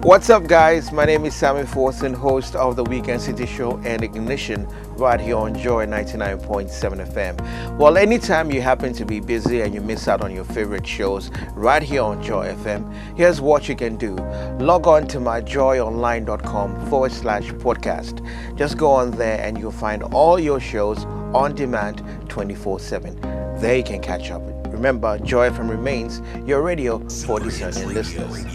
What's up, guys? My name is Sammy Forson, host of the Weekend City Show and Ignition right here on Joy 99.7 FM. Well, anytime you happen to be busy and you miss out on your favorite shows right here on Joy FM, here's what you can do. Log on to myjoyonline.com/podcast. Just go on there and you'll find all your shows on demand 24/7. There you can catch up. Remember, Joy FM remains your radio for discerning listeners.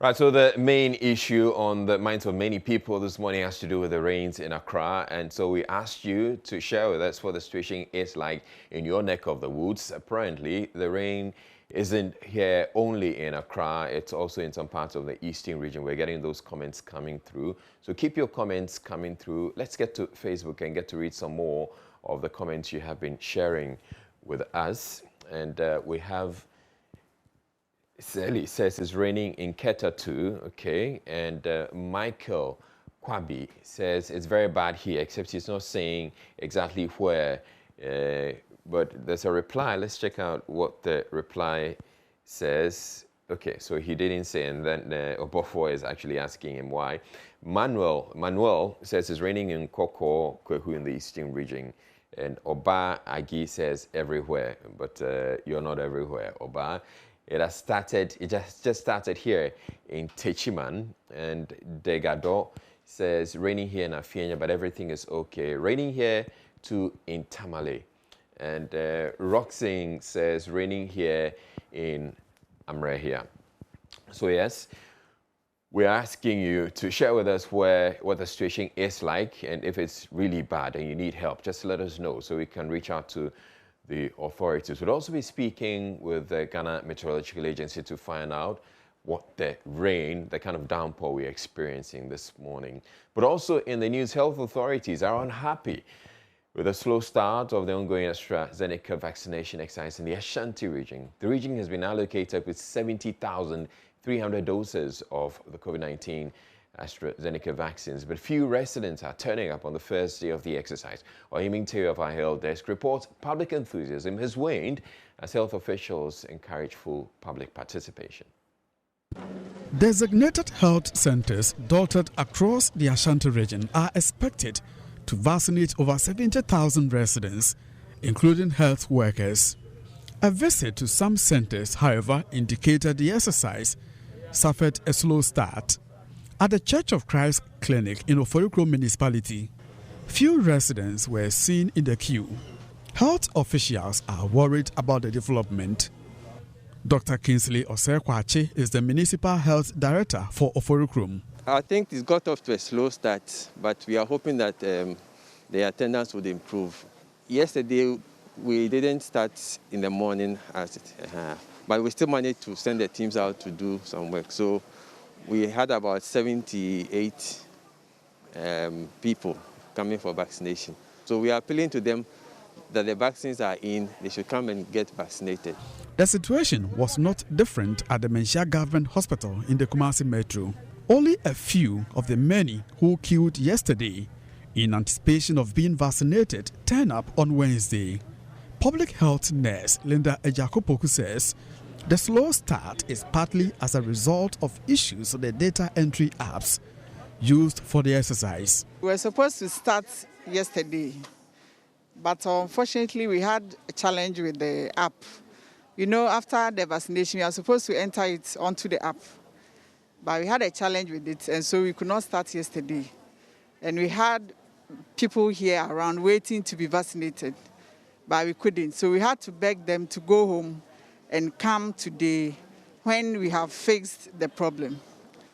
Right, so the main issue on the minds of many people this morning has to do with the rains in Accra. And so we asked you to share with us what the situation is like in your neck of the woods. Apparently, the rain isn't here only in Accra. It's also in some parts of the eastern region. We're getting those comments coming through. So keep your comments coming through. Let's get to Facebook and get to read some more of the comments you have been sharing with us. And we have... Sally says it's raining in Keta too, okay. And Michael Kwabi says it's very bad here, except he's not saying exactly where. But there's a reply. Let's check out what the reply says. Okay, so he didn't say, and then Obofo is actually asking him why. Manuel says it's raining in Koko, Kwehu in the eastern region. And Oba Agi says everywhere, but you're not everywhere, Oba. It just started here in Techiman, and Degado says raining here in Afienya, but everything is okay. Raining here too in Tamale. And Roxing says raining here in Amrehia. So yes, we're asking you to share with us what the situation is like, and if it's really bad and you need help, just let us know so we can reach out to the authorities. We'll also be speaking with the Ghana Meteorological Agency to find out what the rain, the kind of downpour we're experiencing this morning. But also in the news, health authorities are unhappy with the slow start of the ongoing AstraZeneca vaccination exercise in the Ashanti region. The region has been allocated with 70,300 doses of the COVID-19 AstraZeneca vaccines, but few residents are turning up on the first day of the exercise. Ohiming Terry of our health desk reports public enthusiasm has waned as health officials encourage full public participation. Designated health centers dotted across the Ashanti region are expected to vaccinate over 70,000 residents, including health workers. A visit to some centers, however, indicated the exercise suffered a slow start. At the Church of Christ Clinic in Oforikro Municipality, few residents were seen in the queue. Health officials are worried about the development. Dr. Kingsley Osekwachi is the Municipal Health Director for Oforikro. I think it's got off to a slow start, but we are hoping that the attendance would improve. Yesterday, we didn't start in the morning, but we still managed to send the teams out to do some work. So we had about 78 people coming for vaccination. So we are appealing to them that the vaccines are in, they should come and get vaccinated. The situation was not different at the Menchia Government Hospital in the Kumasi Metro. Only a few of the many who queued yesterday in anticipation of being vaccinated turned up on Wednesday. Public health nurse Linda Ejakopoku says the slow start is partly as a result of issues with the data entry apps used for the exercise. We were supposed to start yesterday, but unfortunately we had a challenge with the app. You know, after the vaccination, we are supposed to enter it onto the app, but we had a challenge with it, and so we could not start yesterday. And we had people here around waiting to be vaccinated, but we couldn't. So we had to beg them to go home and come today when we have fixed the problem.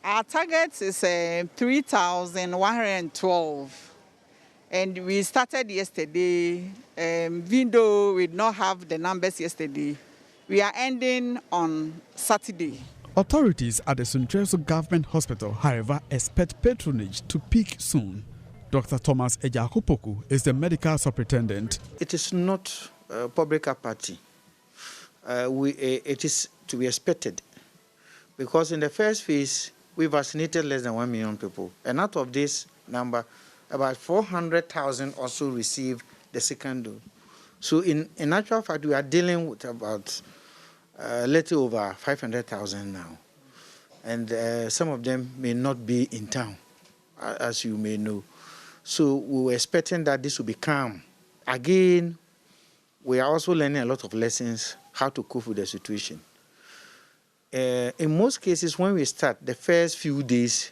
Our target is 3,112, and we started yesterday. Even though we did not have the numbers yesterday, we are ending on Saturday. Authorities at the Suntreso Government Hospital, however, expect patronage to peak soon. Dr. Thomas Ejakopoku is the medical superintendent. It is not a public party. It is to be expected, because in the first phase, we vaccinated less than 1 million people. And out of this number, about 400,000 also received the second dose. So in actual fact, we are dealing with about a little over 500,000 now. and some of them may not be in town, as you may know. So we were expecting that this would be calm. Again, we are also learning a lot of lessons how to cope with the situation. In most cases, when we start, the first few days,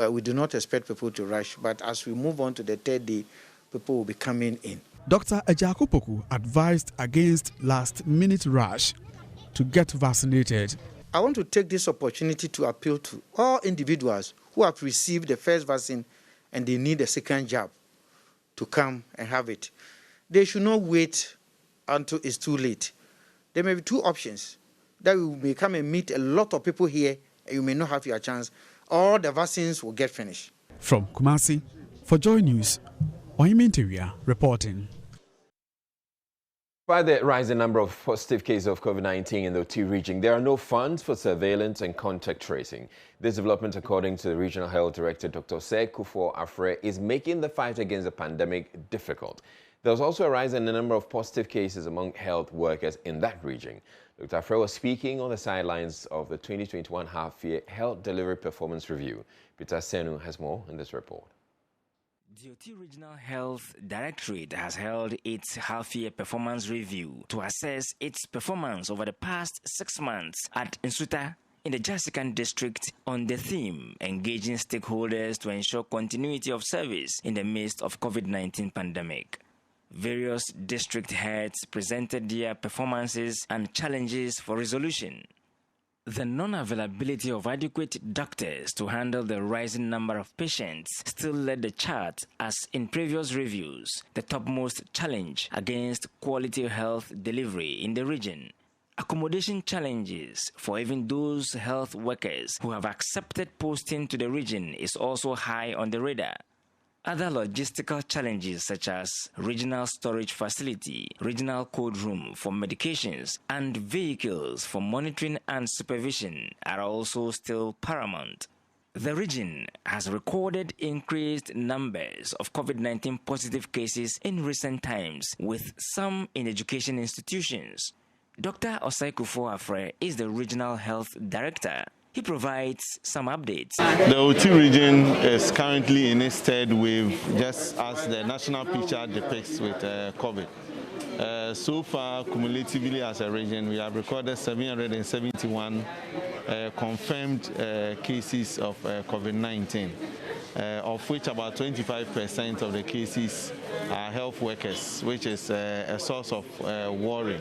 we do not expect people to rush, but as we move on to the third day, people will be coming in. Dr. Ejakupoku advised against last-minute rush to get vaccinated. I want to take this opportunity to appeal to all individuals who have received the first vaccine and they need a second jab to come and have it. They should not wait until it's too late. There may be two options. That you may come and meet a lot of people here and you may not have your chance, or the vaccines will get finished. From Kumasi, for Joy News, Oyiminteria reporting. By the rising number of positive cases of COVID-19 in the Oti region, there are no funds for surveillance and contact tracing. This development, according to the Regional Health Director, Dr. Osei Kufuor-Afrɛ, is making the fight against the pandemic difficult. There was also a rise in the number of positive cases among health workers in that region. Dr. Afrɛ was speaking on the sidelines of the 2021 half-year Health Delivery Performance Review. Peter Senu has more in this report. The Oti Regional Health Directorate has held its half-year performance review to assess its performance over the past 6 months at Nsuta in the Jasikan district on the theme engaging stakeholders to ensure continuity of service in the midst of COVID-19 pandemic. Various district heads presented their performances and challenges for resolution. The non-availability of adequate doctors to handle the rising number of patients still led the chart as in previous reviews, the topmost challenge against quality health delivery in the region. Accommodation challenges for even those health workers who have accepted posting to the region is also high on the radar. Other logistical challenges such as regional storage facility, regional cold room for medications, and vehicles for monitoring and supervision are also still paramount. The region has recorded increased numbers of COVID-19 positive cases in recent times, with some in education institutions. Dr. Osei Kufuor-Afrɛ is the Regional Health Director. He provides some updates. The Oti region is currently in a state with, just as the national picture depicts, with COVID. So far, cumulatively as a region, we have recorded 771 confirmed cases of COVID-19, of which about 25% of the cases are health workers, which is a source of worry,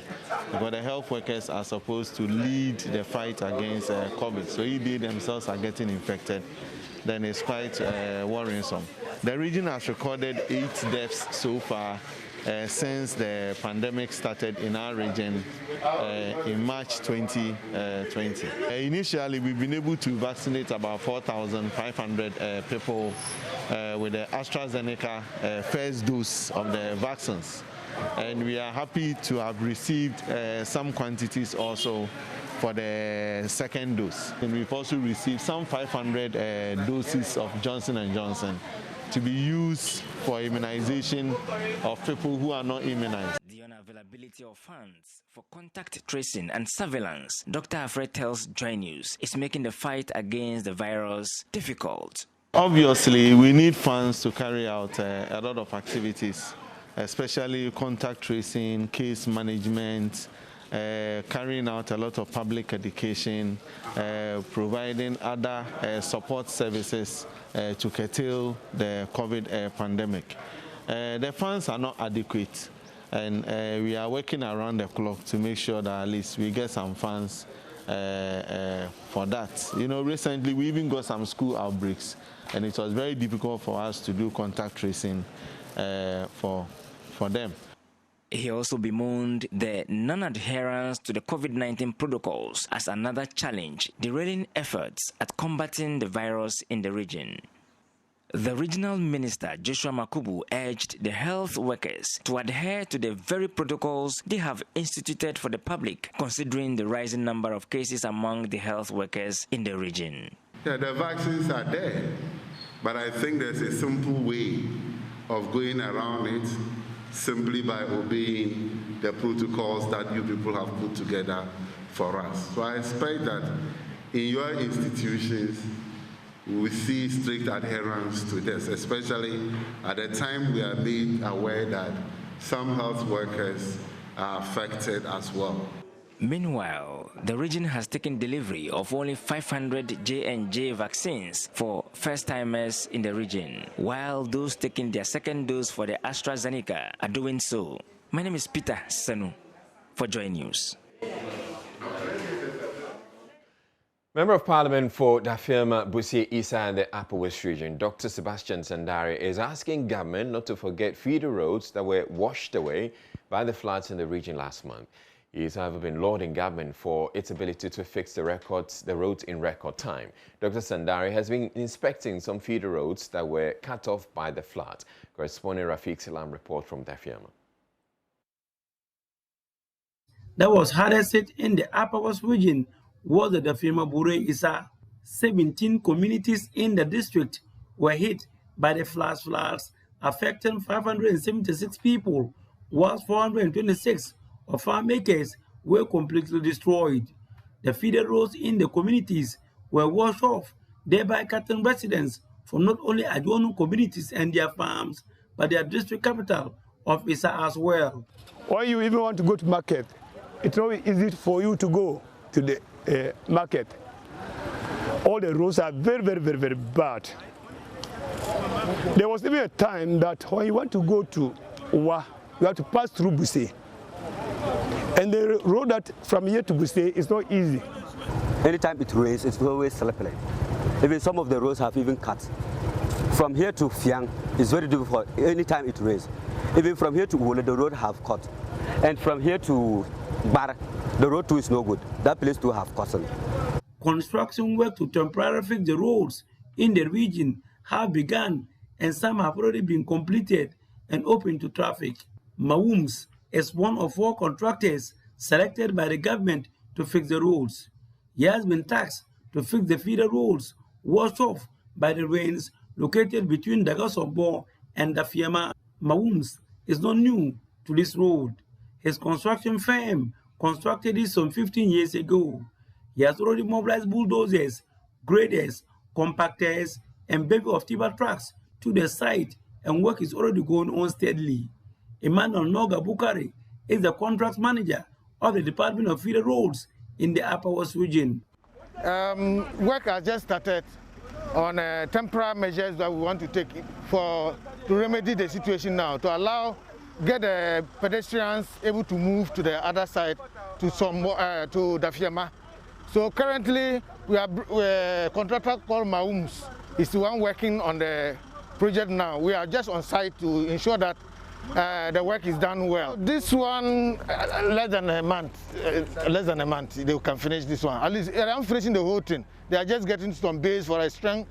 because the health workers are supposed to lead the fight against COVID. So if they themselves are getting infected, then it's quite worrisome. The region has recorded 8 deaths so far since the pandemic started in our region in March 2020. Initially, we've been able to vaccinate about 4,500 people with the AstraZeneca first dose of the vaccines. And we are happy to have received some quantities also for the second dose. And we've also received some 500 doses of Johnson & Johnson to be used for immunization of people who are not immunized. The unavailability of funds for contact tracing and surveillance, Dr. Afrɛ tells JoyNews, is making the fight against the virus difficult. Obviously, we need funds to carry out a lot of activities, especially contact tracing, case management, carrying out a lot of public education, providing other support services to curtail the COVID pandemic. The funds are not adequate, and we are working around the clock to make sure that at least we get some funds for that. You know, recently we even got some school outbreaks, and it was very difficult for us to do contact tracing for them. He also bemoaned the non-adherence to the COVID-19 protocols as another challenge, derailing efforts at combating the virus in the region. The regional minister, Joshua Makubu, urged the health workers to adhere to the very protocols they have instituted for the public, considering the rising number of cases among the health workers in the region. Yeah, the vaccines are there, but I think there's a simple way of going around it, simply by obeying the protocols that you people have put together for us. So I expect that in your institutions we see strict adherence to this, especially at the time we are made aware that some health workers are affected as well. Meanwhile, the region has taken delivery of only 500 J&J vaccines for first-timers in the region, while those taking their second dose for the AstraZeneca are doing so. My name is Peter Senu for JoyNews. Member of Parliament for Dafirma, Busie Isa and the Upper West Region, Dr. Sebastian Sandari, is asking government not to forget feeder roads that were washed away by the floods in the region last month. He has, however, been lauding government for its ability to fix the roads in record time. Dr. Sandari has been inspecting some feeder roads that were cut off by the flood. Correspondent Rafiq Salam reports from Dafirma. That was hardest hit in the Upper West region was the Dafirma Bure Isa. 17 communities in the district were hit by the floods affecting 576 people, whilst 426 of farm acres were completely destroyed. The feeder roads in the communities were washed off, thereby cutting residents from not only adjoining communities and their farms, but their district capital of Isa as well. When you even want to go to market, it's not easy for you to go to the market. All the roads are very, very, very, very bad. There was even a time that when you want to go to Uwa, you have to pass through Busie. And the road that from here to Busie is not easy. Anytime it rains, it's always slippery. Even some of the roads have even cut. From here to Fiang, it's very difficult anytime it rains. Even from here to Wole, the road have cut. And from here to Bar, the road too is no good. That place too have cut. Construction work to temporarily fix the roads in the region have begun, and some have already been completed and open to traffic. Mawums is one of 4 contractors selected by the government to fix the roads. He has been tasked to fix the feeder roads washed off by the rains located between Dagasobo and Dafirma. Mawums is not new to this road. His construction firm constructed it some 15 years ago. He has already mobilized bulldozers, graders, compactors, and bevy of timber trucks to the site, and work is already going on steadily. Emmanuel Noga Bukari is the contract manager of the Department of Feeder Roads in the Upper West region. Work has just started on temporary measures that we want to take to remedy the situation now, to get the pedestrians able to move to the other side to Dafirma. So currently we have a contractor called Mawums is the one working on the project now. We are just on site to ensure that the work is done well. This one, less than a month, they can finish this one. At least around finishing the whole thing. They are just getting some base for a strong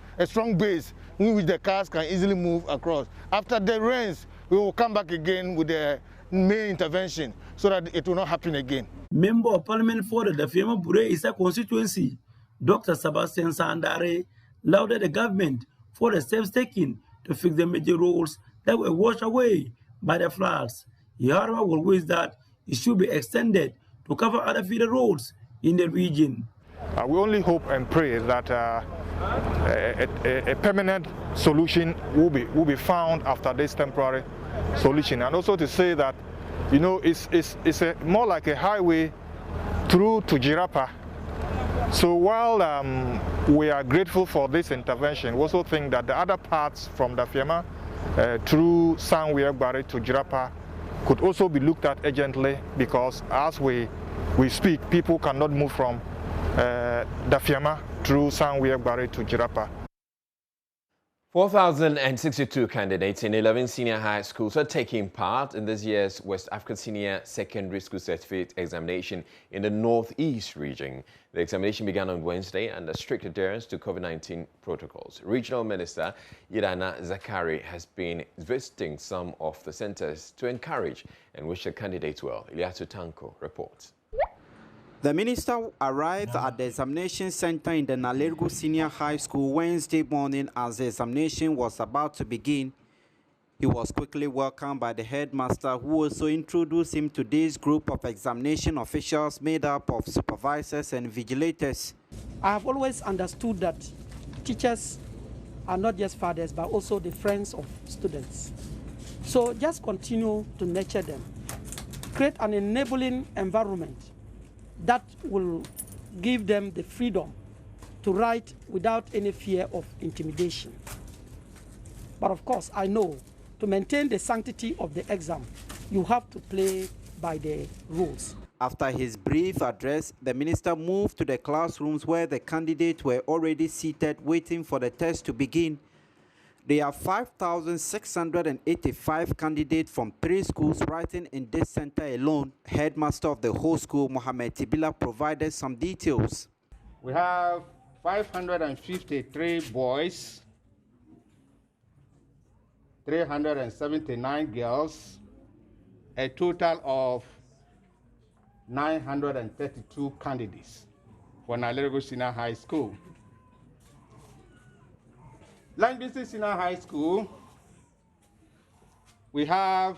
base in which the cars can easily move across. After the rains, we will come back again with the main intervention so that it will not happen again. Member of Parliament for the Dafirma Bure Isa constituency, Dr. Sebastian Sandare, lauded the government for the steps taken to fix the major roads that were washed away by the floods. He, however, will wish that it should be extended to cover other feeder roads in the region. We only hope and pray that a permanent solution will be found after this temporary solution, and also to say that, you know, it's more like a highway through to Jirapa. So while we are grateful for this intervention, we also think that the other parts from Dafirma through Sanwe-Egbare to Jirapa could also be looked at urgently, because as we speak, people cannot move from Dafirma through Sanwe-Egbare to Jirapa. 4,062 candidates in 11 senior high schools are taking part in this year's West African Senior Secondary School Certificate Examination in the Northeast region. The examination began on Wednesday under strict adherence to COVID-19 protocols. Regional Minister Irana Zakari has been visiting some of the centers to encourage and wish the candidates well. Iliasu Tanko reports. The minister arrived at the examination center in the Nalergu Senior High School Wednesday morning as the examination was about to begin. He was quickly welcomed by the headmaster, who also introduced him to this group of examination officials made up of supervisors and vigilators. I have always understood that teachers are not just fathers, but also the friends of students. So just continue to nurture them. Create an enabling environment that will give them the freedom to write without any fear of intimidation. But of course, I know to maintain the sanctity of the exam, you have to play by the rules. After his brief address, the minister moved to the classrooms where the candidates were already seated waiting for the test to begin. There are 5,685 candidates from 3 schools writing in this center alone. Headmaster of the whole school, Mohammed Tibila, provided some details. We have 553 boys, 379 girls, a total of 932 candidates for Nalergo Senior High School. Langbisi Senior High School, we have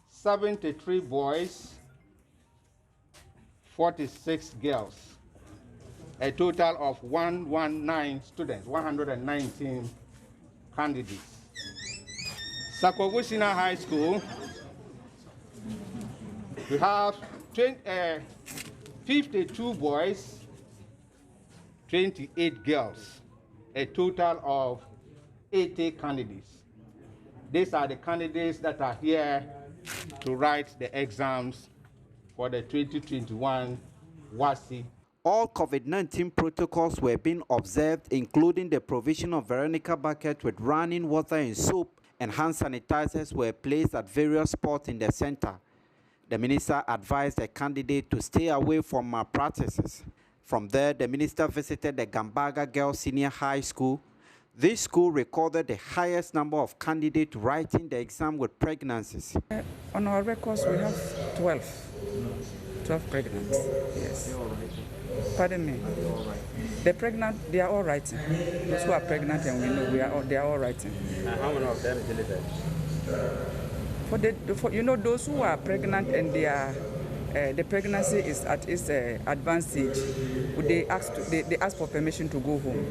73 boys, 46 girls, a total of 119 students, 119 candidates. Sakogu Senior High School, we have 52 boys, 28 girls, a total of 80 candidates. These are the candidates that are here to write the exams for the 2021 WASI. All COVID-19 protocols were being observed, including the provision of Veronica buckets with running water and soap, and hand sanitizers were placed at various spots in the center. The minister advised the candidate to stay away from malpractices. From there, the minister visited the Gambaga Girls Senior High School. This school recorded the highest number of candidates writing the exam with pregnancies. On our records, we have 12 pregnant. Yes. Pardon me. The pregnant, they are all writing. Those who are pregnant, and we know they are all writing. How many of them delivered? Those who are pregnant and they are the pregnancy is at its advanced stage, they ask for permission to go home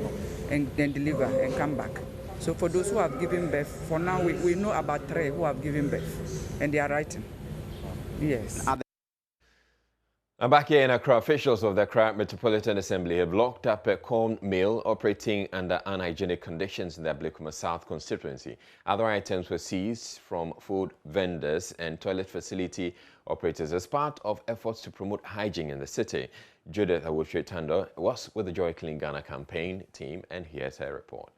and then deliver and come back. So for those who have given birth, for now we know about 3 who have given birth, and they are writing. Yes. And back here in Accra, officials of the Accra Metropolitan Assembly have locked up a corn mill operating under unhygienic conditions in the Ablekuma South constituency. Other items were seized from food vendors and toilet facility operators as part of efforts to promote hygiene in the city. Judith Awuchwe-Tando was with the Joy Clean Ghana campaign team, and here's her report.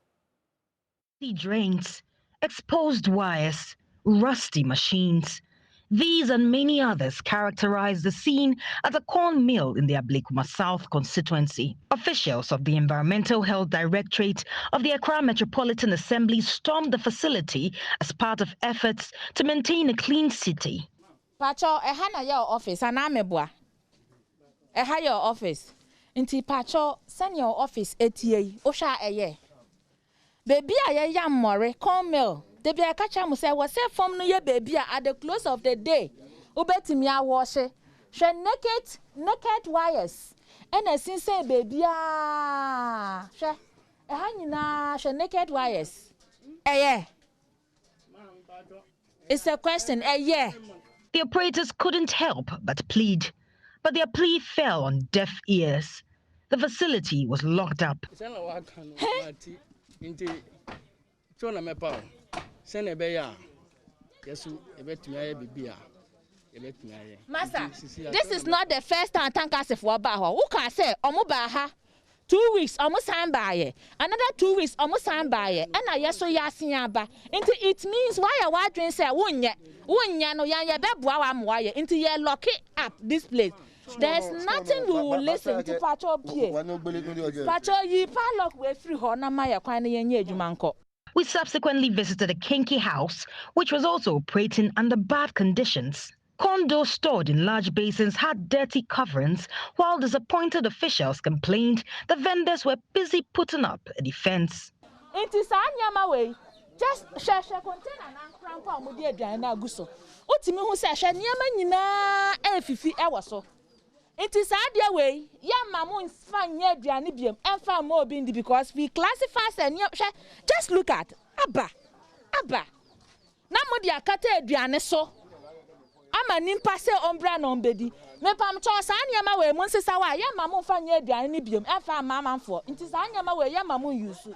Drains, exposed wires, rusty machines. These and many others characterize the scene at a corn mill in the Ablekuma South constituency. Officials of the Environmental Health Directorate of the Accra Metropolitan Assembly stormed the facility as part of efforts to maintain a clean city. Pacho, ehana your office, anamebwa. Eha your office. Inti Pacho, send your office ATA, Osha eye. Baby, I am more corn mill. The be a catcher must say, was said from no baby at the close of the day. Ubetimia wash it. She naked wires. And I since say baby, she a hangina, she naked wires. Yeah. It's a question, yeah. The operators couldn't help but plead, but their plea fell on deaf ears. The facility was locked up. Master, this is not the first time Tankase for Baho. Who can say, Omubaha? 2 weeks, almost time by another 2 weeks, almost time by and I yaso yasiaba. Into it means why a white drink say, Wunya, no yanya bebuam wire, into ye lock it up this place. There's nothing we will listen to Pacho Pierre. Pacho ye parlock way free Hona Maya Quine and Yejumanko. We subsequently visited a kinky house, which was also operating under bad conditions. Condos stored in large basins had dirty coverings, while disappointed officials complained the vendors were busy putting up a defense. It is Anyama way. Just share container and cramp with the Diana Gusso. Utimi who says, Nyama Nina, Fifi, so. It is idea way. Ya mamu fan ye aduane biem. Emfa mo bindi because we classify and just look at Abba. Na mo dia kata aduane so. Ama nimpa se ombra na ombedi. Me pam cho sa anyama we mu nsesa wa ya mamu fan ye aduane ni biem. Emfa mamanfo. It is anyama we ya mamu use.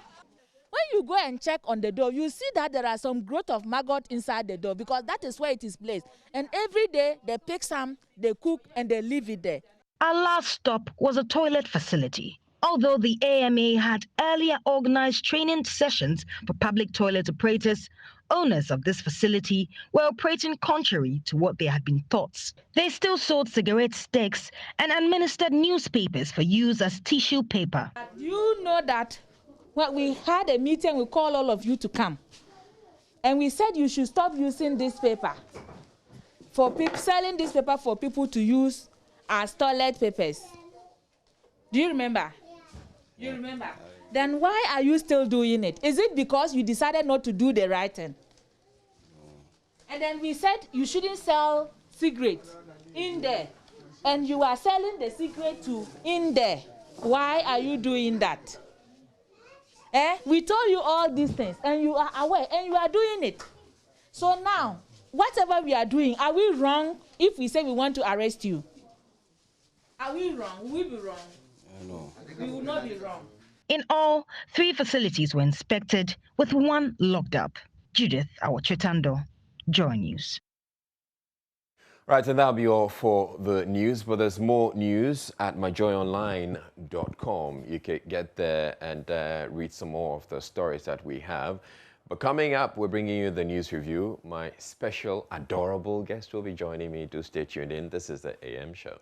When you go and check on the door, you see that there are some growth of maggot inside the door because that is where it is placed. And every day they pick some, they cook, and they leave it there. Our last stop was a toilet facility. Although the AMA had earlier organized training sessions for public toilet operators, owners of this facility were operating contrary to what they had been taught. They still sold cigarette sticks and administered newspapers for use as tissue paper. You know that when we had a meeting, we called all of you to come. And we said you should stop using this paper. For selling this paper for people to use as toilet papers. Do you remember? You remember? Then why are you still doing it? Is it because you decided not to do the right thing? And then we said you shouldn't sell cigarettes in there. And you are selling the cigarette to in there. Why are you doing that? We told you all these things and you are aware and you are doing it. So now, whatever we are doing, are we wrong if we say we want to arrest you? Are we wrong? Will we be wrong? No. We will not be wrong. In all, 3 facilities were inspected, with 1 locked up. Judith Awachitando, Joy News. Right, and that'll be all for the news, but there's more news at myjoyonline.com. You can get there and read some more of the stories that we have. But coming up, we're bringing you the news review. My special, adorable guest will be joining me. Do stay tuned in. This is the AM Show.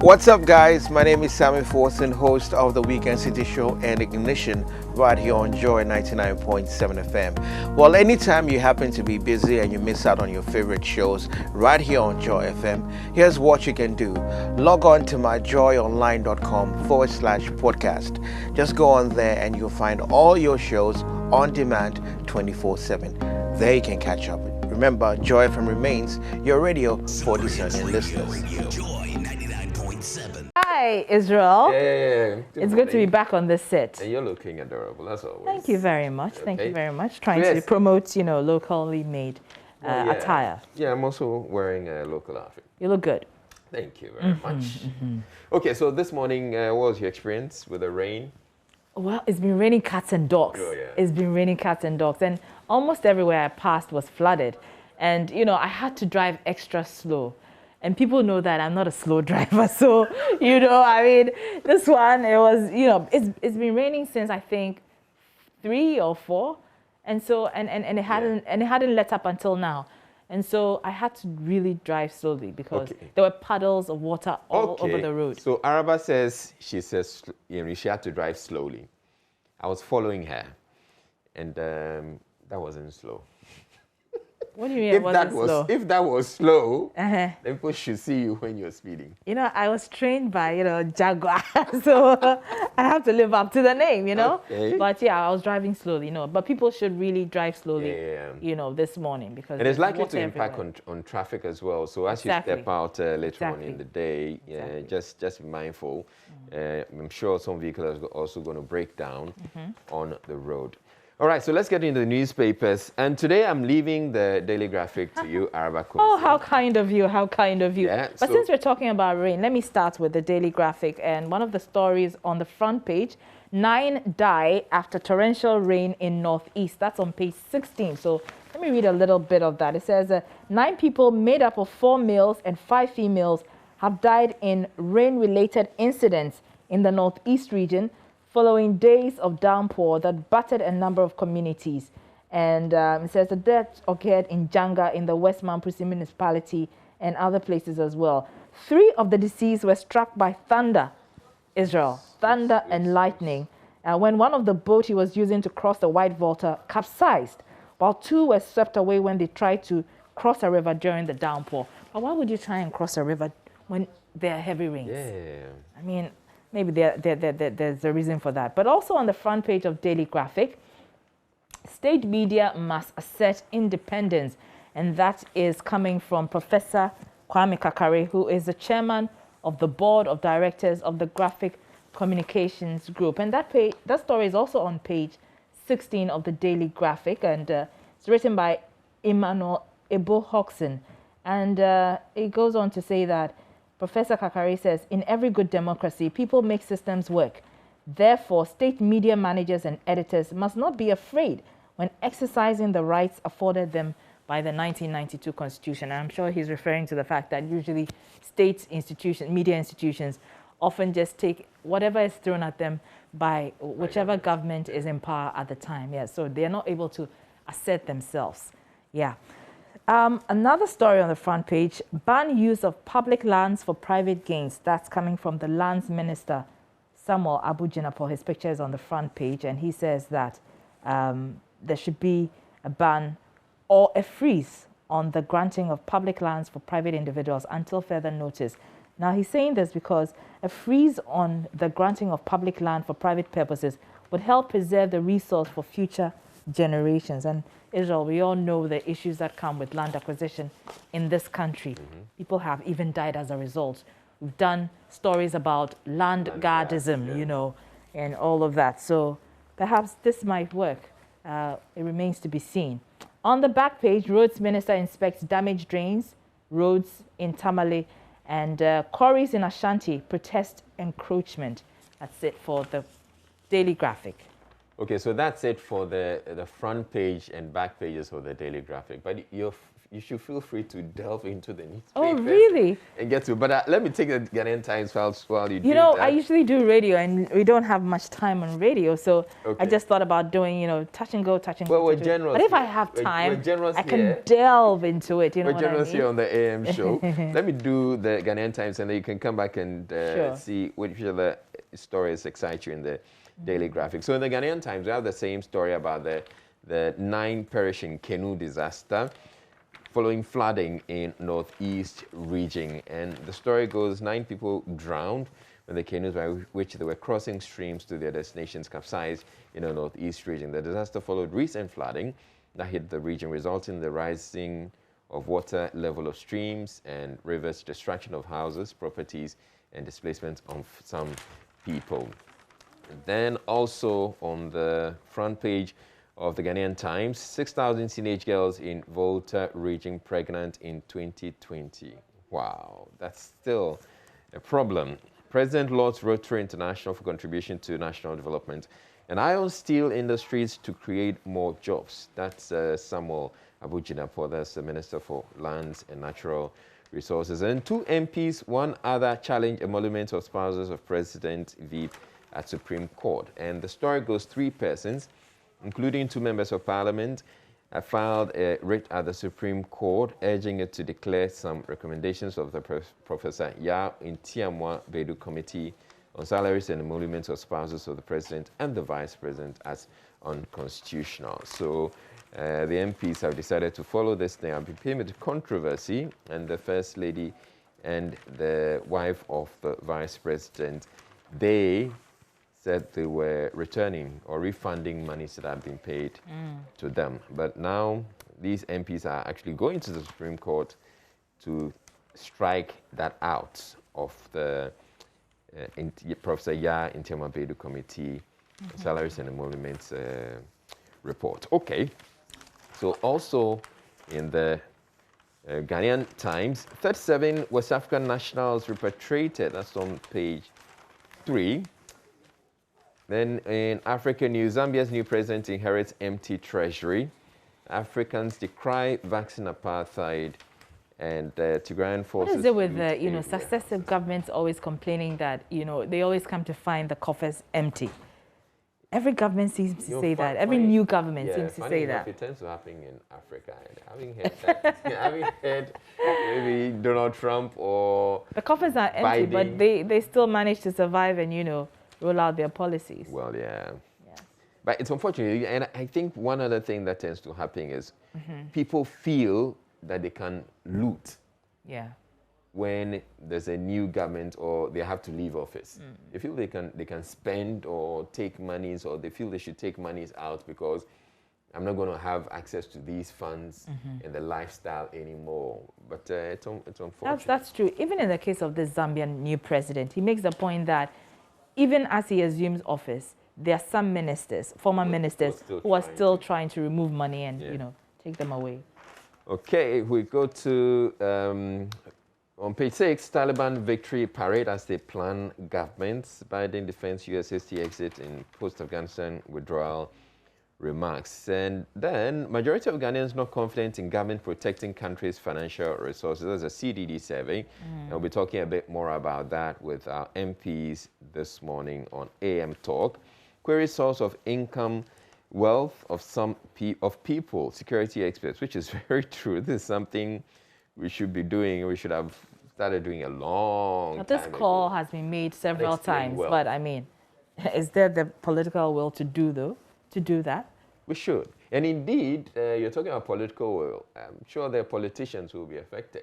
What's up, guys? My name is Sammy Forson, host of the Weekend City Show and Ignition right here on Joy 99.7 FM. Well, anytime you happen to be busy and you miss out on your favorite shows right here on Joy FM, here's what you can do. Log on to myjoyonline.com/podcast. Just go on there and you'll find all your shows on demand 24/7. There you can catch up. Remember, Joy FM remains your radio for discerning listeners. Hi, Israel. Yeah. It's good to be back on this set. And you're looking adorable, as always. Thank you very much. Okay. Thank you very much. Trying to promote, locally made attire. Yeah, I'm also wearing a local outfit. You look good. Thank you very much. Okay, so this morning, what was your experience with the rain? Well, it's been raining cats and dogs. Oh, yeah. It's been raining cats and dogs. And almost everywhere I passed was flooded. And, I had to drive extra slow. And people know that I'm not a slow driver. So, this one, it was, it's been raining since I think 3 or 4. And so, and it hadn't let up until now. And so I had to really drive slowly because there were puddles of water all over the road. So Araba says, she had to drive slowly. I was following her and that wasn't slow. What do you mean? If that was slow, then people should see you when you're speeding. I was trained by, Jaguar, so I have to live up to the name, Okay. But yeah, I was driving slowly, But people should really drive slowly, this morning because and it's likely to impact on traffic as well. So as you step out later on in the day, just be mindful. I'm sure some vehicles are also going to break down on the road. All right, so let's get into the newspapers. And today I'm leaving the Daily Graphic to you, Araba. Oh, how kind of you, how kind of you. Yeah, but since we're talking about rain, let me start with the Daily Graphic. And one of the stories on the front page, 9 die after torrential rain in Northeast. That's on page 16. So let me read a little bit of that. It says 9 people made up of 4 males and 5 females have died in rain-related incidents in the Northeast region following days of downpour that battered a number of communities. And it says the death occurred in Janga in the West Mamprusi municipality and other places as well. 3 of the deceased were struck by thunder, Israel, thunder and lightning, when one of the boats he was using to cross the White Volta capsized, while 2 were swept away when they tried to cross a river during the downpour. But why would you try and cross a river when there are heavy rains. Yeah. I mean, maybe there's a reason for that. But also on the front page of Daily Graphic, state media must assert independence. And that is coming from Professor Kwame Kakare, who is the chairman of the board of directors of the Graphic Communications Group. And that story is also on page 16 of the Daily Graphic, and it's written by Emmanuel Ebo Hodgson. And it goes on to say that Professor Kakare says, in every good democracy, people make systems work. Therefore, state media managers and editors must not be afraid when exercising the rights afforded them by the 1992 Constitution. And I'm sure he's referring to the fact that usually state institutions, media institutions, often just take whatever is thrown at them by whichever government is in power at the time. Yeah, so they're not able to assert themselves. Yeah. Another story on the front page, ban use of public lands for private gains. That's coming from the Lands Minister, Samuel Abu-Jinapor. His picture is on the front page, and he says that there should be a ban or a freeze on the granting of public lands for private individuals until further notice. Now, he's saying this because a freeze on the granting of public land for private purposes would help preserve the resource for future generations. And Israel, we all know the issues that come with land acquisition in this country. People have even died as a result. We've done stories about land guardism, you know, and all of that. So perhaps this might work. It remains to be seen. On the back page, Roads Minister inspects damaged drains, roads in Tamale, and quarries in Ashanti protest encroachment. That's it for the Daily Graphic. Okay, so that's it for the front page and back pages for the Daily Graphic. But you should feel free to delve into the newspapers. Oh, really? And get to. But let me take the Ghanaian Times files while you do that. You know, I usually do radio, and we don't have much time on radio, so I just thought about doing, you know, touch and go. Well, we're generous. But if I have time, I can here. delve into it. You know we're what I mean? generous here on the AM show. Let me do the Ghanaian Times, and then you can come back and see which other stories excite you in the Daily Graphic. So in the Ghanaian Times, we have the same story about the 9 perishing canoe disaster following flooding in northeast region. And the story goes, 9 people drowned when the canoes by which they were crossing streams to their destinations capsized in the northeast region. The disaster followed recent flooding that hit the region, resulting in the rising of water level of streams and rivers, destruction of houses, properties, and displacement of some people. And then also on the front page of the Ghanaian Times, 6,000 teenage girls in Volta region pregnant in 2020. Wow, that's still a problem. President Lord's Rotary International for contribution to national development and iron steel industries to create more jobs. That's Samuel Abu-Jinapor, that's the Minister for Lands and Natural Resources. And 2 MPs, one other challenge emolument of spouses of President Veep at Supreme Court. And the story goes, 3 persons, including 2 members of parliament, have filed a writ at the Supreme Court urging it to declare some recommendations of the Professor Ya Intiamwa Bedu Committee on Salaries and Emoluments of Spouses of the President and the Vice President as unconstitutional. So the MPs have decided to follow this. They have been with controversy, and the First Lady and the wife of the Vice President, they said they were returning or refunding monies that had been paid to them. But now these MPs are actually going to the Supreme Court to strike that out of the Professor Ya Intiamwa Bedu Committee Salaries and Emoluments report. Okay, so also in the Ghanaian Times, 37 West African nationals repatriated. That's on page 3. Then in African news, Zambia's new president inherits empty treasury. Africans decry vaccine apartheid, and Tigrayan forces... What is it with the, you know, successive governments always complaining that, you know, they always come to find the coffers empty? Every government seems to say that. Every new government seems to say that. It tends to happen in Africa. Having heard that, having heard maybe Donald Trump or the coffers are empty, Biden, but they still manage to survive and, you know, roll out their policies. Well, yeah. But it's unfortunate. And I think one other thing that tends to happen is people feel that they can loot. Yeah. when there's a new government or they have to leave office. They feel they can spend or take monies, or they feel they should take monies out because I'm not going to have access to these funds and the lifestyle anymore. But it's unfortunate. That's true. Even in the case of the Zambian new president, he makes the point that even as he assumes office, there are some ministers, former ministers, who are still trying to remove money and take them away. Okay, we go to on page 6, Taliban victory parade as they plan governments. Biden defends US hasty exit in post-Afghanistan withdrawal remarks. And then, majority of Ghanaians not confident in government protecting country's financial resources. That's a CDD survey. And we'll be talking a bit more about that with our MPs this morning on AM Talk. Query source of income, wealth of some people, security experts, which is very true. This is something we should be doing. We should have started doing a long time This call has been made several times, but I mean, is there the political will to do that? We should. And indeed, you're talking about political will. I'm sure their politicians will be affected.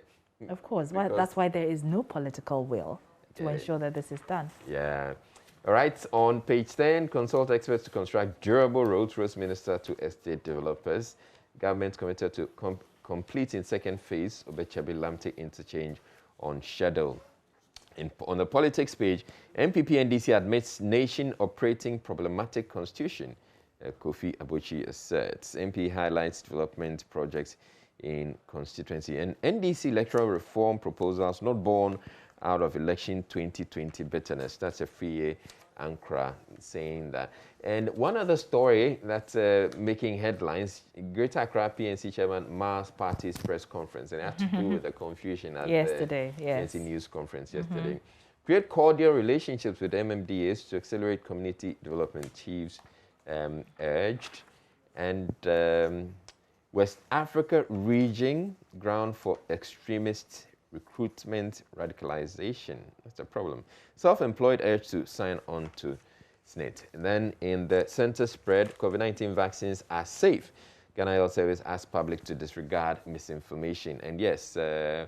Of course. That's why there is no political will to ensure that this is done. Yeah. All right. On page 10, consult experts to construct durable roads. Roads Minister to estate developers. Government committed to completing second phase of the Chabi-Lamte interchange on schedule. On the politics page, MPP NDC admits nation operating problematic constitution. Kofi Abuchi asserts. MP highlights development projects in constituency. And NDC electoral reform proposals not born out of election 2020 bitterness. That's a free Ankara saying that. And one other story that's making headlines, Greater Accra PNC Chairman Mars Party's press conference, and it had to do with the confusion at yesterday, the PNC News conference yesterday. Create cordial relationships with MMDAs to accelerate community development, chiefs urged. And West Africa region, ground for extremist recruitment, radicalization. That's a problem. Self-employed urged to sign on to SNIT. And then in the center spread, COVID-19 vaccines are safe. Ghana Health Service asks public to disregard misinformation. And yes, is there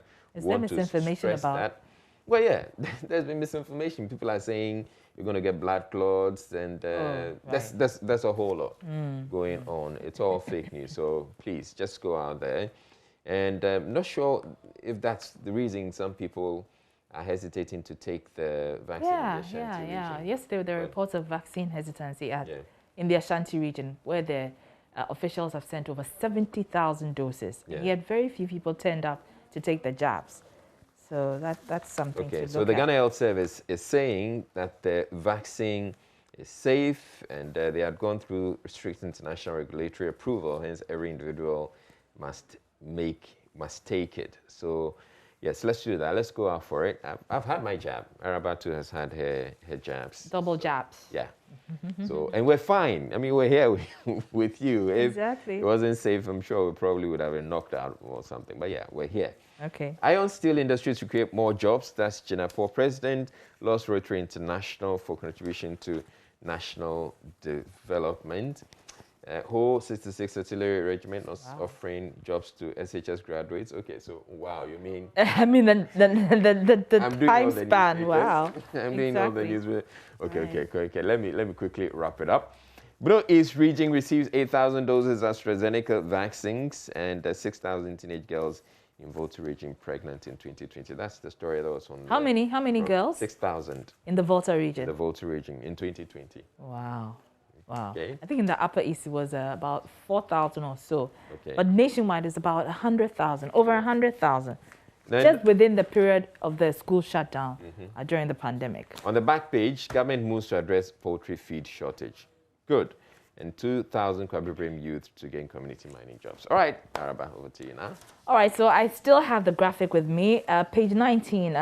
misinformation about that. Well, yeah, there's been misinformation. People are saying you're going to get blood clots, and that's a whole lot going on. It's all fake news. So please, just go out there. And I'm not sure if that's the reason some people are hesitating to take the vaccine in the Ashanti region. Yesterday, there were reports of vaccine hesitancy in the Ashanti region, where the officials have sent over 70,000 doses. And yet very few people turned up to take the jabs. So that's something to look at. So the Ghana Health Service is saying that the vaccine is safe, and they had gone through strict international regulatory approval. Hence, every individual must take it. So yes, let's do that. Let's go out for it. I've had my jab. Arabatu has had her jabs. Double jabs. Yeah. So, and we're fine. I mean, we're here with you. If it wasn't safe, I'm sure we probably would have been knocked out or something. But yeah, we're here. Okay. Iron Steel Industries to create more jobs. That's Jinapo President. Lost Rotary International for contribution to national development. Whole 66 Artillery Regiment was offering jobs to SHS graduates. Okay, so wow, you mean? I mean the time span. Wow. I'm doing all the news. Okay. Let me quickly wrap it up. Bro East region receives 8,000 doses of AstraZeneca vaccines, and 6,000 teenage girls in Volta region pregnant in 2020. That's the story that was on. How many girls? 6,000 in the Volta region. In the Volta region in 2020. Wow. Okay. I think in the Upper East it was about 4,000 or so. Okay. But nationwide it's about 100,000, over 100,000. Just within the period of the school shutdown during the pandemic. On the back page, government moves to address poultry feed shortage. Good. And 2,000 Kwabibrim youth to gain community mining jobs. All right, Araba, over to you now. All right, so I still have the graphic with me. Page 19,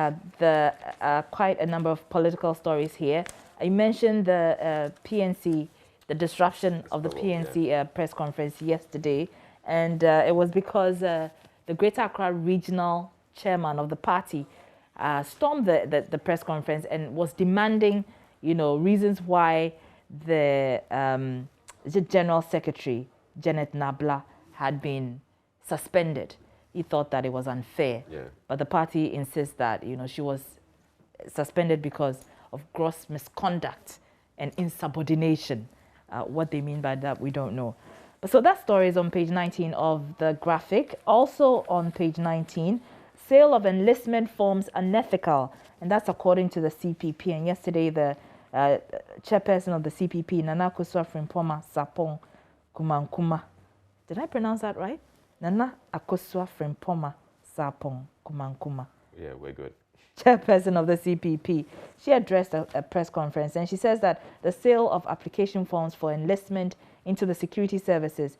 quite a number of political stories here. I mentioned the PNC, the disruption of the PNC press conference yesterday. And it was because the Greater Accra regional chairman of the party stormed the press conference and was demanding, reasons why the General Secretary, Janet Nabla, had been suspended. he thought that it was unfair. Yeah. But the party insists that, she was suspended because of gross misconduct and insubordination. What they mean by that, we don't know. But so that story is on page 19 of the graphic. Also on page 19, sale of enlistment forms unethical, and that's according to the CPP. And yesterday, the chairperson of the CPP, Nana Akosua Frimpong Sapong Kumankuma. Did I pronounce that right? Nana Akosua Frimpong Sapong Kumankuma. Yeah, we're good. Chairperson of the CPP. She addressed a press conference, and she says that the sale of application forms for enlistment into the security services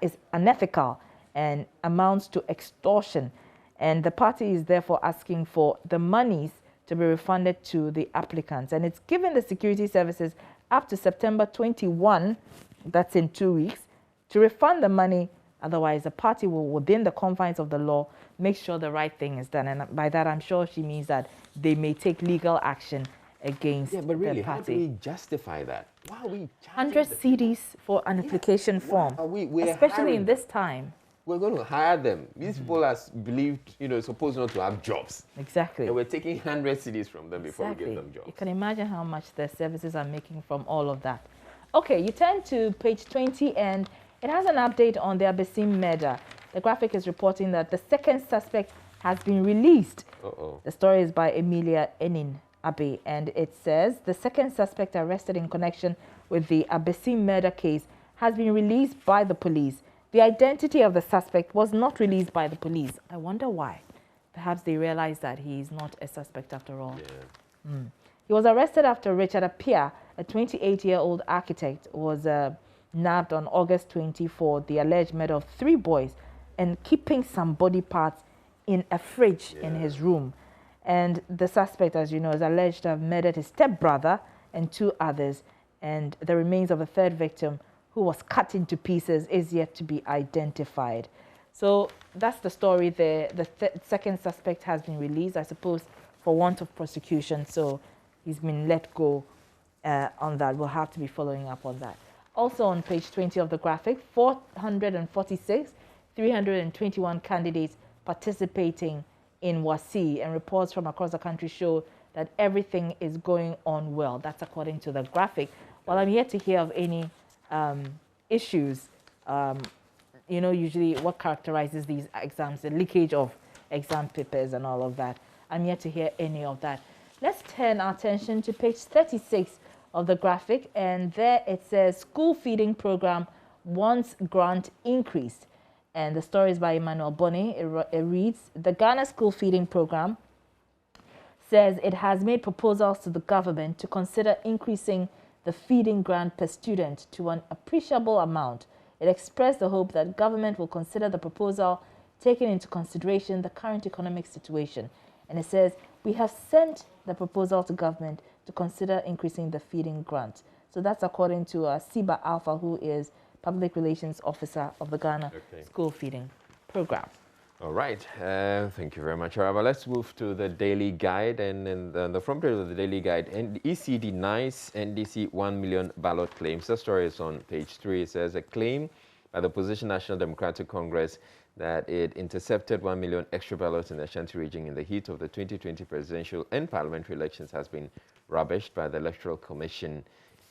is unethical and amounts to extortion. And the party is therefore asking for the monies to be refunded to the applicants. And it's given the security services up to September 21, that's in 2 weeks, to refund the money. Otherwise, the party will, within the confines of the law, make sure the right thing is done. And by that, I'm sure she means that they may take legal action against the party. Yeah, but really, how do we justify that? Why are we 100 CDs for an application form, especially in this time. We're going to hire them. These people are believed, supposed not to have jobs. Exactly. And we're taking 100 CDs from them before we give them jobs. You can imagine how much their services are making from all of that. Okay, you turn to page 20 and it has an update on the Abesim murder. The graphic is reporting that the second suspect has been released. The story is by Emilia Enin Abe, and it says the second suspect arrested in connection with the Abesim murder case has been released by the police. The identity of the suspect was not released by the police. I wonder why. Perhaps they realized that he is not a suspect after all. Yeah. He was arrested after Richard Appiah, a 28-year-old architect, was nabbed on August 24, the alleged murder of 3 boys and keeping some body parts in a fridge in his room. And the suspect, as you know, is alleged to have murdered his stepbrother and 2 others. And the remains of a 3rd victim, who was cut into pieces, is yet to be identified. So that's the story there. The second suspect has been released, I suppose, for want of prosecution. So he's been let go on that. We'll have to be following up on that. Also on page 20 of the graphic, 446, 321 candidates participating in WASI, and reports from across the country show that everything is going on well. That's according to the graphic. Well, I'm yet to hear of any issues. Usually what characterizes these exams, the leakage of exam papers and all of that. I'm yet to hear any of that. Let's turn our attention to page 36 of the graphic, and there it says school feeding program wants grant increased. And the story is by Emmanuel Bonny. It reads, the Ghana school feeding program says it has made proposals to the government to consider increasing the feeding grant per student to an appreciable amount. It expressed the hope that government will consider the proposal, taking into consideration the current economic situation. And it says, we have sent the proposal to government to consider increasing the feeding grant. So that's according to Siba Alpha, who is Public Relations Officer of the Ghana School Feeding Program. All right. Thank you very much, Araba. Let's move to the Daily Guide. And in the front page of the Daily Guide, and EC denies NDC 1 million ballot claims. The story is on page 3. It says a claim by the opposition National Democratic Congress that it intercepted 1 million extra ballots in the Ashanti region in the heat of the 2020 presidential and parliamentary elections has been rubbished by the Electoral Commission,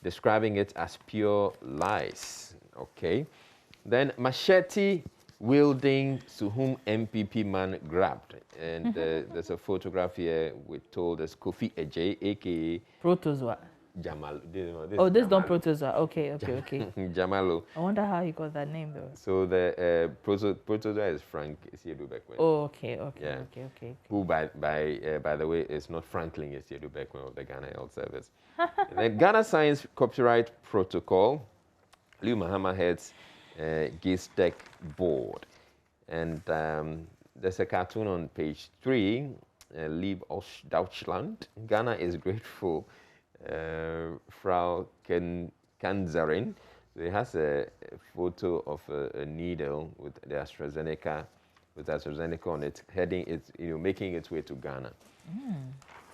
describing it as pure lies. Okay. Then machete wielding Suhum MPP man grabbed. And there's a photograph here we're told as Kofi Ejay, a.k.a. Protozoa. Jamal. This is not Protozoa. Okay. Jamalo. I wonder how he got that name, though. So the Protozoa is Frank Isiedu Beckman. Oh, okay. Who, by the way, is not Franklin Isiedu Beckman of the Ghana Health Service. The Ghana Science Copyright Protocol, Liu Mahama heads GISTEC board. And there's a cartoon on page 3, Lieb aus Deutschland. Ghana is grateful. Frau Kanzarin. It has a photo of a needle with the AstraZeneca on it, making its way to Ghana.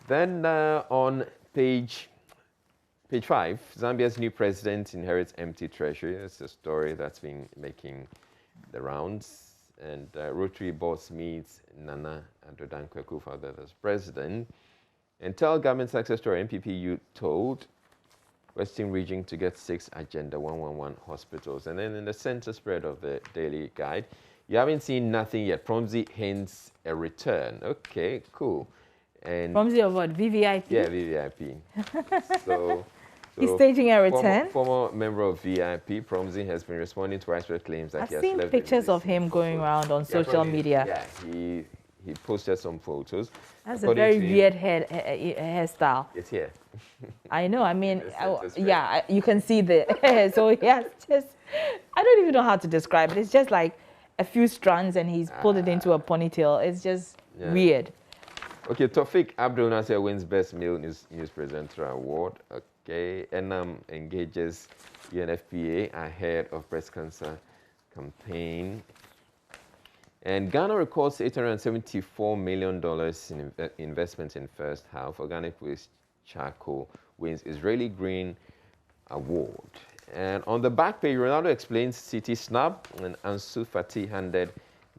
Then on page 5, Zambia's new president inherits empty treasury. It's a story that's been making the rounds. And Rotary boss meets Nana Addo Dankwa as president. And tell government success story, MPP youth told Western region to get 6 Agenda 111 hospitals. And then in the center spread of the daily guide, you haven't seen nothing yet. Promzi hints a return. Okay, cool. And Promzi of what? VVIP? Yeah, VVIP. so he's staging a return? Former member of VIP, Promzi, has been responding to widespread claims that I've he has seen left pictures of him going around on social media. Yeah, he posted some photos. That's a very weird hairstyle. It's here. I know. I mean, you can see the hair. So yes, just I don't even know how to describe it. It's just like a few strands, and he's pulled it into a ponytail. It's just weird. Okay, Tofik Abdul Nasser wins Best Male News Presenter Award. Okay, Enam engages UNFPA ahead of breast cancer campaign. And Ghana records $874 million in investment in first half. Organic waste charcoal wins Israeli Green Award. And on the back page, Ronaldo explains City snub, and Ansu Fati handed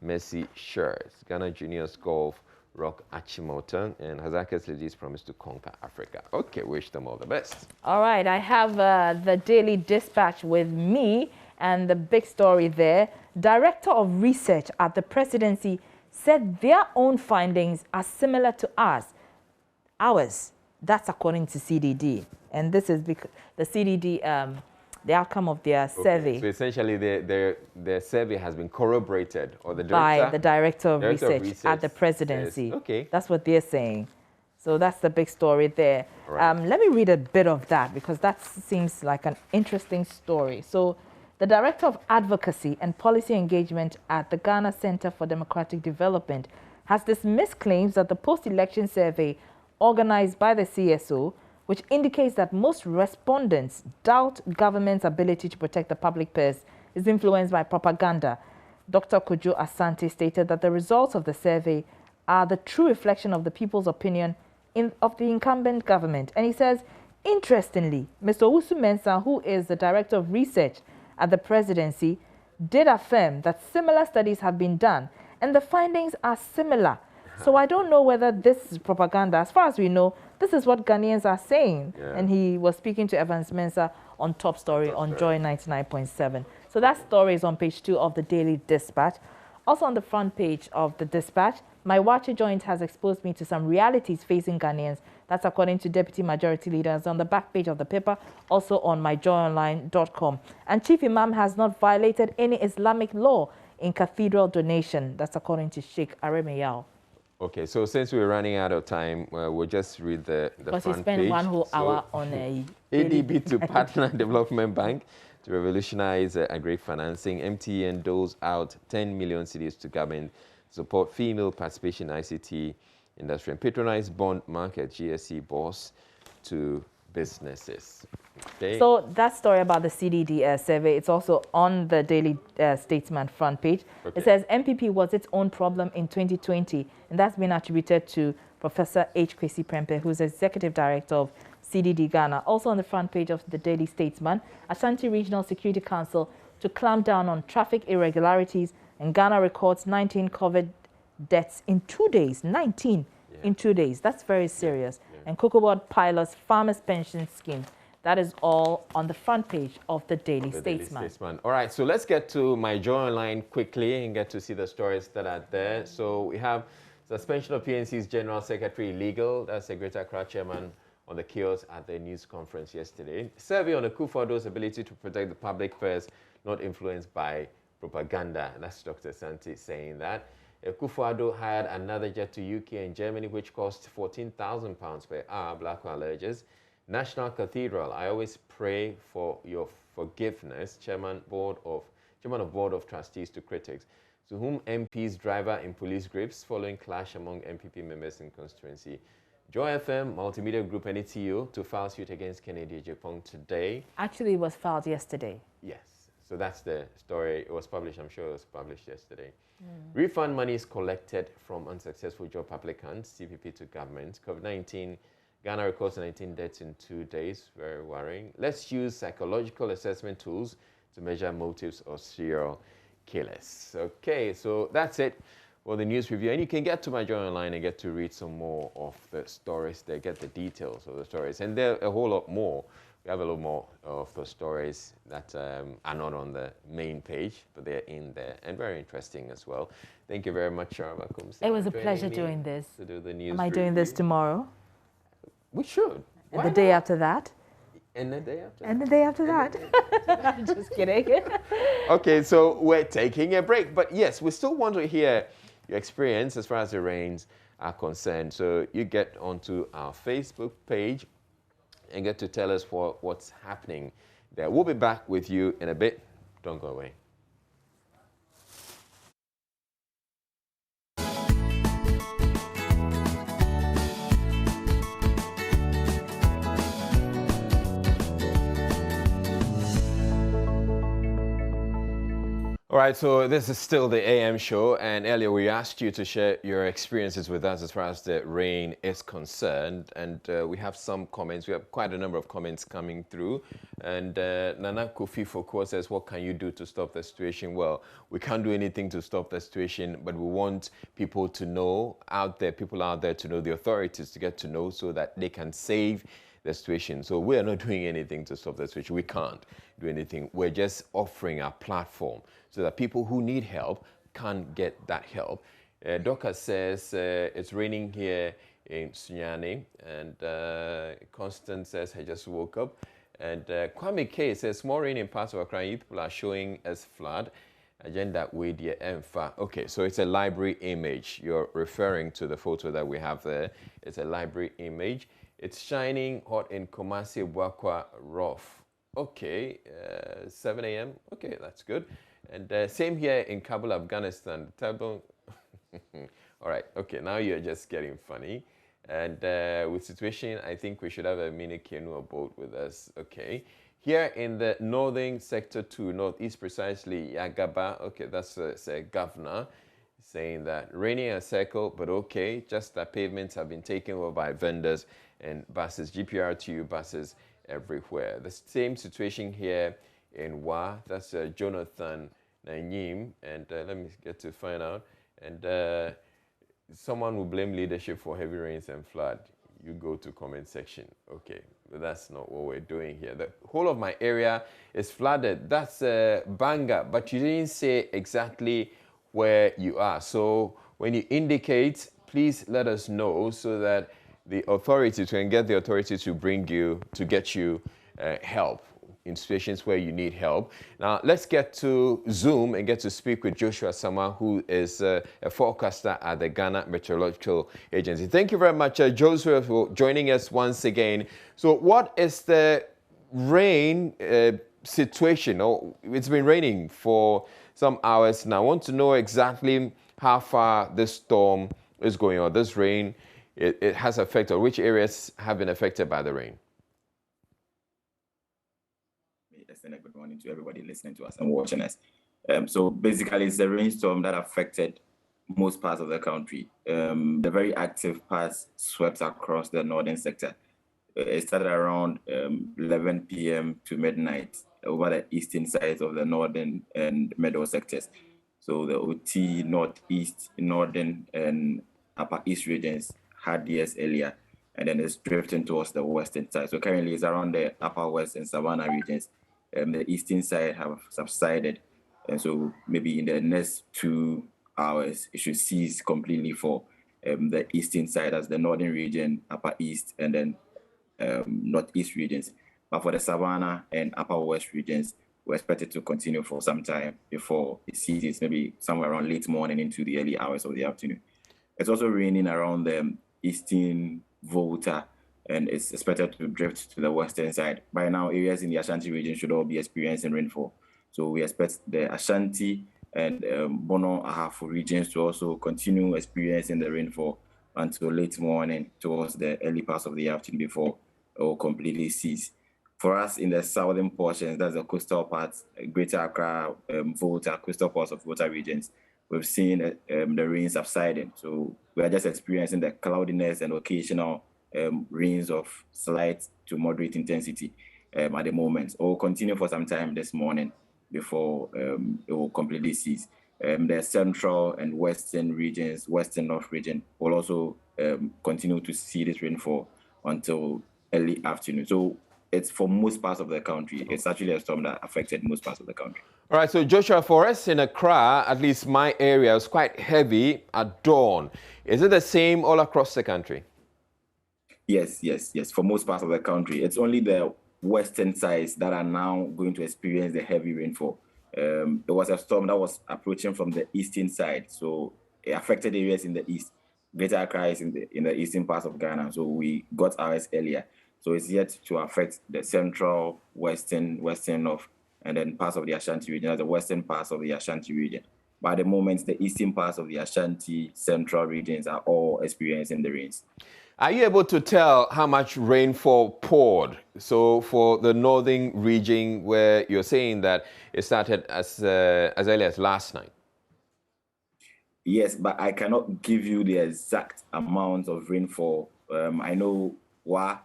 Messi shirts. Ghana Juniors Golf rock Achimota, and Hazaka's ladies promise to conquer Africa. Okay, wish them all the best. All right, I have the Daily Dispatch with me, and the big story there. Director of Research at the Presidency said their own findings are similar to ours. That's according to CDD. And this is because the CDD, the outcome of their survey. So essentially, their survey has been corroborated, or by the Director of Research at the Presidency. Says, okay. That's what they're saying. So that's the big story there. Right. Let me read a bit of that, because that seems like an interesting story. So the Director of Advocacy and Policy Engagement at the Ghana Center for Democratic Development has dismissed claims that the post-election survey organized by the CSO, which indicates that most respondents doubt government's ability to protect the public purse, is influenced by propaganda. Dr. Kojo Asante stated that the results of the survey are the true reflection of the people's opinion of the incumbent government. And he says, interestingly, Mr. Owusu Mensah, who is the Director of Research at the Presidency, did affirm that similar studies have been done and the findings are similar. So I don't know whether this is propaganda. As far as we know, this is what Ghanaians are saying. Yeah. And he was speaking to Evans Mensah on Top Story on Joy 99.7. So that story is on page 2 of the Daily Dispatch. Also on the front page of the Dispatch, my Wache joint has exposed me to some realities facing Ghanaians. That's according to Deputy Majority Leaders on the back page of the paper, also on myjoyonline.com. And Chief Imam has not violated any Islamic law in cathedral donation. That's according to Sheikh Aremeyao. Okay, so since we're running out of time, we'll just read the front page. Because he spent 1 whole hour on ADB to Partner Development Bank to revolutionize agri financing. MTN doles out 10 million cedis to government support female participation in ICT industry, and patronize bond market GSE boss to businesses. Okay. So that story about the CDD survey, it's also on the Daily Statesman front page. Okay. It says MPP was its own problem in 2020, and that's been attributed to Professor H. Kwesi Prempeh, who's Executive Director of CDD Ghana. Also on the front page of the Daily Statesman, Ashanti Regional Security Council to clamp down on traffic irregularities, and Ghana records 19 COVID deaths in 2 days. 19 in 2 days. That's very serious. And COCOBOD pilots farmers' pension scheme. That is all on the front page of the Daily Statesman. All right, so let's get to My Joy Online quickly and get to see the stories that are there. So we have suspension of PNC's General Secretary illegal. That's the Greater Accra chairman on the chaos at the news conference yesterday. Survey on Akufo-Addo's ability to protect the public purse, not influenced by propaganda. That's Dr. Santi saying that. Akufo-Addo hired another jet to UK and Germany, which cost £14,000 per hour, Blackwell alleges. National Cathedral, I always pray for your forgiveness. Chairman of Board of Trustees to critics, to whom MP's driver in police grips following clash among MPP members in constituency. Joy FM, Multimedia Group, and ETO to file suit against Kennedy Ejapong today. Actually, it was filed yesterday. Yes. So that's the story. It was published, I'm sure it was published yesterday. Refund money is collected from unsuccessful job applicants, CPP to government. COVID-19, Ghana records 19 deaths in 2 days, very worrying. Let's use psychological assessment tools to measure motives of serial killers. Okay, so that's it for the news review. And you can get to my Joy Online and get to read some more of the stories there, get the details of the stories. And there are a whole lot more. We have a lot more of the stories that are not on the main page, but they're in there and very interesting as well. Thank you very much, Sharma Kumsi. It was a pleasure doing this. To do the news Am I doing this tomorrow? We should. And the day after that? And the day after that. And the day after that. Just kidding. Okay, so we're taking a break. But yes, we still want to hear your experience as far as the rains are concerned. So you get onto our Facebook page and get to tell us what's happening there. We'll be back with you in a bit. Don't go away. All right, so this is still the AM show, and earlier we asked you to share your experiences with us as far as the rain is concerned, and we have some comments. We have quite a number of comments coming through, and Nana Kofi Foko says, what can you do to stop the situation? Well, we can't do anything to stop the situation, but we want people to know out there, people out there to know, the authorities to get to know so that they can save the situation. So we are not doing anything to stop the situation. We can't do anything. We're just offering a platform so that people who need help can get that help. Doka says it's raining here in Sunyani, and Constance says I just woke up. And Kwame K says small rain in parts of Accra, people are showing as flood. Agenda with the EMFA. Okay, so it's a library image. You're referring to the photo that we have there. It's a library image. It's shining hot in Kumasi, Bwakwa, Rough. Okay, 7 a.m. Okay, that's good. And same here in Kabul, Afghanistan. All right, okay, now you're just getting funny. And with situation, I think we should have a mini canoe boat with us. Okay. Here in the northern sector 2, northeast precisely, Yagaba, okay, that's a governor saying that raining a circle, but okay, just that pavements have been taken over by vendors and buses, GPRTU buses everywhere. The same situation here in Wa, that's Jonathan Nanyim, and let me get to find out. And someone will blame leadership for heavy rains and flood. You go to comment section. Okay, but that's not what we're doing here. The whole of my area is flooded. That's Banga, but you didn't say exactly where you are. So when you indicate, please let us know so that the authorities can get the authorities to bring you, to get you help in situations where you need help. Now, let's get to Zoom and get to speak with Joshua Sama, who is a forecaster at the Ghana Meteorological Agency. Thank you very much, Joshua, for joining us once again. So what is the rain situation? Oh, it's been raining for some hours now. I want to know exactly how far this storm is going on. This rain, it has affected, which areas have been affected by the rain? Good morning to everybody listening to us and watching us. So basically, it's the rainstorm that affected most parts of the country. The very active parts swept across the northern sector. It started around 11 p.m. to midnight over the eastern sides of the northern and middle sectors. So the OT, northeast, northern, and upper east regions had theirs earlier, and then it's drifting towards the western side. So currently, it's around the upper west and savannah regions. The eastern side have subsided, and so maybe in the next 2 hours it should cease completely for the eastern side, as the northern region, upper east, and then northeast regions. But for the savannah and upper west regions, we're expected to continue for some time before it ceases, maybe somewhere around late morning into the early hours of the afternoon. It's also raining around the eastern Volta, and it's expected to drift to the western side. By now, areas in the Ashanti region should all be experiencing rainfall. So we expect the Ashanti and Bono Ahafo regions to also continue experiencing the rainfall until late morning towards the early parts of the afternoon before it will completely cease. For us in the southern portions, that's the coastal parts, Greater Accra, Volta, coastal parts of Volta regions, we've seen the rain subsiding. So we are just experiencing the cloudiness and occasional rains of slight to moderate intensity at the moment. It will continue for some time this morning before it will completely cease. The central and western regions, western north region, will also continue to see this rainfall until early afternoon. So it's for most parts of the country. It's actually a storm that affected most parts of the country. All right, so Joshua, for us in Accra, at least my area, was quite heavy at dawn. Is it the same all across the country? Yes. For most parts of the country. It's only the western sides that are now going to experience the heavy rainfall. There was a storm that was approaching from the eastern side, so it affected areas in the east. Greater Accra is in the eastern parts of Ghana, so we got ours earlier. So it's yet to affect the central, western north, and then parts of the Ashanti region, the western parts of the Ashanti region. But at the moment, the eastern parts of the Ashanti central regions are all experiencing the rains. Are you able to tell how much rainfall poured? So for the northern region, where you're saying that it started as early as last night? Yes, but I cannot give you the exact amount of rainfall. I know it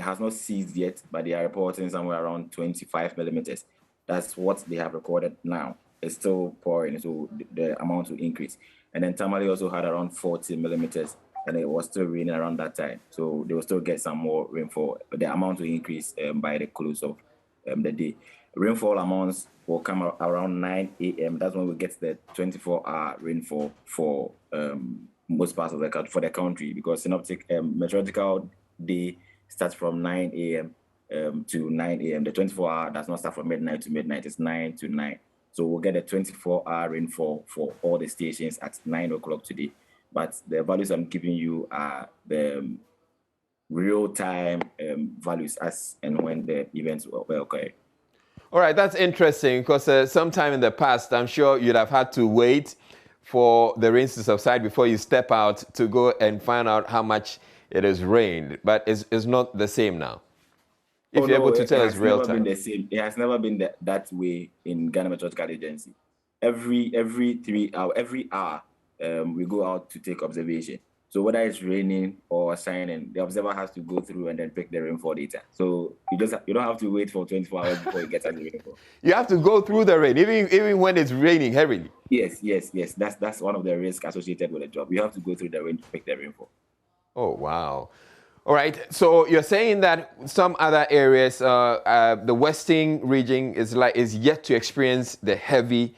has not ceased yet, but they are reporting somewhere around 25 millimeters. That's what they have recorded now. It's still pouring, so the amount will increase. And then Tamale also had around 40 millimeters, and it was still raining around that time. So they will still get some more rainfall, but the amount will increase by the close of the day. Rainfall amounts will come around 9 a.m. That's when we get the 24-hour rainfall for most parts of the country, for the country, because synoptic meteorological day starts from 9 a.m. To 9 a.m. The 24-hour does not start from midnight to midnight. It's 9 to 9. So we'll get a 24-hour rainfall for all the stations at 9 o'clock today. But the values I'm giving you are the real-time values as and when the events were occurring. All right, that's interesting because sometime in the past, I'm sure you'd have had to wait for the rains to subside before you step out to go and find out how much it has rained. But it's not the same now. If you're able to tell us real time. It has never been that way in Ghana Meteorological Agency. Every 3 hours, every hour, we go out to take observation. So whether it's raining or shining, the observer has to go through and then pick the rainfall data. So you don't have to wait for 24 hours before you get the rainfall. You have to go through the rain, even when it's raining heavily. Yes. That's one of the risks associated with the job. You have to go through the rain to pick the rainfall. Oh, wow. All right. So you're saying that some other areas, the western region is yet to experience the heavy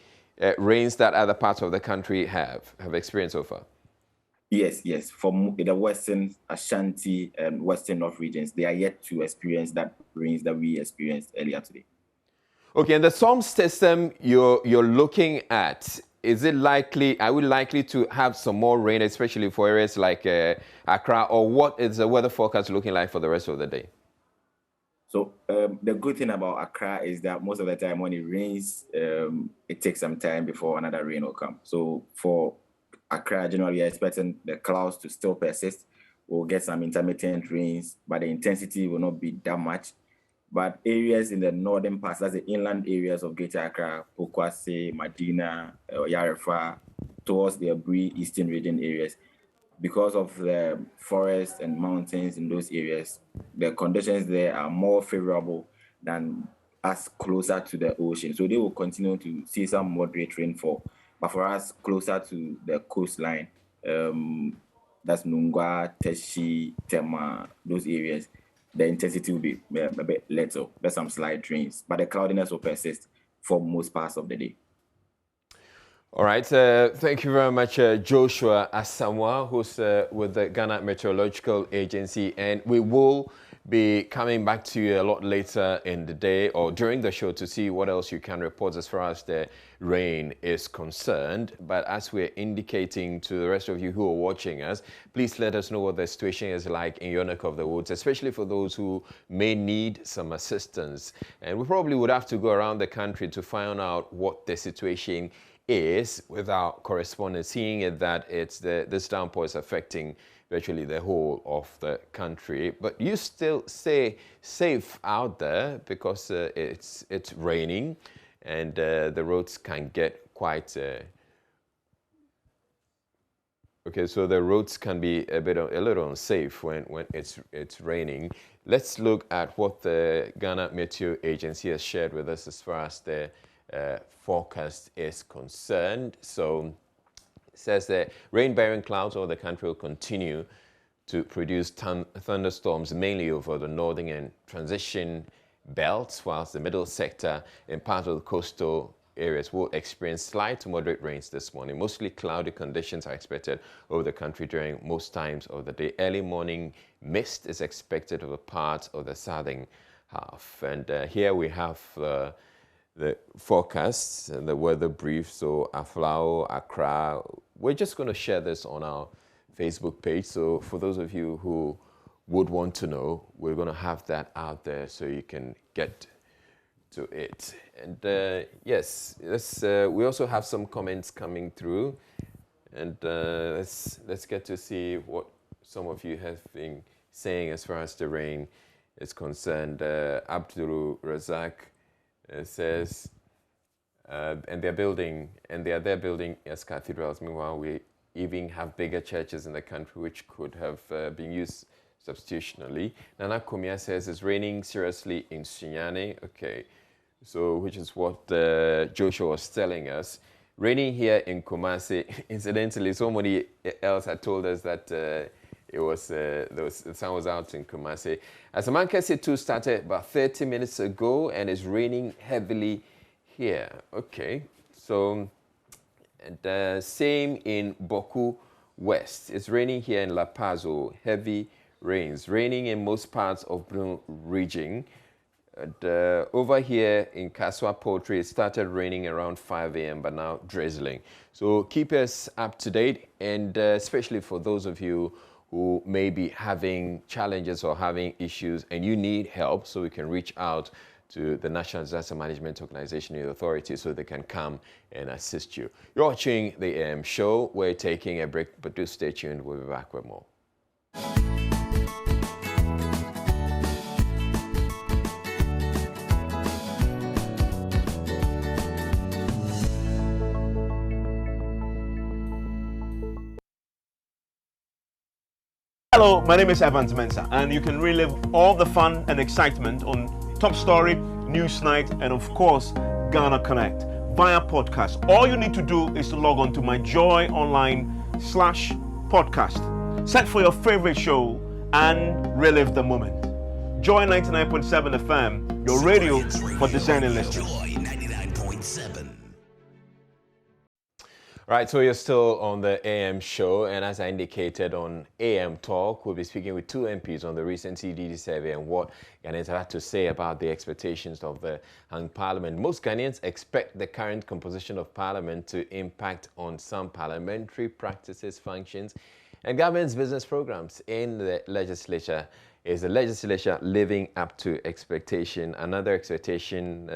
rains that other parts of the country have experienced so far. Yes. For the western Ashanti and western north regions, they are yet to experience that rains that we experienced earlier today. Okay, and the storm system you're looking at, are we likely to have some more rain, especially for areas like Accra, or what is the weather forecast looking like for the rest of the day? So the good thing about Accra is that most of the time when it rains, it takes some time before another rain will come. So for Accra, generally, we are expecting the clouds to still persist. We'll get some intermittent rains, but the intensity will not be that much. But areas in the northern parts, that's the inland areas of Greater Accra, Pokwase, Medina, Yarefa, towards the Abri Eastern region areas, because of the forests and mountains in those areas, the conditions there are more favorable than us closer to the ocean. So they will continue to see some moderate rainfall. But for us closer to the coastline, that's Nungwa, Teshi, Tema, those areas, the intensity will be a bit little. There's some slight rains, but the cloudiness will persist for most parts of the day. All right. Thank you very much, Joshua Asamoah, who's with the Ghana Meteorological Agency. And we will be coming back to you a lot later in the day or during the show to see what else you can report as far as the rain is concerned. But as we're indicating to the rest of you who are watching us, please let us know what the situation is like in your neck of the woods, especially for those who may need some assistance. And we probably would have to go around the country to find out what the situation is with our correspondents, seeing it that this downpour is affecting virtually the whole of the country. But you still stay safe out there because it's raining and the roads can get quite okay, so the roads can be a little unsafe when it's raining. Let's look at what the Ghana Meteo Agency has shared with us as far as the forecast is concerned. So it says that rain-bearing clouds over the country will continue to produce thunderstorms mainly over the northern and transition belts, whilst the middle sector and part of the coastal areas will experience slight to moderate rains this morning. Mostly cloudy conditions are expected over the country during most times of the day. Early morning mist is expected over parts of the southern half. And here we have the forecasts and the weather brief. So Aflao, Accra, we're just going to share this on our Facebook page. So for those of you who would want to know, we're going to have that out there so you can get to it. And yes, we also have some comments coming through, and let's get to see what some of you have been saying as far as the rain is concerned. Abdul Razak says, and they are there building as cathedrals. Meanwhile, we even have bigger churches in the country which could have been used substitutionally. Nana Kumia says it's raining seriously in Sunyani. Okay. So, which is what Joshua was telling us. Raining here in Kumasi. Incidentally, somebody else had told us that the sun was out in Kumasi. Asamankese 2 started about 30 minutes ago and it's raining heavily here. Okay, so and same in Boku West. It's raining here in La Paz. Heavy rains. Raining in most parts of Blue region. And, over here in Kaswa Poultry, it started raining around 5 a.m. but now drizzling. So keep us up to date, and especially for those of you who may be having challenges or having issues and you need help, so we can reach out to the National Disaster Management Organization and the authorities so they can come and assist you. You're watching the AM show. We're taking a break, but do stay tuned. We'll be back with more. Hello, my name is Evans Mensah, and you can relive all the fun and excitement on Top Story, Newsnight, and of course, Ghana Connect via podcast. All you need to do is to log on to my Joy Online/podcast. Search for your favorite show and relive the moment. Joy 99.7 FM, your radio for discerning listeners. Right, so you're still on the AM show, and as I indicated on AM Talk, we'll be speaking with two MPs on the recent CDD survey and what Ghanaians have to say about the expectations of the hung parliament. Most Ghanaians expect the current composition of parliament to impact on some parliamentary practices, functions, and government's business programs in the legislature. Is the legislature living up to expectation? Another expectation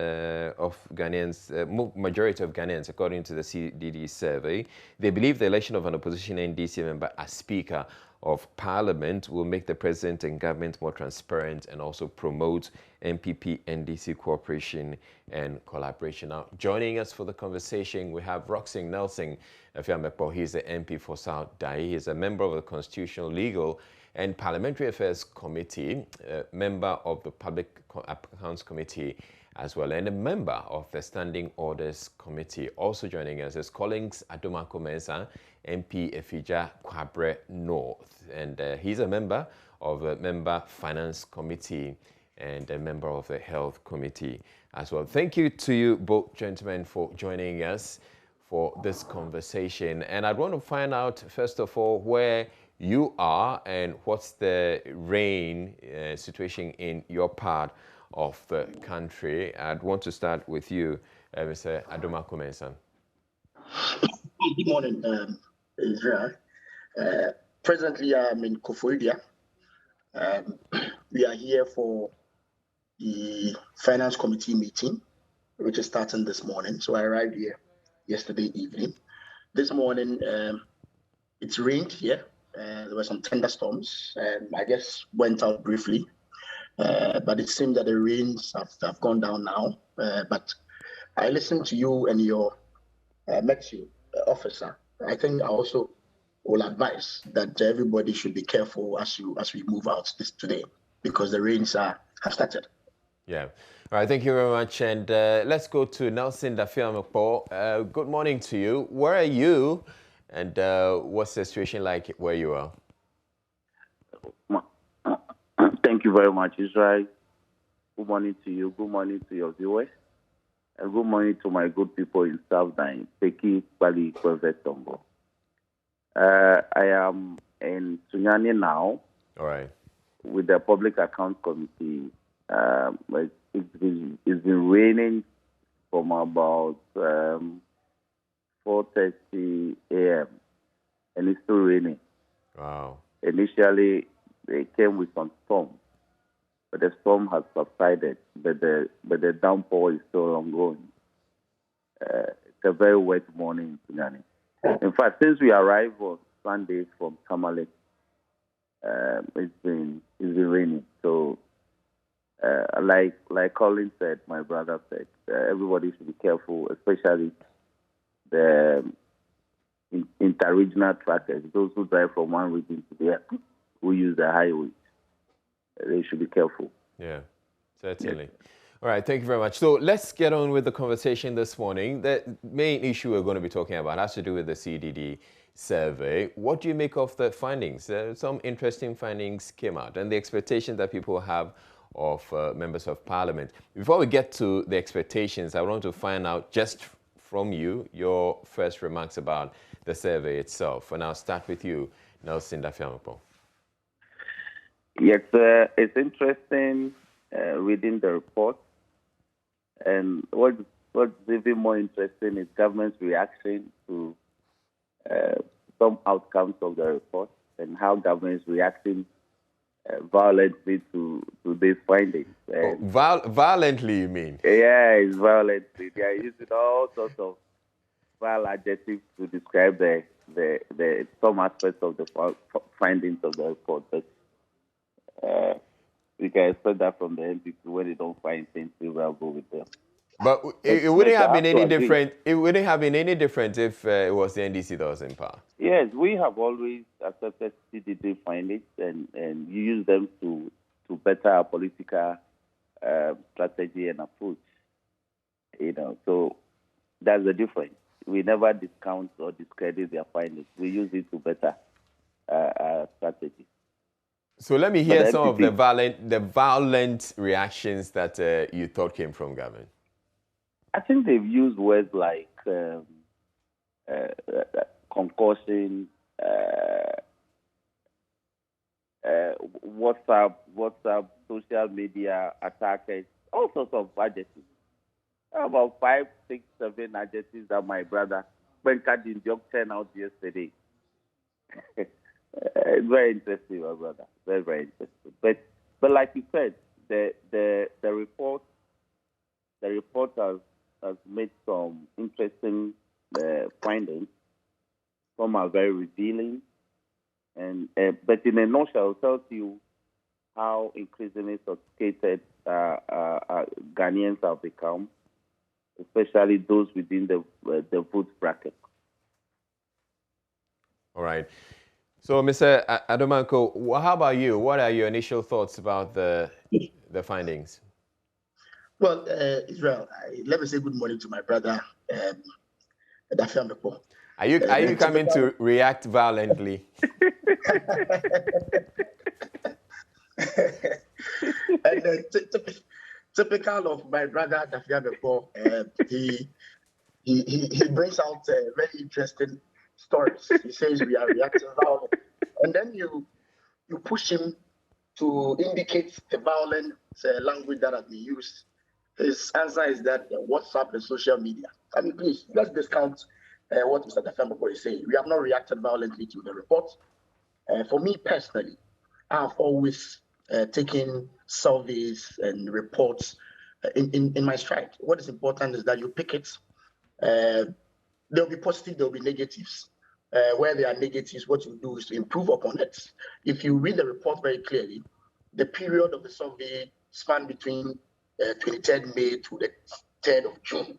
of Ghanaians, majority of Ghanaians, according to the CDD survey, they believe the election of an opposition NDC member as Speaker of Parliament will make the President and government more transparent and also promote MPP-NDC cooperation and collaboration. Now, joining us for the conversation, we have Roxing Nelson Afiamepo. He's the MP for South Dai. He's a member of the Constitutional, Legal and Parliamentary Affairs Committee, member of the Public Accounts Committee as well, and a member of the Standing Orders Committee. Also joining us is Collins Adomako Mensah, MP Efija Kwabre North, and he's a member of the Member Finance Committee and a member of the Health Committee as well. Thank you to you both gentlemen for joining us for this conversation. And I'd want to find out, first of all, where you are and what's the rain situation in your part of the country. I'd want to start with you, Mr. Adomako Mensah. Good morning, Israel. Presently, I'm in Koforidua. We are here for the Finance Committee meeting, which is starting this morning. So I arrived here yesterday evening. This morning, it's rained here. There were some thunderstorms, and I just went out briefly. But it seems that the rains have gone down now. But I listened to you and your Metsu officer. I think I also will advise that everybody should be careful as we move out today, because the rains have started. Yeah. All right, thank you very much. And let's go to Nelson Dafiamepo. Good morning to you. Where are you? And what's the situation like where you are? Thank you very much, Israel. Good morning to you. Good morning to your viewers. And good morning to my good people in South Nine, Peki, Bali, Tongo. I am in Sunyani now. All right. With the Public Account Committee. It's been raining from about 4:30 a.m. and it's still raining. Wow. Initially, they came with some storm, but the storm has subsided. But the downpour is still ongoing. It's a very wet morning in Sunyani. In fact, since we arrived on Sunday from Tamale, it's been raining. So, like Colin said, my brother said, everybody should be careful, especially the interregional trackers, those who drive from one region to the other, who use the highway. They should be careful. Yeah, certainly. Yes. All right, thank you very much. So let's get on with the conversation this morning. The main issue we're going to be talking about has to do with the CDD survey. What do you make of the findings? Some interesting findings came out and the expectations that people have of members of parliament. Before we get to the expectations, I want to find out just from you your first remarks about the survey itself. And I'll start with you, Nelson Dafiamepo. Yes, it's interesting reading the report. And what's even more interesting is government's reaction to some outcomes of the report and how government is reacting violently to these findings. Violently, you mean? Yeah, it's violently. They are using all sorts of vile adjectives to describe the some aspects of the findings of the report. But we can expect that from the NPP when they don't find things, we will go with them. But it wouldn't have been any different. It wouldn't have been any different if it was the NDC that was in power. Yes, we have always accepted CDD findings and you use them to better our political strategy and approach. So that's the difference. We never discount or discredit their findings. We use it to better our strategy. So let me hear some of the violent reactions that you thought came from government. I think they've used words like concussion, WhatsApp, social media attackers, all sorts of adjectives. About 5, 6, 7 adjectives that my brother Benka Dinjok turned out yesterday. It's very interesting, my brother. Very, very interesting. But like you said, the report has made some interesting findings. Some are very revealing, but in a nutshell, it tells you how increasingly sophisticated Ghanaians have become, especially those within the vote bracket. All right. So, Mr. Adomanko, how about you? What are your initial thoughts about the findings? Well, Israel, let me say good morning to my brother, Dafiamepo. Are you coming to react violently? And typical of my brother Dafiamepo, he brings out very interesting stories. He says we are reacting violent, and then you push him to indicate the violent language that has been used. His answer is that WhatsApp and social media. I mean, please, let's discount what Mr. Dafiamepo is saying. We have not reacted violently to the report. For me personally, I have always taken surveys and reports in my stride. What is important is that you pick it. There will be positive, there will be negatives. Where there are negatives, what you do is to improve upon it. If you read the report very clearly, the period of the survey spanned between 23rd May to the 3rd of June.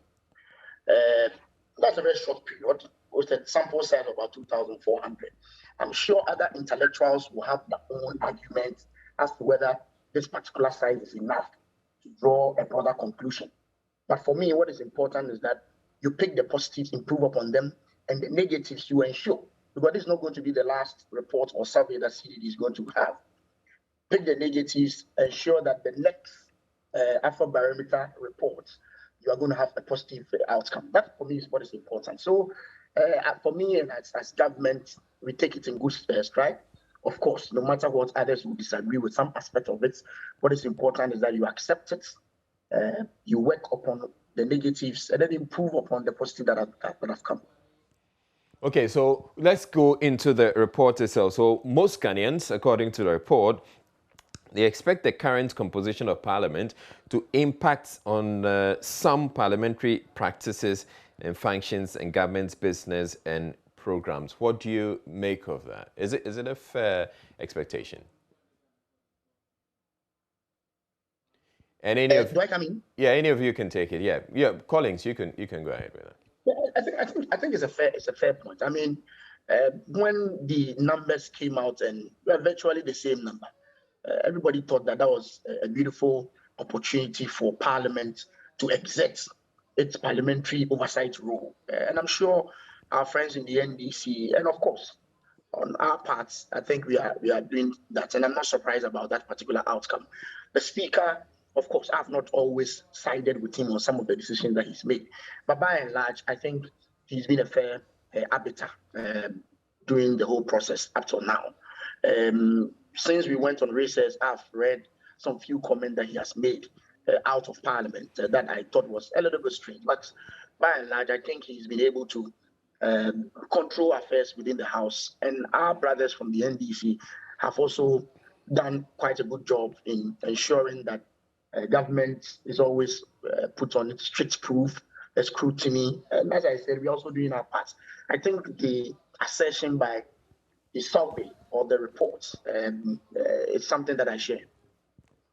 That's a very short period with a sample size of about 2,400. I'm sure other intellectuals will have their own arguments as to whether this particular size is enough to draw a broader conclusion. But for me, what is important is that you pick the positives, improve upon them, and the negatives you ensure, because this is not going to be the last report or survey that CDD is going to have. Pick the negatives, ensure that the next Afrobarometer report, you are going to have a positive outcome. That for me is what is important. So for me, and as government, we take it in good stride. Of course, no matter what others will disagree with some aspect of it, what is important is that you accept it, you work upon the negatives, and then improve upon the positive that have come. Okay, so let's go into the report itself. So most Ghanaians, according to the report, they expect the current composition of parliament to impact on some parliamentary practices and functions and government's business and programs. What do you make of that? Is it a fair expectation? And any of do I come in? Yeah, any of you can take it. Yeah, Collins, you can go ahead with that. Yeah, I think it's a fair point. I mean, when the numbers came out and virtually the same number, everybody thought that was a beautiful opportunity for Parliament to exert its parliamentary oversight role. And I'm sure our friends in the NDC, and of course, on our parts, I think we are doing that. And I'm not surprised about that particular outcome. The Speaker, of course, I've not always sided with him on some of the decisions that he's made. But by and large, I think he's been a fair arbiter during the whole process up till now. Since we went on recess, I've read some few comments that he has made out of Parliament that I thought was a little bit strange. But by and large, I think he's been able to control affairs within the House. And our brothers from the NDC have also done quite a good job in ensuring that government is always put on its strict proof, scrutiny. And as I said, we're also doing our part. I think the assertion by the survey or the reports is something that I share.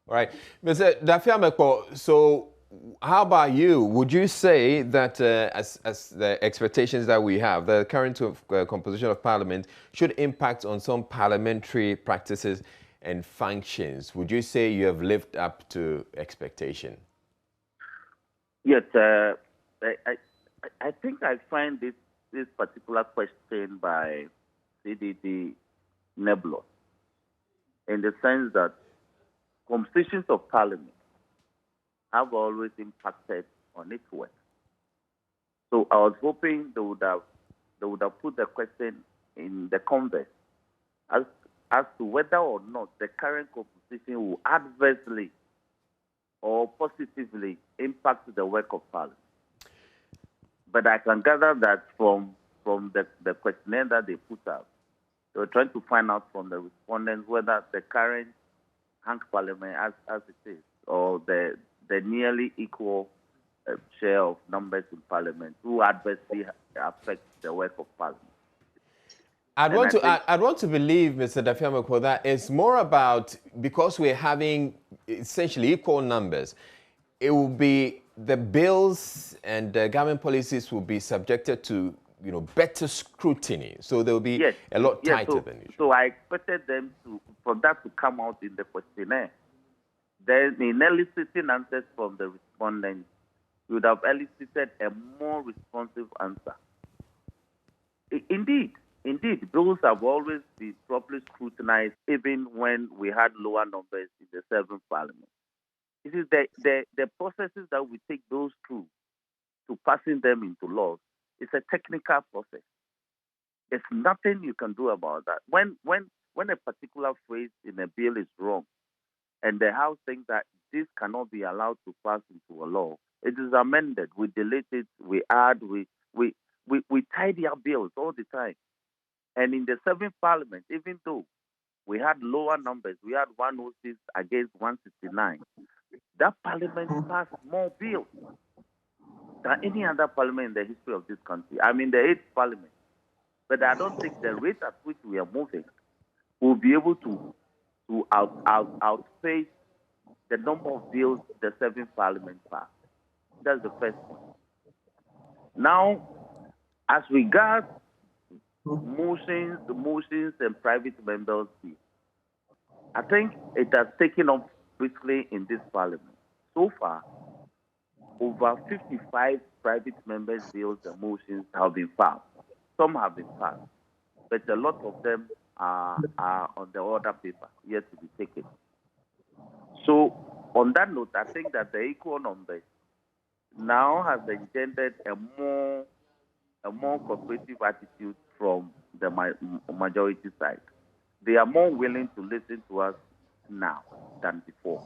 All right. Mr. Dafiameko, so how about you? Would you say that as the expectations that we have, the current composition of Parliament should impact on some parliamentary practices and functions? Would you say you have lived up to expectation? Yes, I think I find this particular question by CDD nebulous in the sense that compositions of Parliament have always impacted on its work. So I was hoping they would have put the question in the converse as to whether or not the current composition will adversely or positively impact the work of Parliament. But I can gather that from the questionnaire that they put out, they were trying to find out from the respondents whether the current hung Parliament as it is, or the nearly equal share of numbers in Parliament who adversely affect the work of Parliament. I'd want to believe, Mr. Dafiameko, that it's more about, because we're having essentially equal numbers, it will be the bills and the government policies will be subjected to better scrutiny. So there will be a lot tighter than usual. So I expected them for that to come out in the questionnaire. Then in eliciting answers from the respondents, you would have elicited a more responsive answer. Indeed, bills have always been properly scrutinized, even when we had lower numbers in the 7th Parliament. It is the processes that we take those through to passing them into laws. It's a technical process. There's nothing you can do about that. When a particular phrase in a bill is wrong, and the House thinks that this cannot be allowed to pass into a law, it is amended. We delete it. We add. We tidy our bills all the time. And in the 7th Parliament, even though we had lower numbers, we had 106 against 169, that Parliament passed more bills than any other Parliament in the history of this country. I'm in the 8th Parliament. But I don't think the rate at which we are moving will be able to outpace the number of bills the 7th Parliament passed. That's the first point. Now, as regards motions and private members' bills, I think it has taken off quickly in this Parliament. So far, over 55 private members' bills and motions have been filed. Some have been passed, but a lot of them are on the order paper, yet to be taken. So, on that note, I think that the equal numbers now has engendered a more cooperative attitude from the majority side. They are more willing to listen to us now than before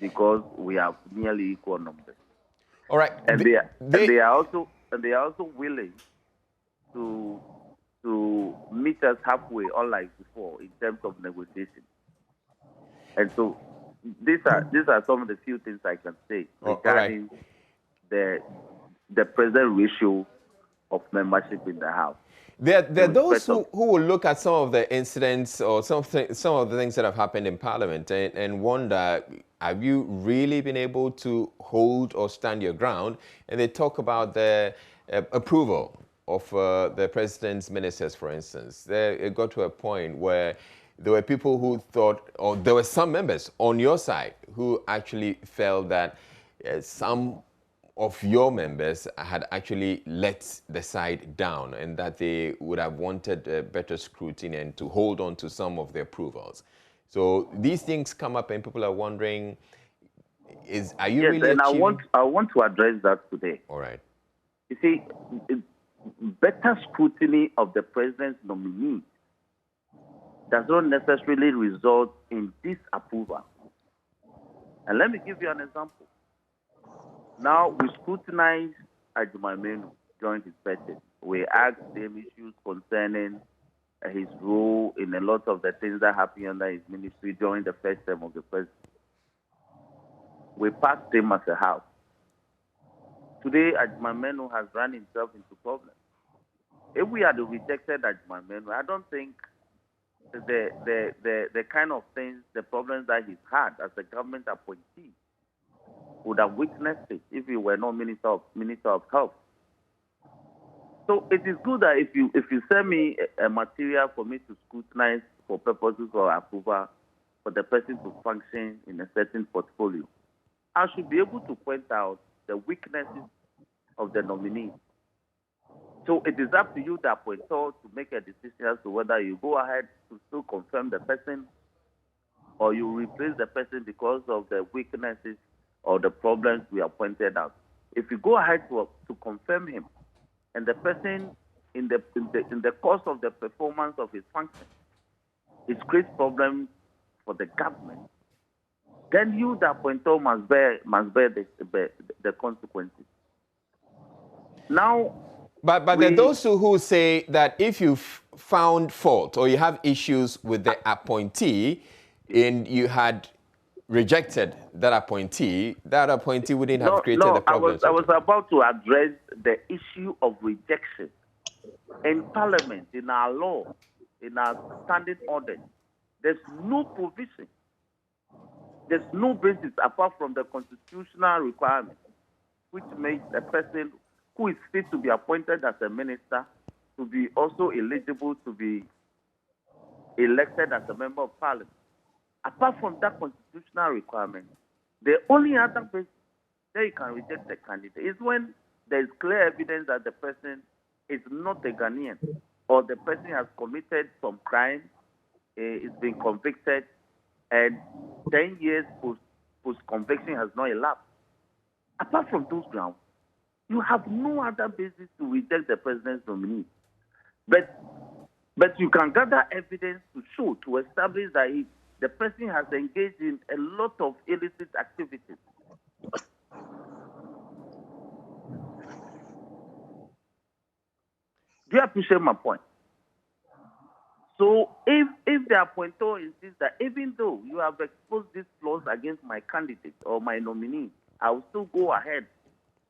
because we have nearly equal numbers. All right, and they are also willing to meet us halfway, unlike before, in terms of negotiation. And so these are some of the few things I can say regarding the present ratio of membership in the House. There are those who will look at some of the incidents or some of the things that have happened in Parliament and wonder, have you really been able to hold or stand your ground? And they talk about the approval of the president's ministers, for instance. It got to a point where there were people who thought, or there were some members on your side who actually felt that some of your members had actually let the side down and that they would have wanted better scrutiny and to hold on to some of the approvals. So these things come up and people are wondering, are you really and achieving? I want to address that today. All right. You see, better scrutiny of the president's nominee does not necessarily result in disapproval. And let me give you an example. Now, we scrutinize Ajumamenu during his birthday. We asked him issues concerning his role in a lot of the things that happened under his ministry during the first term of the president. We passed him as a house. Today, Ajumamenu has run himself into problems. If we had rejected Ajumamenu, I don't think the kind of things, the problems that he's had as a government appointee would have witnessed it if he were not Minister of Health. So it is good that if you send me a material for me to scrutinize for purposes of approval for the person to function in a certain portfolio, I should be able to point out the weaknesses of the nominee. So it is up to you, the appointer, to make a decision as to whether you go ahead to still confirm the person or you replace the person because of the weaknesses or the problems we have pointed out. If you go ahead to confirm him, and the person in the course of the performance of his function, it creates problems for the government, then you, the appointer, must bear the consequences. Now, but there are those who say that if you found fault or you have issues with the appointee and you had rejected that appointee wouldn't have created the problem. I was about to address the issue of rejection. In Parliament, in our law, in our standing order, there's no provision. There's no basis apart from the constitutional requirement, which makes a person who is fit to be appointed as a minister to be also eligible to be elected as a member of Parliament. Apart from that constitutional requirement, the only other basis that you can reject the candidate is when there is clear evidence that the person is not a Ghanaian or the person has committed some crime, is being convicted, and 10 years post-conviction has not elapsed. Apart from those grounds, you have no other basis to reject the president's nominee. But you can gather evidence to show, to establish that the person has engaged in a lot of illicit activities. Do you appreciate my point? So if the appointer insists that even though you have exposed these flaws against my candidate or my nominee, I will still go ahead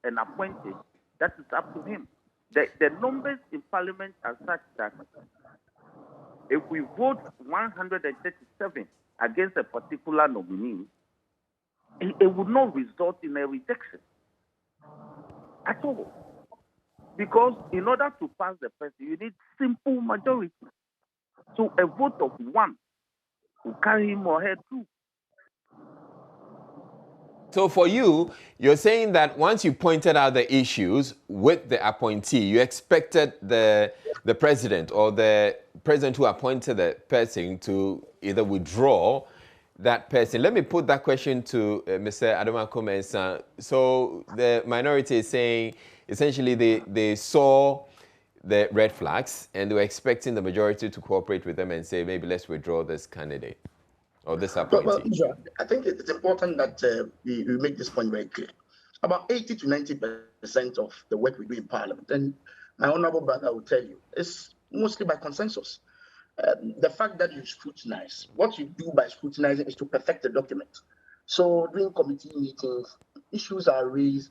and appoint him, that is up to him. The numbers in Parliament are such that if we vote 137 against a particular nominee, it would not result in a rejection at all. Because in order to pass the person, you need simple majority. So a vote of one will carry him or her through. So for you, you're saying that once you pointed out the issues with the appointee, you expected the president or the president who appointed the person to either withdraw that person. Let me put that question to Mr. Adoma-Mensah. So the minority is saying essentially they saw the red flags and they were expecting the majority to cooperate with them and say, maybe let's withdraw this candidate or this appointee. Well, I think it's important that we make this point very clear. About 80 to 90% of the work we do in Parliament, and my honorable brother will tell you, is mostly by consensus. The fact that you scrutinize, what you do by scrutinizing is to perfect the document. So during committee meetings, issues are raised.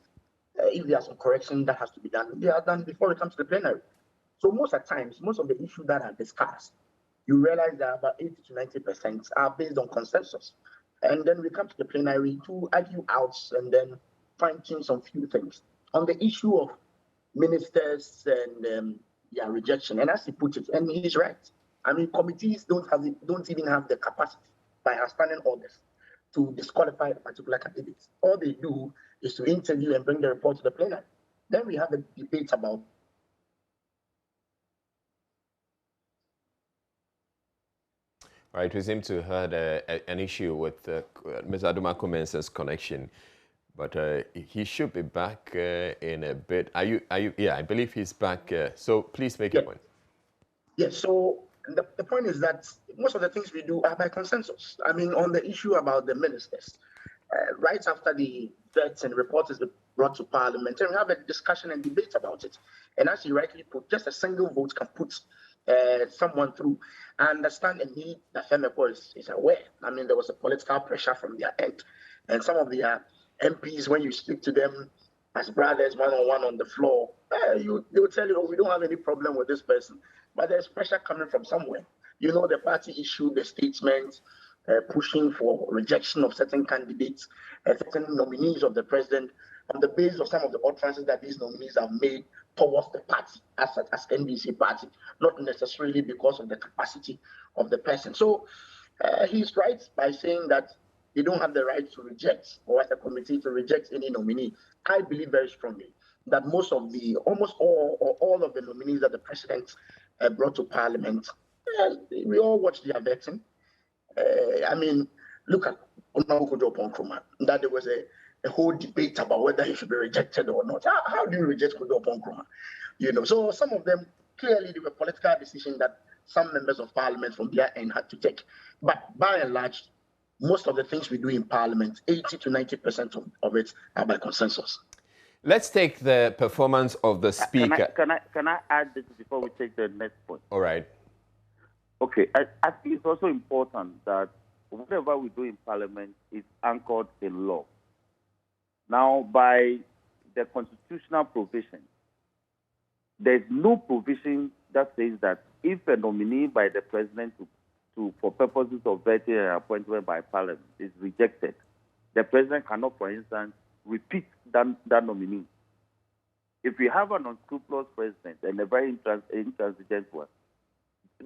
If there are some corrections that has to be done, they are done before it comes to the plenary. So most of the times, most of the issues that are discussed, you realize that about 80 to 90% are based on consensus. And then we come to the plenary to argue out and then fine-tune some few things. On the issue of ministers and their rejection, and as he put it, and he's right. I mean, committees don't even have the capacity by our standing orders to disqualify a particular candidate. All they do is to interview and bring the report to the plenary. Then we have a debate about Right, we seem to have had an issue with Mr. Adoma-Mensah's connection, but he should be back in a bit. Are you? Yeah, I believe he's back. So please make your point. Yes. So the point is that most of the things we do are by consensus. I mean, on the issue about the ministers, right after the vets and reports is brought to Parliament, and we have a discussion and debate about it. And as you rightly put, just a single vote can put someone through. I understand and need that FEMEPO is aware. I mean, there was a political pressure from their end. And some of their MPs, when you speak to them as brothers one-on-one on the floor, they will tell you, oh, we don't have any problem with this person. But there's pressure coming from somewhere. You know, the party issued a statement pushing for rejection of certain candidates, certain nominees of the president, on the basis of some of the utterances that these nominees have made towards the party as NDC party, not necessarily because of the capacity of the person. So he's right by saying that they don't have the right to reject, or as a committee to reject any nominee. I believe very strongly that almost all of the nominees that the president brought to Parliament, we all watched their vetting. I mean, look at Onamukudo Ponkroma, that there was a whole debate about whether he should be rejected or not. How do you reject Kudo Ponkroma? You know, so some of them, clearly there were political decisions that some members of Parliament from their end had to take. But by and large, most of the things we do in Parliament, 80 to 90% of it are by consensus. Let's take the performance of the Speaker. Can I add this before we take the next point? All right. Okay, I think it's also important that whatever we do in Parliament is anchored in law. Now, by the constitutional provision, there's no provision that says that if a nominee by the president for purposes of vetting and appointment by Parliament is rejected, the president cannot, for instance, repeat that nominee. If we have an unscrupulous president and a very intransigent one,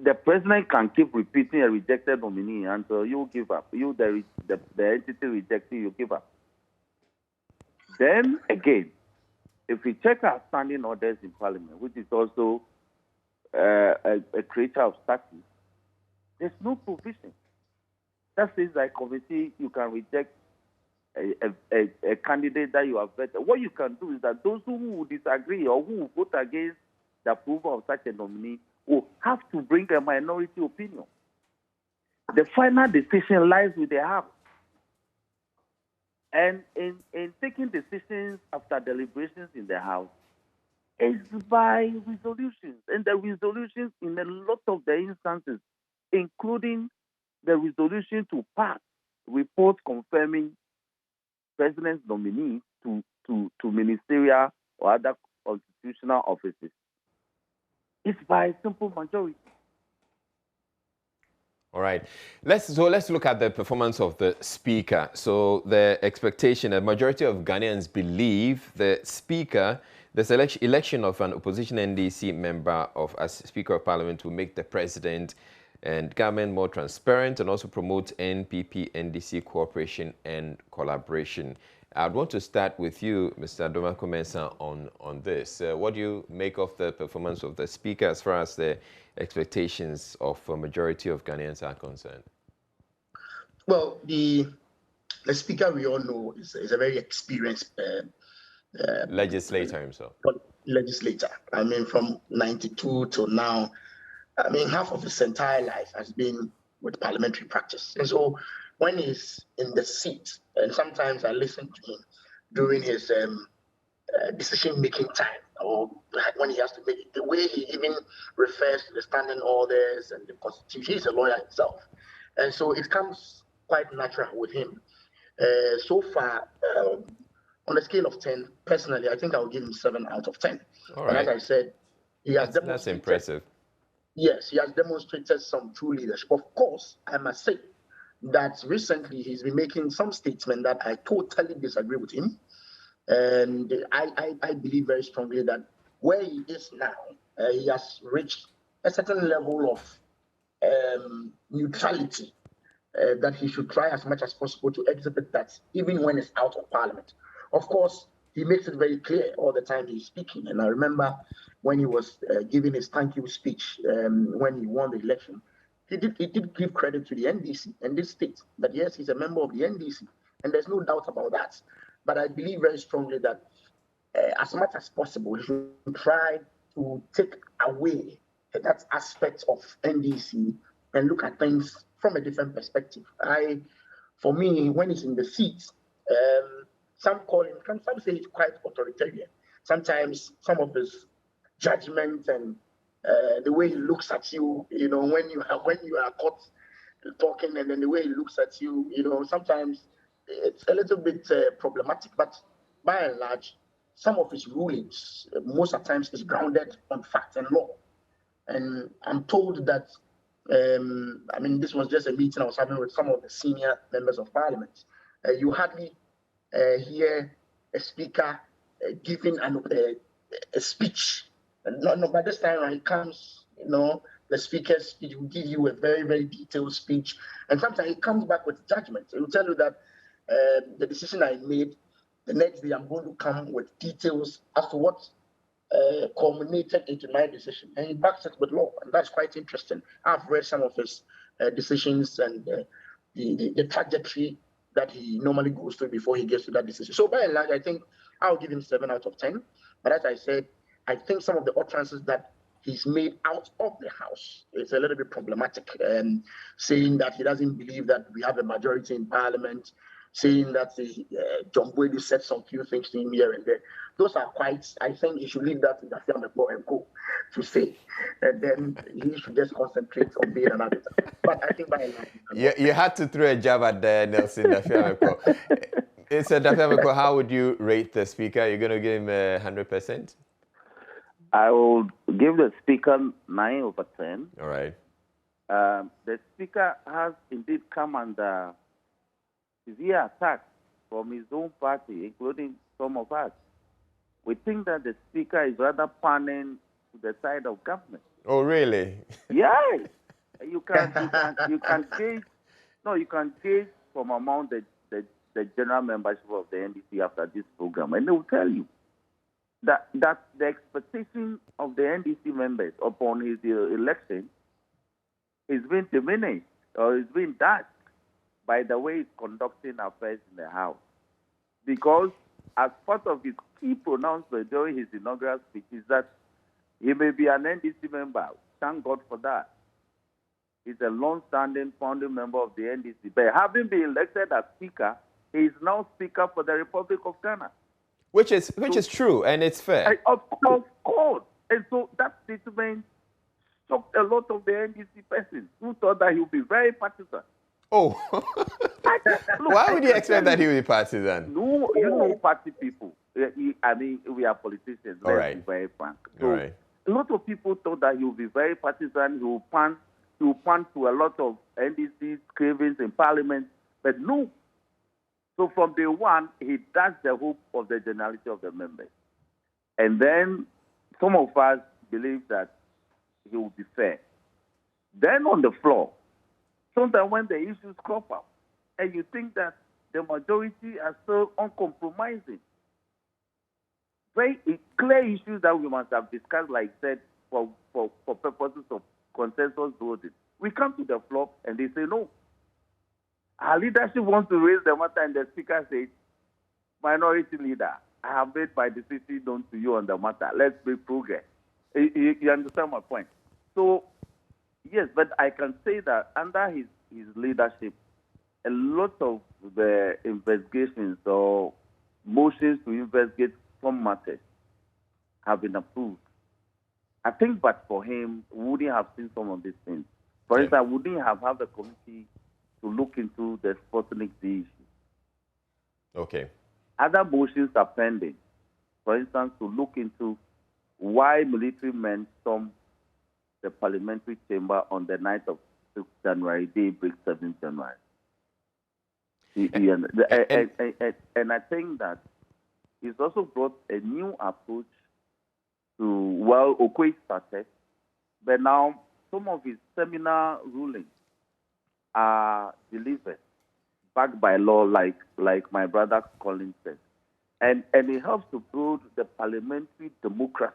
the president can keep repeating a rejected nominee until you give up. The entity rejecting, you give up. Then again, if we check our standing orders in Parliament, which is also a creature of statute, there's no provision that says that committee you can reject a candidate that you have vetted. What you can do is that those who disagree or who vote against the approval of such a nominee will have to bring a minority opinion. The final decision lies with the House. And in taking decisions after deliberations in the House, it's by resolutions. And the resolutions in a lot of the instances, including the resolution to pass reports confirming president's nominees to ministerial or other constitutional offices, it's by a simple majority. All right. Let's look at the performance of the Speaker. So the expectation, a majority of Ghanaians believe the Speaker, the election of an opposition NDC member as Speaker of Parliament will make the President and government more transparent and also promote NPP-NDC cooperation and collaboration. I'd want to start with you, Mr. Domako Mensah, on this. What do you make of the performance of the Speaker as far as the expectations of a majority of Ghanaians are concerned? Well, the Speaker, we all know, is a very experienced legislator himself. Legislator. I mean, from 92 till now, I mean, half of his entire life has been with parliamentary practice. And so when he's in the seat, and sometimes I listen to him during his decision-making time, or when he has to make it, the way he even refers to the standing orders and the Constitution, he's a lawyer himself. And so it comes quite natural with him. So far, on a scale of 10, personally, I think I will give him 7 out of 10. All right. And as I said, he has demonstrated. That's impressive. Yes, he has demonstrated some true leadership. Of course, I must say that recently he's been making some statements that I totally disagree with him. And I believe very strongly that where he is now, he has reached a certain level of neutrality that he should try as much as possible to exhibit that even when it's out of parliament. Of course, he makes it very clear all the time he's speaking. And I remember when he was giving his thank you speech when he won the election, he did give credit to the NDC and this state that yes, he's a member of the NDC. And there's no doubt about that. But I believe very strongly that as much as possible, he should try to take away that aspect of NDC and look at things from a different perspective. For me, when he's in the seat, some call him, some say he's quite authoritarian. Sometimes some of his judgment and the way he looks at you, when you are caught talking, and then the way he looks at you, sometimes it's a little bit problematic. But by and large, some of his rulings, most of the times, is grounded on fact and law. And I'm told that, this was just a meeting I was having with some of the senior members of parliament. You hardly hear a speaker giving a speech. No, by this time when it comes, the speaker's speech will give you a very, very detailed speech. And sometimes he comes back with judgment. He will tell you that the decision I made, the next day I'm going to come with details as to what culminated into my decision. And he backs it with law. And that's quite interesting. I've read some of his decisions and the trajectory that he normally goes through before he gets to that decision. So by and large, I think I'll give him 7 out of 10. But as I said, I think some of the utterances that he's made out of the House is a little bit problematic, saying that he doesn't believe that we have a majority in Parliament, saying that John Boyd said some few things to him here and there. Those are quite, I think he should leave that to Daffy Amekbo and co to say. And then he should just concentrate on being an arbiter. But I think by and large... You had to throw a jab at Nelson Daffy Amekbo. It's Daffy Amekbo, how would you rate the Speaker? You're going to give him 100%? I will give the Speaker 9 over 10. All right. The Speaker has indeed come under severe attack from his own party, including some of us. We think that the Speaker is rather panning to the side of government. Oh, really? Yes. You can gauge from among the general membership of the NDC after this program, and they will tell you that the expectation of the NDC members upon his election is being diminished or is being dashed by the way he's conducting affairs in the House. Because as part of his key pronouncement during his inaugural speech is that he may be an NDC member. Thank God for that. He's a long-standing founding member of the NDC. But having been elected as Speaker, he is now Speaker for the Republic of Ghana. Which is true, and it's fair. Of course. And so that statement shocked a lot of the NDC persons who thought that he would be very partisan. Oh. Why would you expect that he would be partisan? No, you know party people. We are politicians. Let's be very frank. So a lot of people thought that he would be very partisan. He will pan to a lot of NDC's cravings in Parliament. But no. So from day one, he dashed the hope of the generality of the members. And then some of us believe that he will be fair. Then on the floor, sometimes when the issues crop up, and you think that the majority are so uncompromising. Very clear issues that we must have discussed, like said, for purposes of consensus voting. We come to the floor and they say no. Our leadership wants to raise the matter, and the speaker says, minority leader, I have made my decision known to you on the matter. Let's make progress. You understand my point? So, yes, but I can say that under his leadership, a lot of the investigations or motions to investigate some matters have been approved. I think, but for him, we wouldn't have seen some of these things. For instance, we wouldn't have a committee to look into the Sputnik V issue. Okay. Other motions are pending. For instance, to look into why military men stormed the parliamentary chamber on the night of 6th January, daybreak 7th January. And I think that it's also brought a new approach to, well, Okoye started, but now some of his seminal rulings are delivered, backed by law, like my brother Colin said. And it helps to build the parliamentary democracy,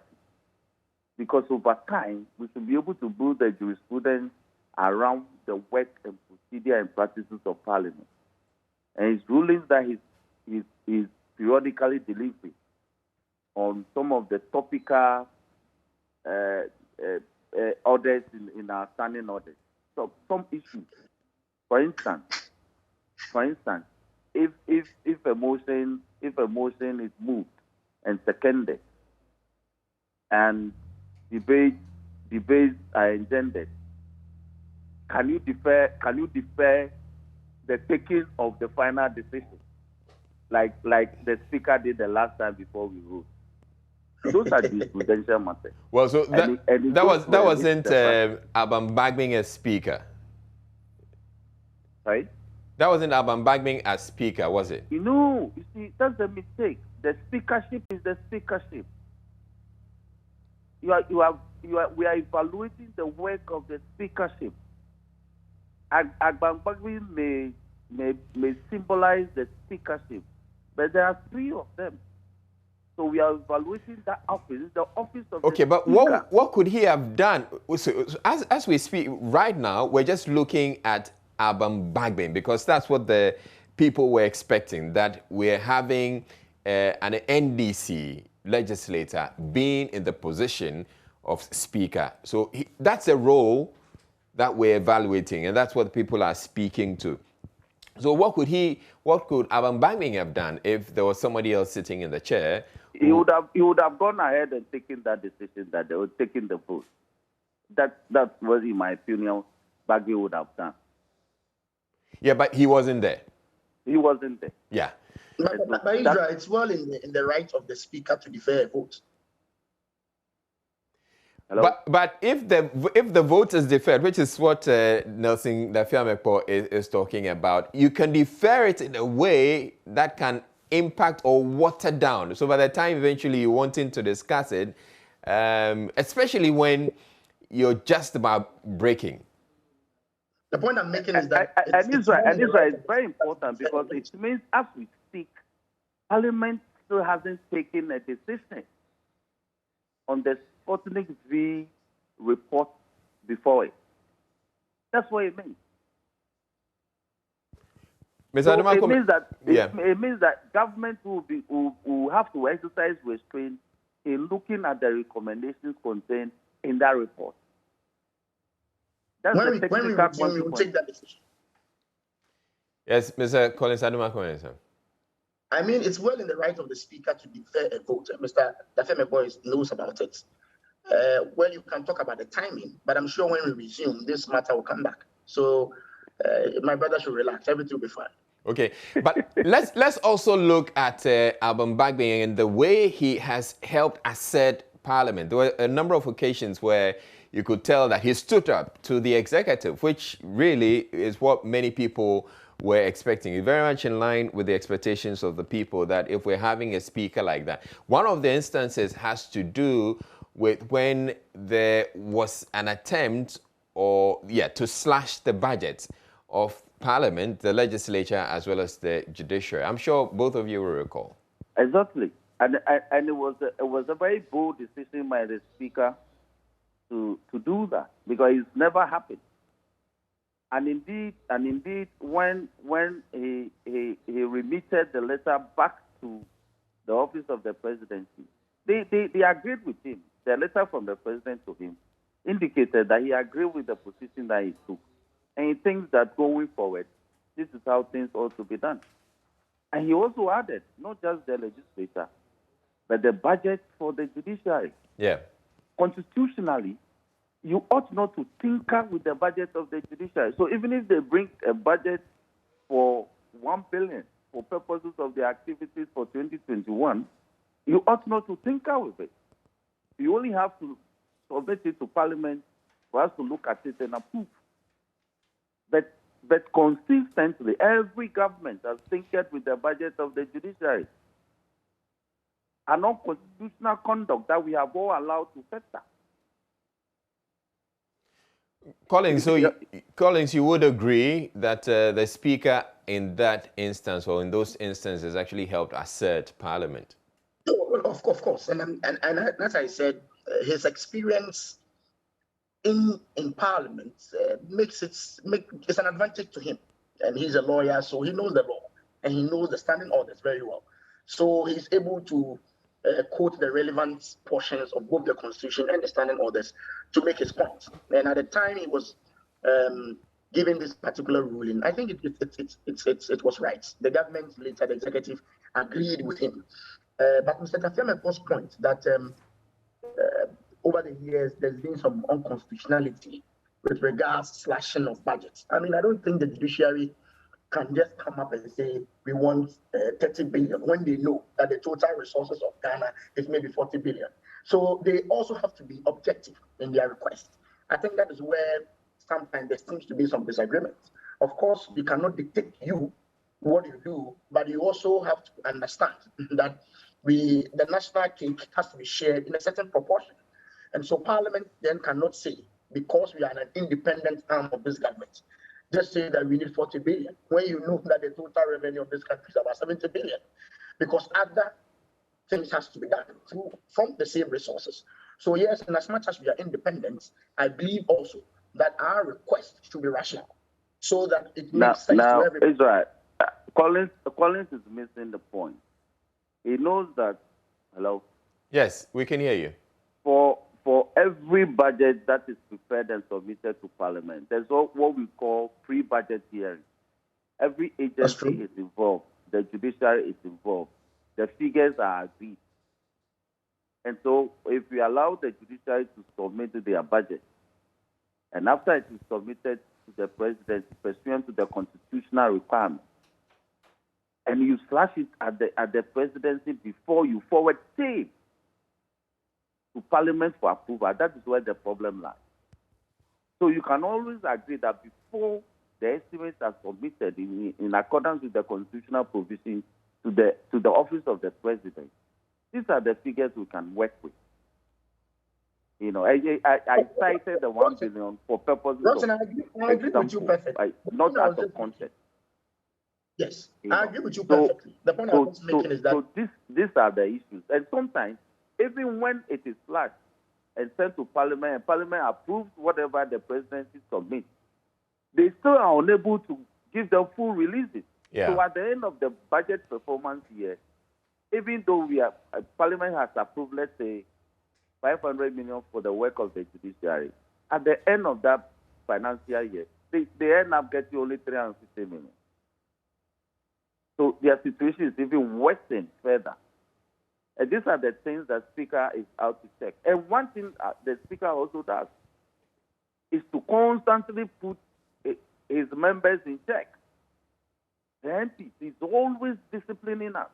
because over time, we should be able to build the jurisprudence around the work and procedure and practices of Parliament. And his rulings that he's periodically delivering on some of the topical orders in our standing orders. So some issues. For instance, if a motion is moved and seconded, and debates are engendered, can you defer the taking of the final decision, like the speaker did the last time before we vote? Those are jurisprudential matters. Well, so that wasn't Abang Bagbing as speaker. Right? That wasn't Abang Bagbing as speaker, was it? You see, that's the mistake. The speakership is the speakership. We are evaluating the work of the speakership. Abang Bagbing may symbolize the speakership, but there are three of them. So we are evaluating that office, the office of okay, the but speaker. what could he have done? So, as we speak right now, we're just looking at Abang Bagbing, because that's what the people were expecting, that we're having an NDC legislator being in the position of speaker. So that's a role that we're evaluating, and that's what people are speaking to. So what could Abang Bagbing have done if there was somebody else sitting in the chair? He would have gone ahead and taken that decision, that they were taking the vote. That's what, in my opinion, Bagbing would have done. Yeah, but he wasn't there. He wasn't there. Yeah. But Israel, it's well in the right of the speaker to defer a vote. Hello? But if the vote is deferred, which is what Nelson Dafiamekpo is talking about, you can defer it in a way that can impact or water down. So by the time eventually you're wanting to discuss it, especially when you're just about breaking. The point I'm making is that Israel is very important, because it means as we speak, Parliament still hasn't taken a decision on the Sputnik V report before it. That's what it means. So it means that government will have to exercise restraint in looking at the recommendations contained in that report. That's when we resume, we will take that decision. Yes, Mr. Collins Aduma. I mean, it's well in the right of the speaker to defer a vote. Mr. Dafemebo knows about it. Well, you can talk about the timing, but I'm sure when we resume, this matter will come back. So my brother should relax. Everything will be fine. Okay, but let's also look at Abang Bagbing and the way he has helped assert Parliament. There were a number of occasions where you could tell that he stood up to the executive, which really is what many people were expecting. It's very much in line with the expectations of the people, that if we're having a speaker like that. One of the instances has to do with when there was an attempt to slash the budget of Parliament, the legislature, as well as the judiciary. I'm sure both of you will recall. Exactly. And it was a very bold decision by the Speaker to do that, because it's never happened. And indeed, when he remitted the letter back to the office of the presidency, they agreed with him. The letter from the president to him indicated that he agreed with the position that he took, and he thinks that going forward, this is how things ought to be done. And he also added not just the legislature, but the budget for the judiciary. Yeah. Constitutionally, you ought not to tinker with the budget of the judiciary. So even if they bring a budget for 1 billion for purposes of their activities for 2021, you ought not to tinker with it. You only have to submit it to Parliament for us to look at it and approve. But consistently, every government has tinkered with the budget of the judiciary. An unconstitutional conduct that we have all allowed to fester. Collins, you would agree that the Speaker in that instance, or in those instances, actually helped assert Parliament? Well, of course. And as I said, his experience in Parliament it's an advantage to him. And he's a lawyer, so he knows the law and he knows the standing orders very well. So he's able to quote the relevant portions of both the Constitution and the standing orders to make his point. And at the time he was giving this particular ruling, I think it was right. The government, later the executive, agreed with him. But Mr. Tafiameko's point that over the years there's been some unconstitutionality with regards to slashing of budgets. I mean, I don't think the judiciary can just come up and say we want 30 billion when they know that the total resources of Ghana is maybe 40 billion. So they also have to be objective in their request. I think that is where sometimes there seems to be some disagreement. Of course, we cannot dictate you what you do, but you also have to understand that the national cake has to be shared in a certain proportion. And so Parliament then cannot say, because we are an independent arm of this government, just say that we need 40 billion, when you know that the total revenue of this country is about 70 billion, because other things has to be done from the same resources. So yes, and as much as we are independent, I believe also that our request should be rational, so that it makes sense to everybody. Israel, Collins is missing the point. He knows that, hello? Yes, we can hear you. For every budget that is prepared and submitted to Parliament, there's what we call pre-budget hearing. Every agency is involved. The judiciary is involved. The figures are agreed. And so if we allow the judiciary to submit their budget, and after it is submitted to the president pursuant to the constitutional requirement, and you slash it at the presidency before you forward same to Parliament for approval, that is where the problem lies. So you can always agree that before the estimates are submitted in accordance with the constitutional provisions to the office of the president, these are the figures we can work with. You know, I cited the 1 billion for purposes of I agree with you perfectly. Not out of context. Yes, I agree with you perfectly. The point I was making is that... So these are the issues. And sometimes, even when it is flashed and sent to Parliament, and Parliament approves whatever the presidency submits, they still are unable to give them full releases. Yeah. So at the end of the budget performance year, even though Parliament has approved, let's say, 500 million for the work of the judiciary, at the end of that financial year, they end up getting only 350 million. So their situation is even worsened further. And these are the things that Speaker is out to check. And one thing the Speaker also does is to constantly put his members in check. The MP is always disciplining us.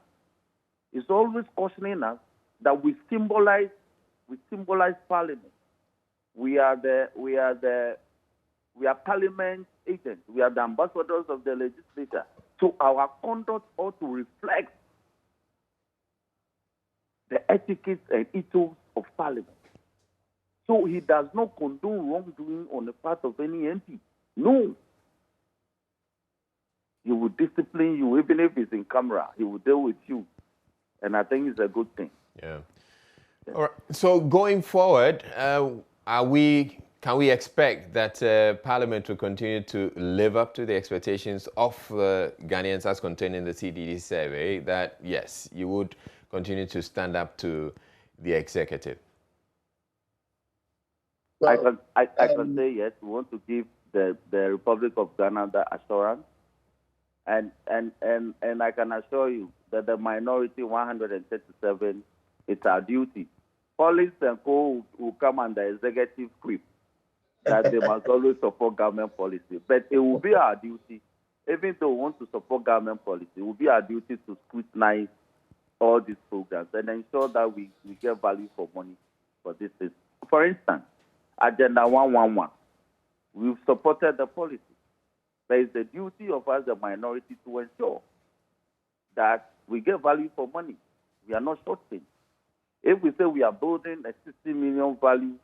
He's always cautioning us that we symbolize Parliament. We are Parliament agents. We are the ambassadors of the legislature. So our conduct ought to reflect the etiquette and ethos of Parliament. So he does not condone wrongdoing on the part of any MP. No. He will discipline you, even if it's in camera. He will deal with you. And I think it's a good thing. Yeah. All right. So going forward, can we expect that Parliament will continue to live up to the expectations of Ghanaians as contained in the CDD survey, that yes, you would continue to stand up to the executive? Well, I can say yes. We want to give the Republic of Ghana that assurance. And I can assure you that the minority 137, it's our duty. Police and co will come under executive script that they must always support government policy. But it will be our duty, even though we want to support government policy, it will be our duty to scrutinize all these programs and ensure that we get value for money for this. For instance, Agenda 111, we've supported the policy. But it's the duty of us, the minority, to ensure that we get value for money. We are not shorting. If we say we are building a $60 million value,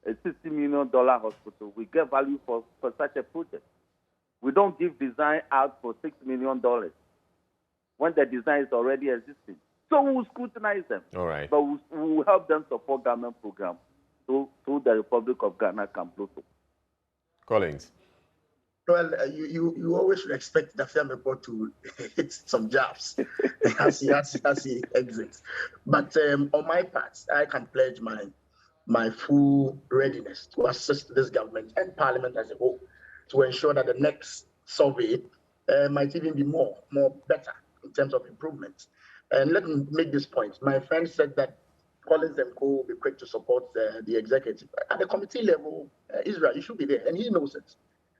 a $60 million hospital, we get value for such a project. We don't give design out for $6 million when the design is already existing. So we'll scrutinize them. All right. But we'll help them support government programs through the Republic of Ghana Camploto. Collins. Well, you always should expect the film report to hit some jabs as he exits. But on my part, I can pledge my full readiness to assist this government and Parliament as a whole to ensure that the next survey might even be more better in terms of improvement. And let me make this point. My friend said that Collins and Co will be quick to support the executive. At the committee level, Israel, you should be there, and he knows it.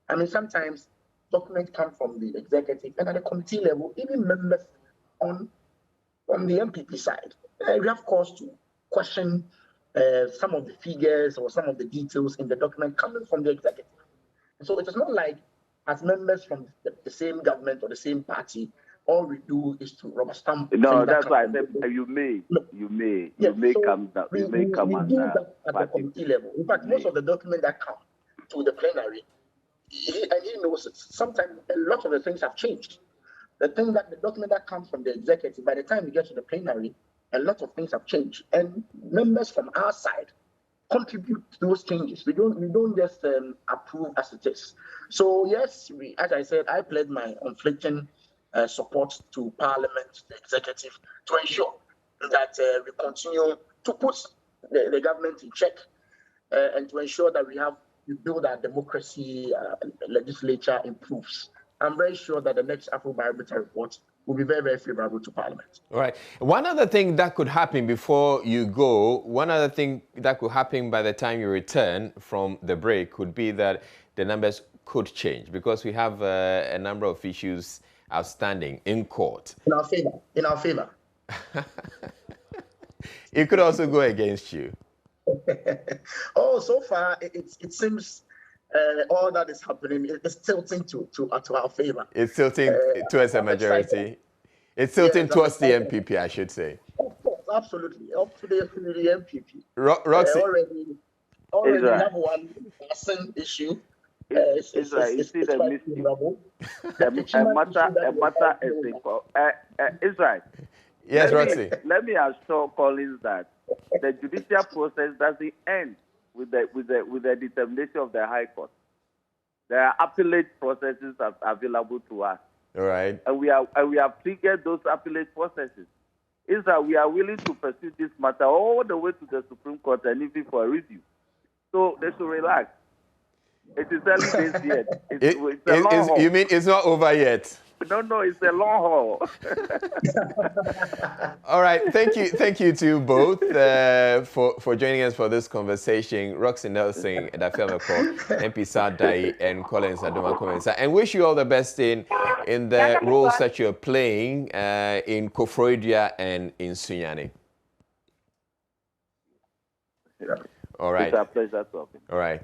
I mean, sometimes documents come from the executive, and at the committee level, even members on the MPP side, we have cause to question some of the figures or some of the details in the document coming from the executive. And so it is not like, as members from the same government or the same party, all we do is to rubber stamp. No, that's why I said you may come down. We do that at the committee level. In fact, most of the documents that come to the plenary, and he knows it, sometimes a lot of the things have changed. The document that comes from the executive, by the time we get to the plenary, a lot of things have changed. And members from our side contribute to those changes. We don't just approve as it is. So yes, as I said, I pledge my unflinching support to Parliament, the executive, to ensure that we continue to put the government in check and to ensure that we build our democracy, legislature improves. I'm very sure that the next Afrobarometer report will be very, very favorable to Parliament. All right. One other thing that could happen before you go, one other thing that could happen by the time you return from the break could be that the numbers could change because we have a number of issues outstanding in court. In our favor. It could also go against you. So far, it seems all that is happening is tilting to our favor. It's tilting towards a majority. It's tilting towards the MPP, I should say. Of course, absolutely. Up to the MPP. Roxy. Already have one passing issue. Israel, yes, Roxy. Let me assure Collins that the judicial process doesn't end with the determination of the High Court. There are appellate processes available to us. All right. And we have triggered those appellate processes. Israel, we are willing to pursue this matter all the way to the Supreme Court and even for a review. So they should relax. It is early days yet. It's a long haul. You mean it's not over yet? No, it's a long haul. All right, thank you to you both for joining us for this conversation. Roxy Nelson, Dafiame Ko, MP Sadai, and Collins Adoma, and wish you all the best in the roles that you're playing in Kofroidia and in Sunyani. All right. It's a pleasure talking. All right.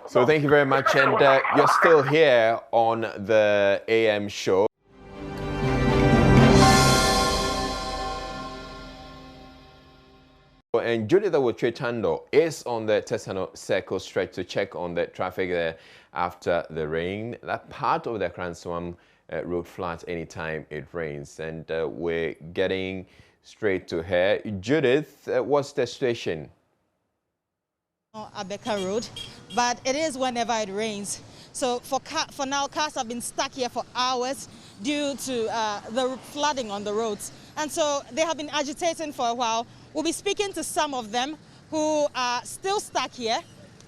So thank you very much, and you're still here on the AM show. And Judith Awotretando is on the Tesano Circle stretch to check on the traffic there after the rain. That part of the Cranswam road floods anytime it rains. And we're getting straight to her. Judith, what's the situation? Abeka Road, but it is whenever it rains. So for now, cars have been stuck here for hours due to the flooding on the roads. And so they have been agitating for a while. We'll be speaking to some of them who are still stuck here.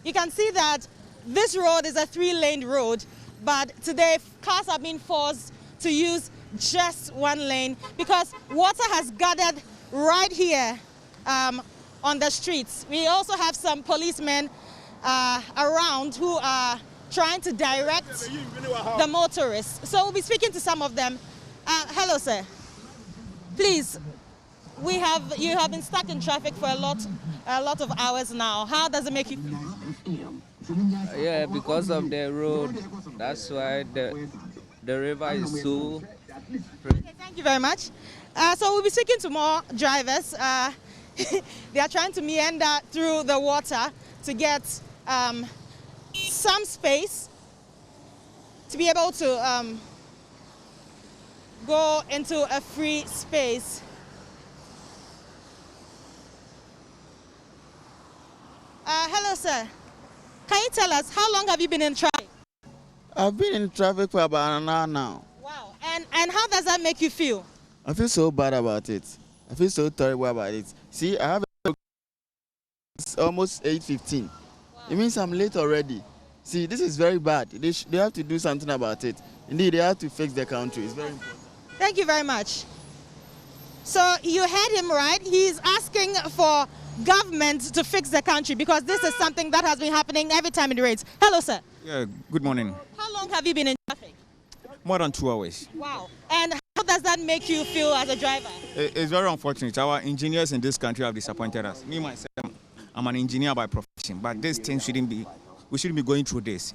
You can see that this road is a 3-lane road, but today cars have been forced to use just 1 lane because water has gathered right here on the streets. We also have some policemen around who are trying to direct the motorists. So we'll be speaking to some of them. Hello, sir. Please, you have been stuck in traffic for a lot of hours now. How does it make you feel? Yeah, because of the road. That's why the river is so. Okay, thank you very much. So we'll be speaking to more drivers. They are trying to meander through the water to get some space to be able to go into a free space. Hello, sir. Can you tell us how long have you been in traffic? I've been in traffic for about an hour now. Wow. And how does that make you feel? I feel so bad about it. I feel so terrible about it. See, I have it's almost 8:15. Wow. It means I'm late already. See, this is very bad. They have to do something about it. Indeed, they have to fix the country. It's very important. Thank you very much. So you heard him right. He's asking for government to fix the country because this is something that has been happening every time it rains. Hello, sir. Yeah, good morning. How long have you been in traffic? More than 2 hours. Wow. And how does that make you feel as a driver? It's very unfortunate. Our engineers in this country have disappointed us. Me, myself, I'm an engineer by profession, but this thing we shouldn't be going through this.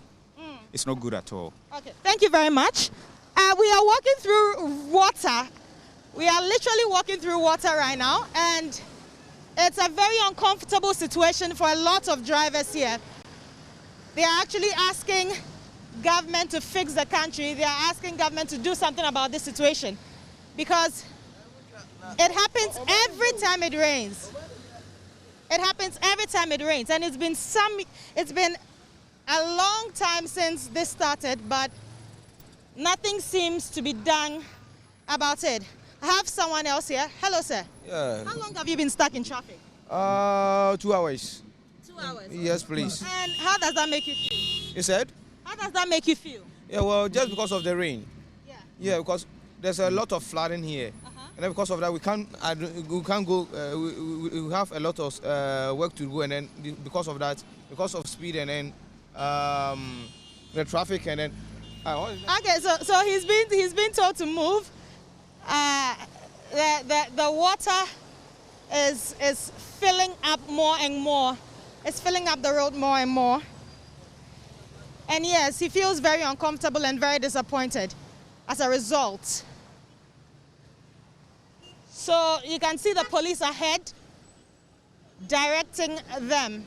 It's not good at all. Okay, thank you very much. We are walking through water. We are literally walking through water right now, and it's a very uncomfortable situation for a lot of drivers here. They are actually asking government to fix the country. They are asking government to do something about this situation because it happens every time it rains. It happens every time it rains, and it's been a long time since this started, but nothing seems to be done about it. I have someone else here. Hello, sir. Yeah. How long have you been stuck in traffic? 2 hours. 2 hours? Yes, please. And how does that make you feel? You said? How does that make you feel? Yeah, well, just because of the rain. Yeah. Yeah, because there's a lot of flooding here. And then because of that, we can't go, we have a lot of work to do, and then because of that, because of speed and then the traffic and then... Okay, so he's been told to move. The water is filling up more and more. It's filling up the road more and more. And yes, he feels very uncomfortable and very disappointed as a result. So you can see the police ahead directing them.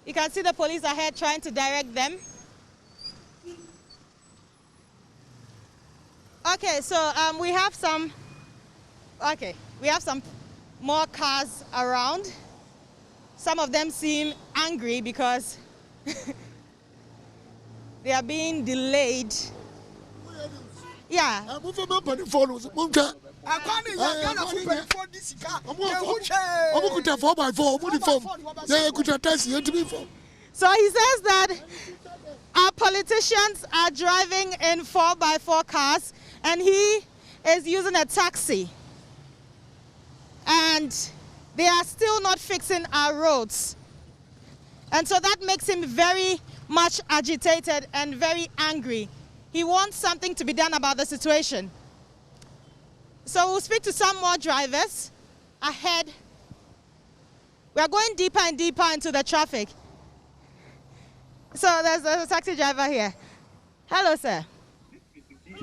You can see the police ahead trying to direct them. Okay, so we have some more cars around. Some of them seem angry because they are being delayed. Yeah. So he says that our politicians are driving in 4x4 cars and he is using a taxi. And they are still not fixing our roads. And so that makes him very much agitated and very angry. He wants something to be done about the situation. So we'll speak to some more drivers ahead. We are going deeper and deeper into the traffic. So there's a taxi driver here. Hello, sir.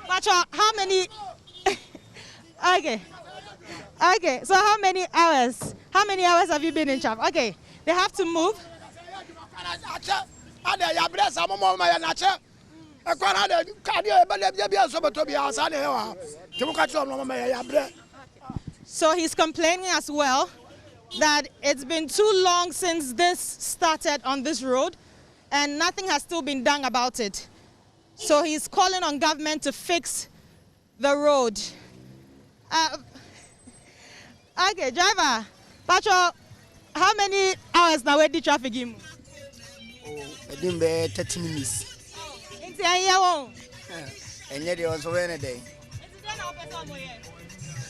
Pacho, how many? Okay. So how many hours? How many hours have you been in traffic? Okay. They have to move. So he's complaining as well that it's been too long since this started on this road and nothing has still been done about it. So he's calling on government to fix the road. Okay, driver, Patrol, how many hours now where the traffic in? I didn't be 30 minutes. It's a year long. And yet it was rainy day.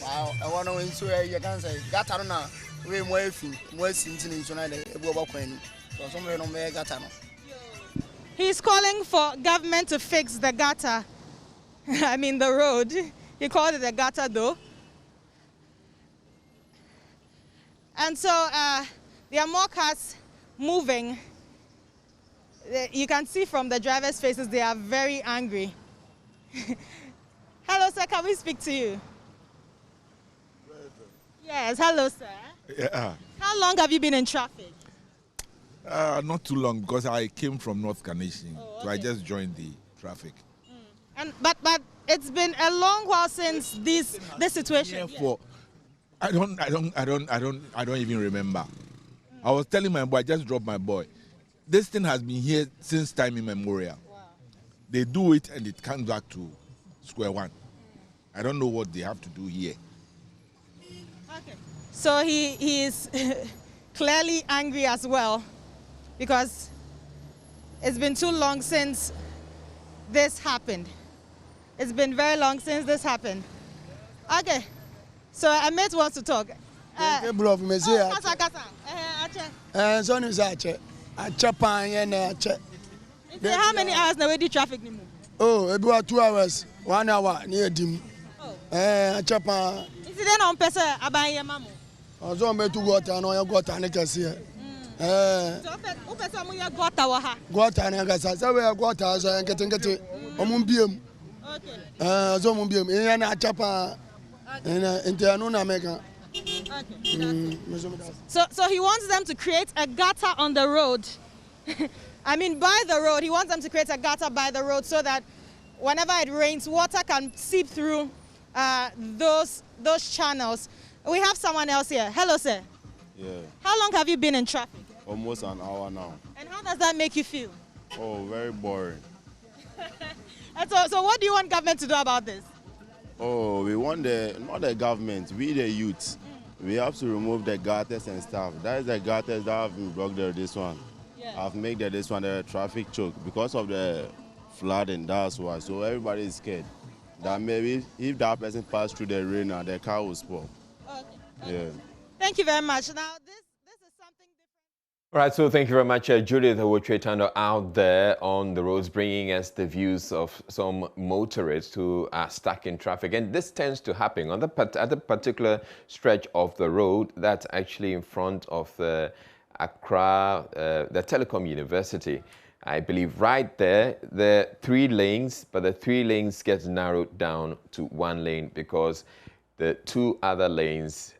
Wow, I want to ensure you can say, Gatana, we more since in United, so somewhere no me Gatano. He's calling for government to fix the gutter. I mean the road. He called it a gutter though. And so there are more cars moving. You can see from the driver's faces they are very angry. Hello sir, can we speak to you? Yes, hello sir. Yeah. How long have you been in traffic? Not too long because I came from North Carnation, so I just joined the traffic. And but it's been a long while since this situation. For I don't even remember. I was telling my boy, I just dropped my boy. This thing has been here since time immemorial. Wow. They do it and it comes back to square one. I don't know what they have to do here. Okay. So he is clearly angry as well because it's been too long since this happened. It's been very long since this happened. Okay. So a mate wants to talk. How many hours now the traffic? Oh, about 2 hours, 1 hour near dim. Chapa. Is it on Pesa Abaya Mamu? I was on to go to know you got an here. Got an agasa, so we have got us and getting it. Omumbium. Okay. Zomumbium, in a chapa. So he wants them to create a gutter on the road. I mean by the road. He wants them to create a gutter by the road so that whenever it rains, water can seep through those channels. We have someone else here. Hello, sir. Yeah. How long have you been in traffic? Almost an hour now. And how does that make you feel? Oh, very boring. And so what do you want government to do about this? Oh, we want not the government, we the youth. We have to remove the gutters and stuff. That is the gutters that have been blocked there, this one. Yeah. I've made this one a traffic choke because of the flooding, that's why. So everybody is scared that maybe if that person passed through the rain, the car will spoil. Okay. Yeah. Thank you very much. Now this is something different. All right, so thank you very much, Judith Owotretando out there on the roads, bringing us the views of some motorists who are stuck in traffic. And this tends to happen on at the particular stretch of the road that's actually in front of the Accra, the Telecom University. I believe right there, there are 3 lanes, but the 3 lanes get narrowed down to 1 lane because the 2 other lanes,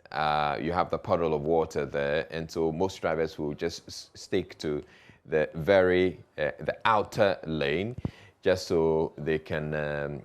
you have the puddle of water there, and so most drivers will just stick to the the outer lane, just so they can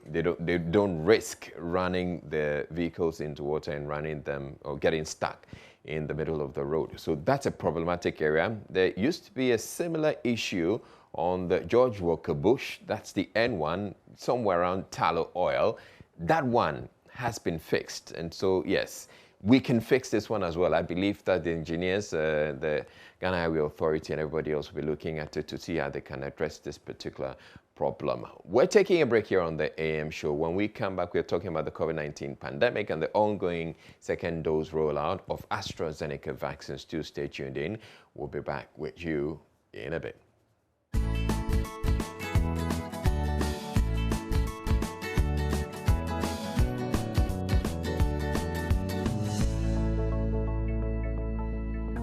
they don't risk running the vehicles into water and running them or getting stuck in the middle of the road. So that's a problematic area. There used to be a similar issue on the George Walker Bush. That's the N1, somewhere around Tallow Oil. That one has been fixed, and so yes, we can fix this one as well. I believe that the engineers, the Ghana Highway Authority and everybody else will be looking at it to see how they can address this particular problem. We're taking a break here on the AM show. When we come back, we're talking about the COVID-19 pandemic and the ongoing second dose rollout of AstraZeneca vaccines. Do stay tuned in. We'll be back with you in a bit.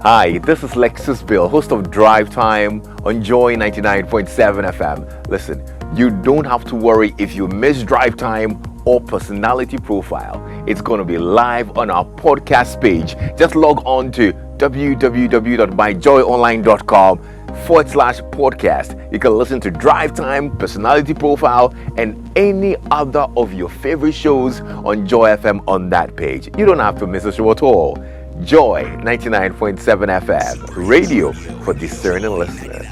Hi, this is Lexus Bill, host of Drive Time on Joy 99.7 FM. Listen, you don't have to worry if you miss Drive Time or Personality Profile. It's going to be live on our podcast page. Just log on to www.myjoyonline.com/podcast. You can listen to Drive Time, Personality Profile, and any other of your favorite shows on Joy FM on that page. You don't have to miss a show at all. Joy 99.7 FM, radio for discerning listeners.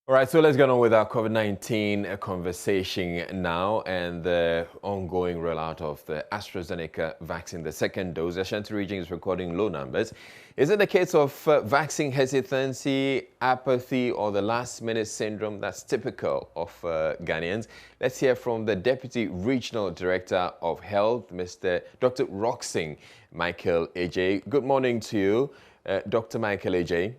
All right, so let's get on with our COVID-19 conversation now and the ongoing rollout of the AstraZeneca vaccine, the second dose. The Ashanti region is recording low numbers. Is it a case of vaccine hesitancy, apathy, or the last-minute syndrome that's typical of Ghanaians? Let's hear from the Deputy Regional Director of Health, Dr. Roxing Michael AJ. Good morning to you, Dr. Michael AJ.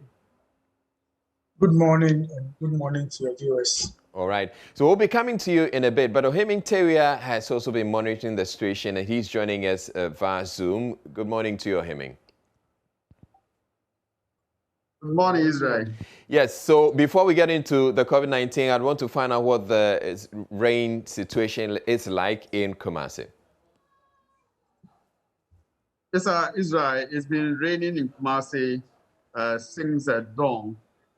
Good morning, and good morning to your viewers. All right. So we'll be coming to you in a bit, but Ohiming Teria has also been monitoring the situation, and he's joining us via Zoom. Good morning to you, Ohiming. Good morning, Israel. Yes, so before we get into the COVID-19, I'd want to find out what the rain situation is like in Kumasi. Yes, Israel, it's been raining in Kumasi since dawn.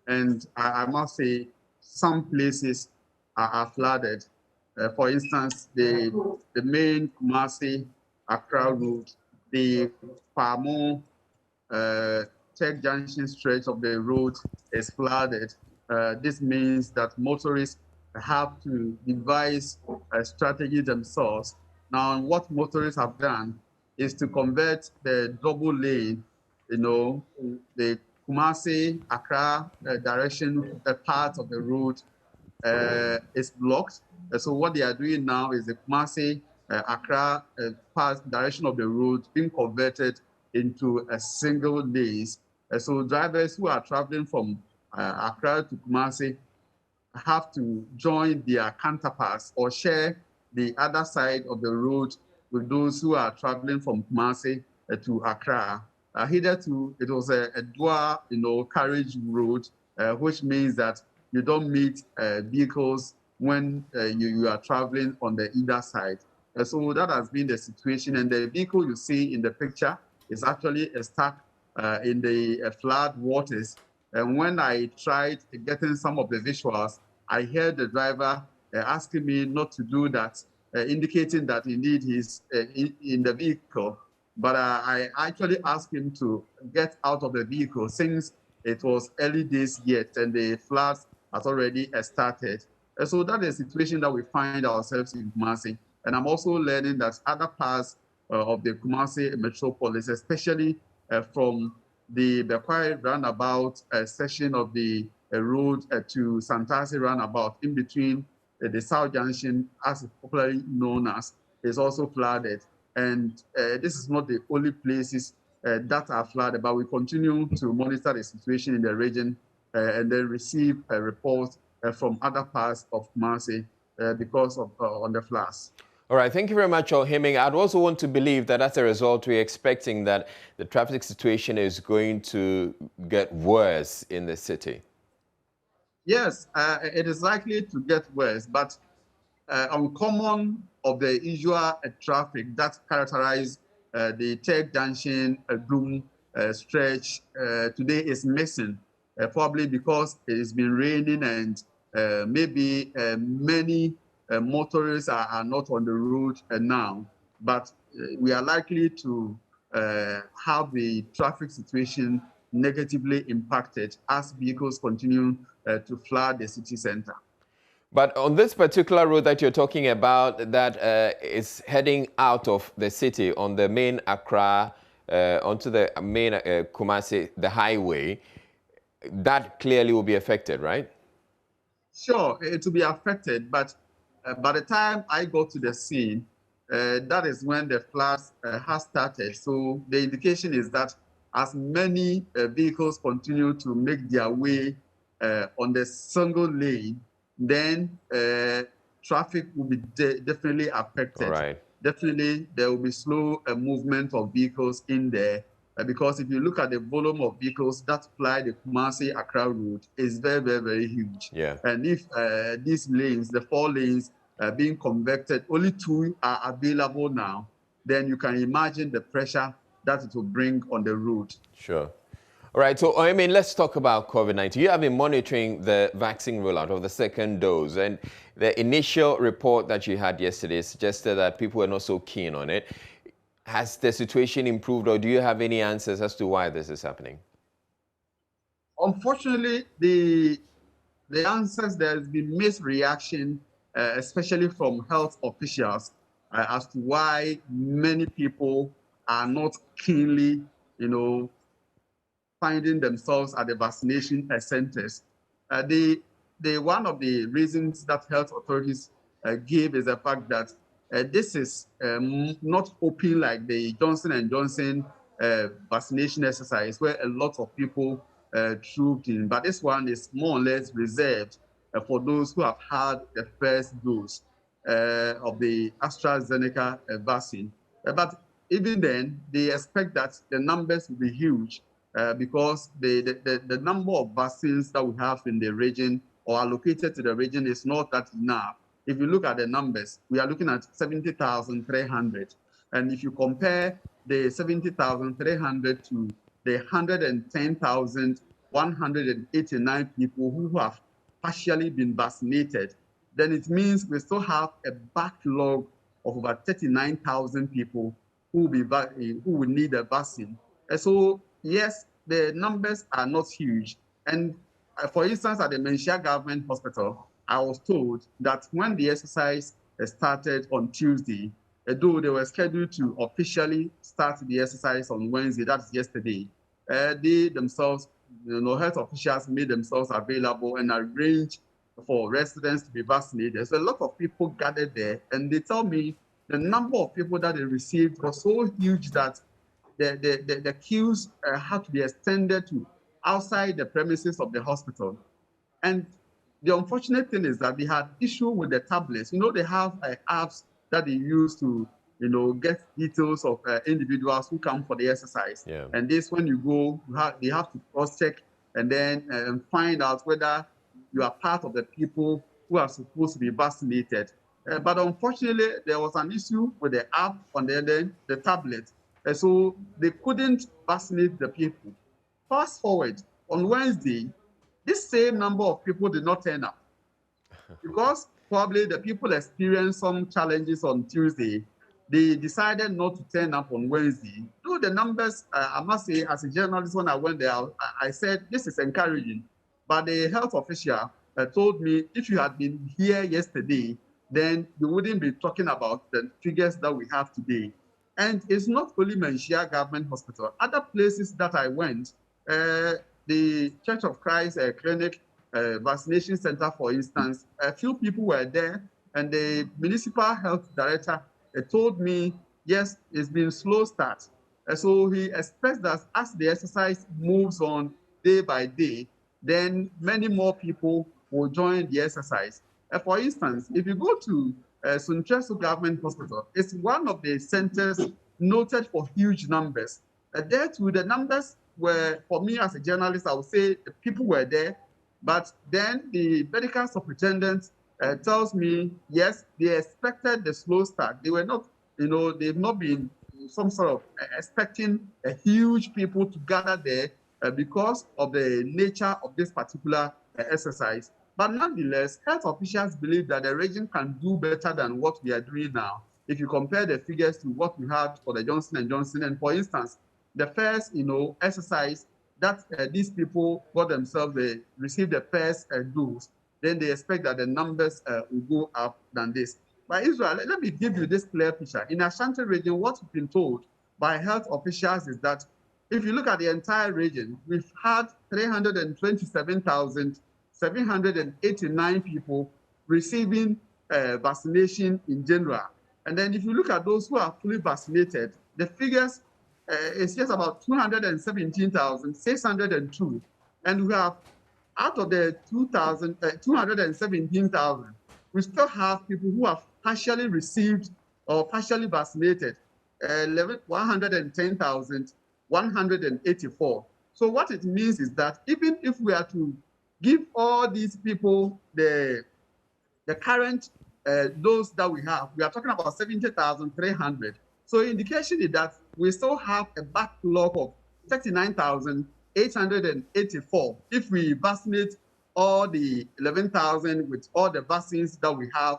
And I must say, some places are flooded. For instance, the main Kumasi Accra route, the Pamo Tech Junction stretch of the road is flooded. This means that motorists have to devise a strategy themselves. Now, what motorists have done is to convert the double lane, the Kumasi, Accra direction, a part of the road is blocked. So what they are doing now is the Kumasi, Accra part direction of the road being converted into a single lane. So drivers who are traveling from Accra to Kumasi have to join their counterparts or share the other side of the road with those who are traveling from Kumasi to Accra. Hitherto, it was a dual, carriage road, which means that you don't meet vehicles when you are traveling on the either side. So that has been the situation. And the vehicle you see in the picture is actually stuck in the flood waters. And when I tried getting some of the visuals, I heard the driver asking me not to do that, indicating that indeed he's in the vehicle. But I actually asked him to get out of the vehicle since it was early days yet and the floods has already started. And so that is the situation that we find ourselves in Kumasi. And I'm also learning that other parts of the Kumasi metropolis, especially from the Bekwai roundabout section of the road to Santasi roundabout, in between the South Junction, as popularly known as, is also flooded. And this is not the only places that are flooded, but we continue to monitor the situation in the region and then receive reports from other parts of Kumasi because of on the floods. All right, thank you very much, Ohiming. I'd also want to believe that as a result, we're expecting that the traffic situation is going to get worse in the city. Yes, it is likely to get worse, but uncommon of the usual traffic that characterize the Tech Junction Gloom stretch today is missing, probably because it has been raining and maybe many motorists are not on the road now. But we are likely to have the traffic situation negatively impacted as vehicles continue to flood the city center. But on this particular road that you're talking about that is heading out of the city on the main Accra, onto the main Kumasi, the highway, that clearly will be affected, right? Sure, it will be affected, but by the time I got to the scene, that is when the floods has started. So the indication is that as many vehicles continue to make their way on the single lane, then traffic will be definitely affected. All right. Definitely, there will be slow movement of vehicles in there. Because if you look at the volume of vehicles that fly the Kumasi Accra route, is very, very, very huge. Yeah. And if these lanes, the 4 lanes, being converted, only 2 are available now, then you can imagine the pressure that it will bring on the road. Sure. All right, so I mean, let's talk about COVID-19. You have been monitoring the vaccine rollout of the second dose, and the initial report that you had yesterday suggested that people were not so keen on it. Has the situation improved, or do you have any answers as to why this is happening? Unfortunately, the answers, there has been misreaction, especially from health officials, as to why many people are not keenly, finding themselves at the vaccination centers. One of the reasons that health authorities give is the fact that this is not open like the Johnson & Johnson vaccination exercise, where a lot of people trooped in. But this one is more or less reserved for those who have had the first dose of the AstraZeneca vaccine. But even then, they expect that the numbers will be huge because the number of vaccines that we have in the region or allocated to the region is not that enough. If you look at the numbers, we are looking at 70,300. And if you compare the 70,300 to the 110,189 people who have partially been vaccinated, then it means we still have a backlog of about 39,000 people who will need a vaccine. And so, yes, the numbers are not huge. And for instance, at the Menchia Government Hospital, I was told that when the exercise started on Tuesday, though they were scheduled to officially start the exercise on Wednesday, that's yesterday, they themselves, health officials made themselves available and arranged for residents to be vaccinated. So a lot of people gathered there, and they tell me the number of people that they received was so huge that the queues had to be extended to outside the premises of the hospital. And the unfortunate thing is that they had issue with the tablets. They have apps that they use to, get details of individuals who come for the exercise. Yeah. And this, when you go, they have to cross-check and then find out whether you are part of the people who are supposed to be vaccinated. But unfortunately, there was an issue with the app on the tablet. So they couldn't vaccinate the people. Fast forward, on Wednesday, this same number of people did not turn up because probably the people experienced some challenges on Tuesday. They decided not to turn up on Wednesday. Though the numbers, I must say, as a journalist, when I went there, I said, this is encouraging. But the health official told me, if you had been here yesterday, then you wouldn't be talking about the figures that we have today. And it's not only Menchia Government Hospital. Other places that I went, the Church of Christ Clinic Vaccination Center, for instance, a few people were there, and the municipal health director told me, yes, it's been slow start. So he expects that as the exercise moves on day by day, then many more people will join the exercise. For instance, if you go to Suntresu Government Hospital, it's one of the centers noted for huge numbers. There too, the numbers were, for me as a journalist, I would say the people were there, but then the medical superintendent tells me, yes, they expected the slow start. They were not, they've not been some sort of expecting a huge people to gather there because of the nature of this particular exercise. But nonetheless, health officials believe that the region can do better than what we are doing now. If you compare the figures to what we had for the Johnson & Johnson, and for instance, the first, exercise that these people got themselves, they received the first dose, then they expect that the numbers will go up than this. But Israel, let me give you this clear picture. In Ashanti region, what we've been told by health officials is that if you look at the entire region, we've had 327,789 people receiving vaccination in general. And then if you look at those who are fully vaccinated, the figures is just about 217,602. And we have, out of the 217,000, we still have people who have partially received or partially vaccinated, 110,184. So what it means is that even if we are to give all these people the current dose that we have, we are talking about 70,300. So indication is that we still have a backlog of 39,884 if we vaccinate all the 11,000 with all the vaccines that we have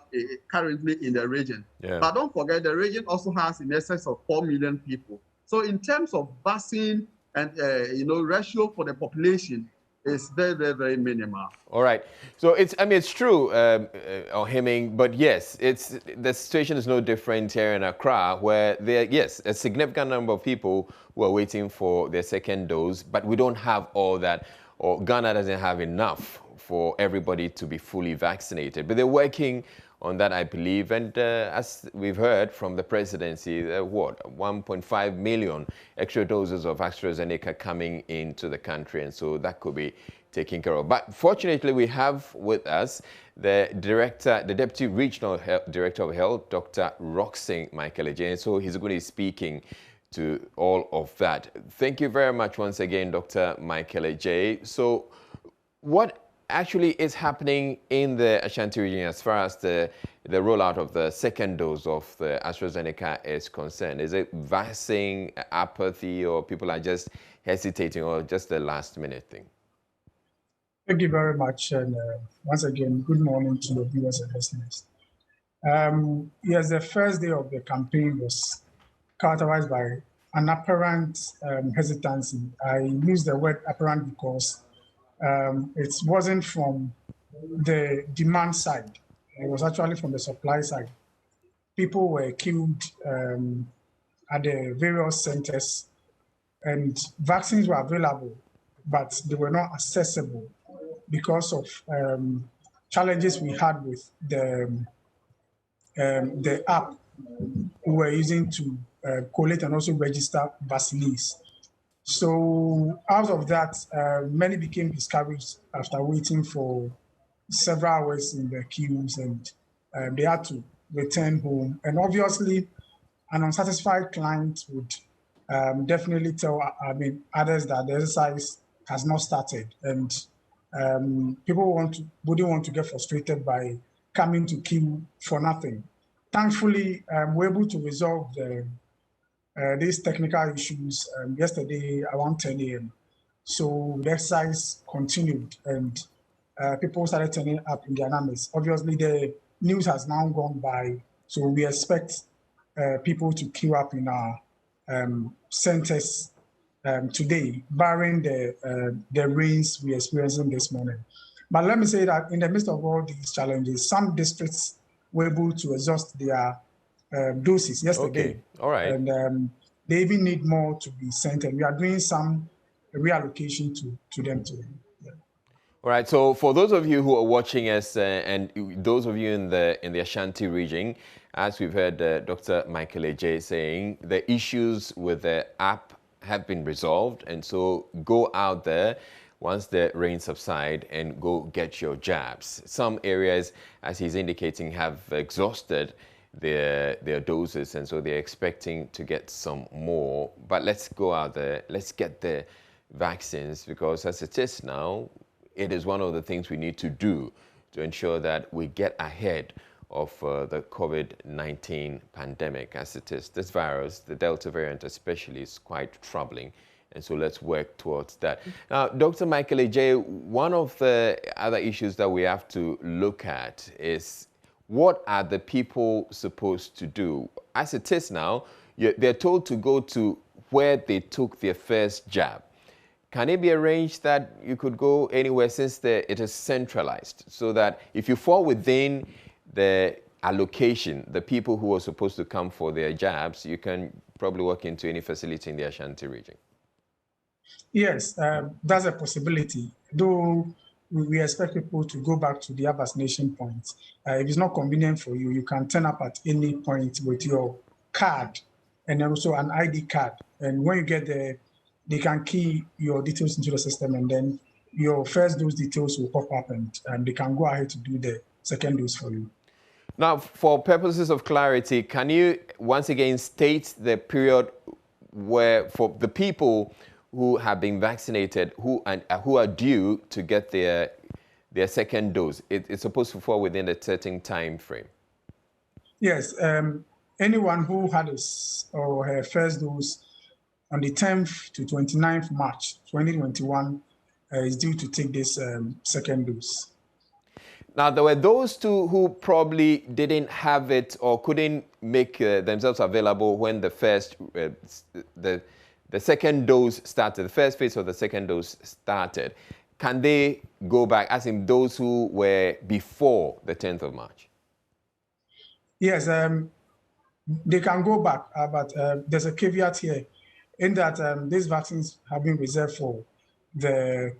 currently in the region. Yeah. But don't forget, the region also has in excess of 4 million people. So in terms of vaccine and ratio for the population, is very, very, very minimal. All right. So it's true, Heming, but yes, the situation is no different here in Accra, where yes, a significant number of people who are waiting for their second dose, but we don't have all that, or Ghana doesn't have enough for everybody to be fully vaccinated. But they're working on that, I believe. And as we've heard from the presidency, 1.5 million extra doses of AstraZeneca coming into the country. And so that could be taken care of. But fortunately, we have with us the Deputy Regional Director of Health, Dr. Roxing Michael Ejay. So he's going to be speaking to all of that. Thank you very much once again, Dr. Michael Ejay. So what actually is happening in the Ashanti region as far as the rollout of the second dose of the AstraZeneca is concerned? Is it vaccine apathy, or people are just hesitating, or just the last minute thing? Thank you very much. And once again, good morning to the viewers and listeners. Yes, the first day of the campaign was characterized by an apparent hesitancy. I use the word apparent because it wasn't from the demand side. It was actually from the supply side. People were queued at the various centers, and vaccines were available, but they were not accessible because of challenges we had with the app we were using to collect and also register vaccinees. So out of that, many became discouraged after waiting for several hours in the queues, and they had to return home. And obviously, an unsatisfied client would definitely tell others that the exercise has not started, and people wouldn't want to get frustrated by coming to queue for nothing. Thankfully, we're able to resolve these technical issues yesterday around 10 a.m. So the exercise continued, and people started turning up in their numbers. Obviously, the news has now gone by, so we expect people to queue up in our centers today, barring the rains we're experiencing this morning. But let me say that in the midst of all these challenges, some districts were able to exhaust their doses yesterday. Okay, all right. And they even need more to be sent, and we are doing some reallocation to them today. Yeah. All right. So for those of you who are watching us, and those of you in the Ashanti region, as we've heard Dr. Michael Ejay saying, the issues with the app have been resolved, and so go out there once the rain subside and go get your jabs. Some areas, as he's indicating, have exhausted their doses, and so they're expecting to get some more. But let's go out there, let's get the vaccines, because as it is now, it is one of the things we need to do to ensure that we get ahead of the COVID-19 pandemic as it is. This virus, the Delta variant especially, is quite troubling. And so let's work towards that. Now, Dr. Michael Ejay, one of the other issues that we have to look at is, what are the people supposed to do? As it is now, they're told to go to where they took their first jab. Can it be arranged that you could go anywhere, since it is centralized, so that if you fall within the allocation, the people who are supposed to come for their jabs, you can probably walk into any facility in the Ashanti region? Yes, that's a possibility, though we expect people to go back to their vaccination points. If it's not convenient for you, you can turn up at any point with your card and also an ID card. And when you get there, they can key your details into the system, and then your first dose details will pop up, and they can go ahead to do the second dose for you. Now, for purposes of clarity, can you once again state the period where, for the people who have been vaccinated, who are due to get their second dose, it's supposed to fall within a certain time frame? Yes, anyone who had his or her first dose on the 10th to 29th March 2021 is due to take this second dose. Now, there were those two who probably didn't have it or couldn't make themselves available when the second dose started, the first phase of the second dose started. Can they go back, as in those who were before the 10th of March? Yes, they can go back, but there's a caveat here in that these vaccines have been reserved for the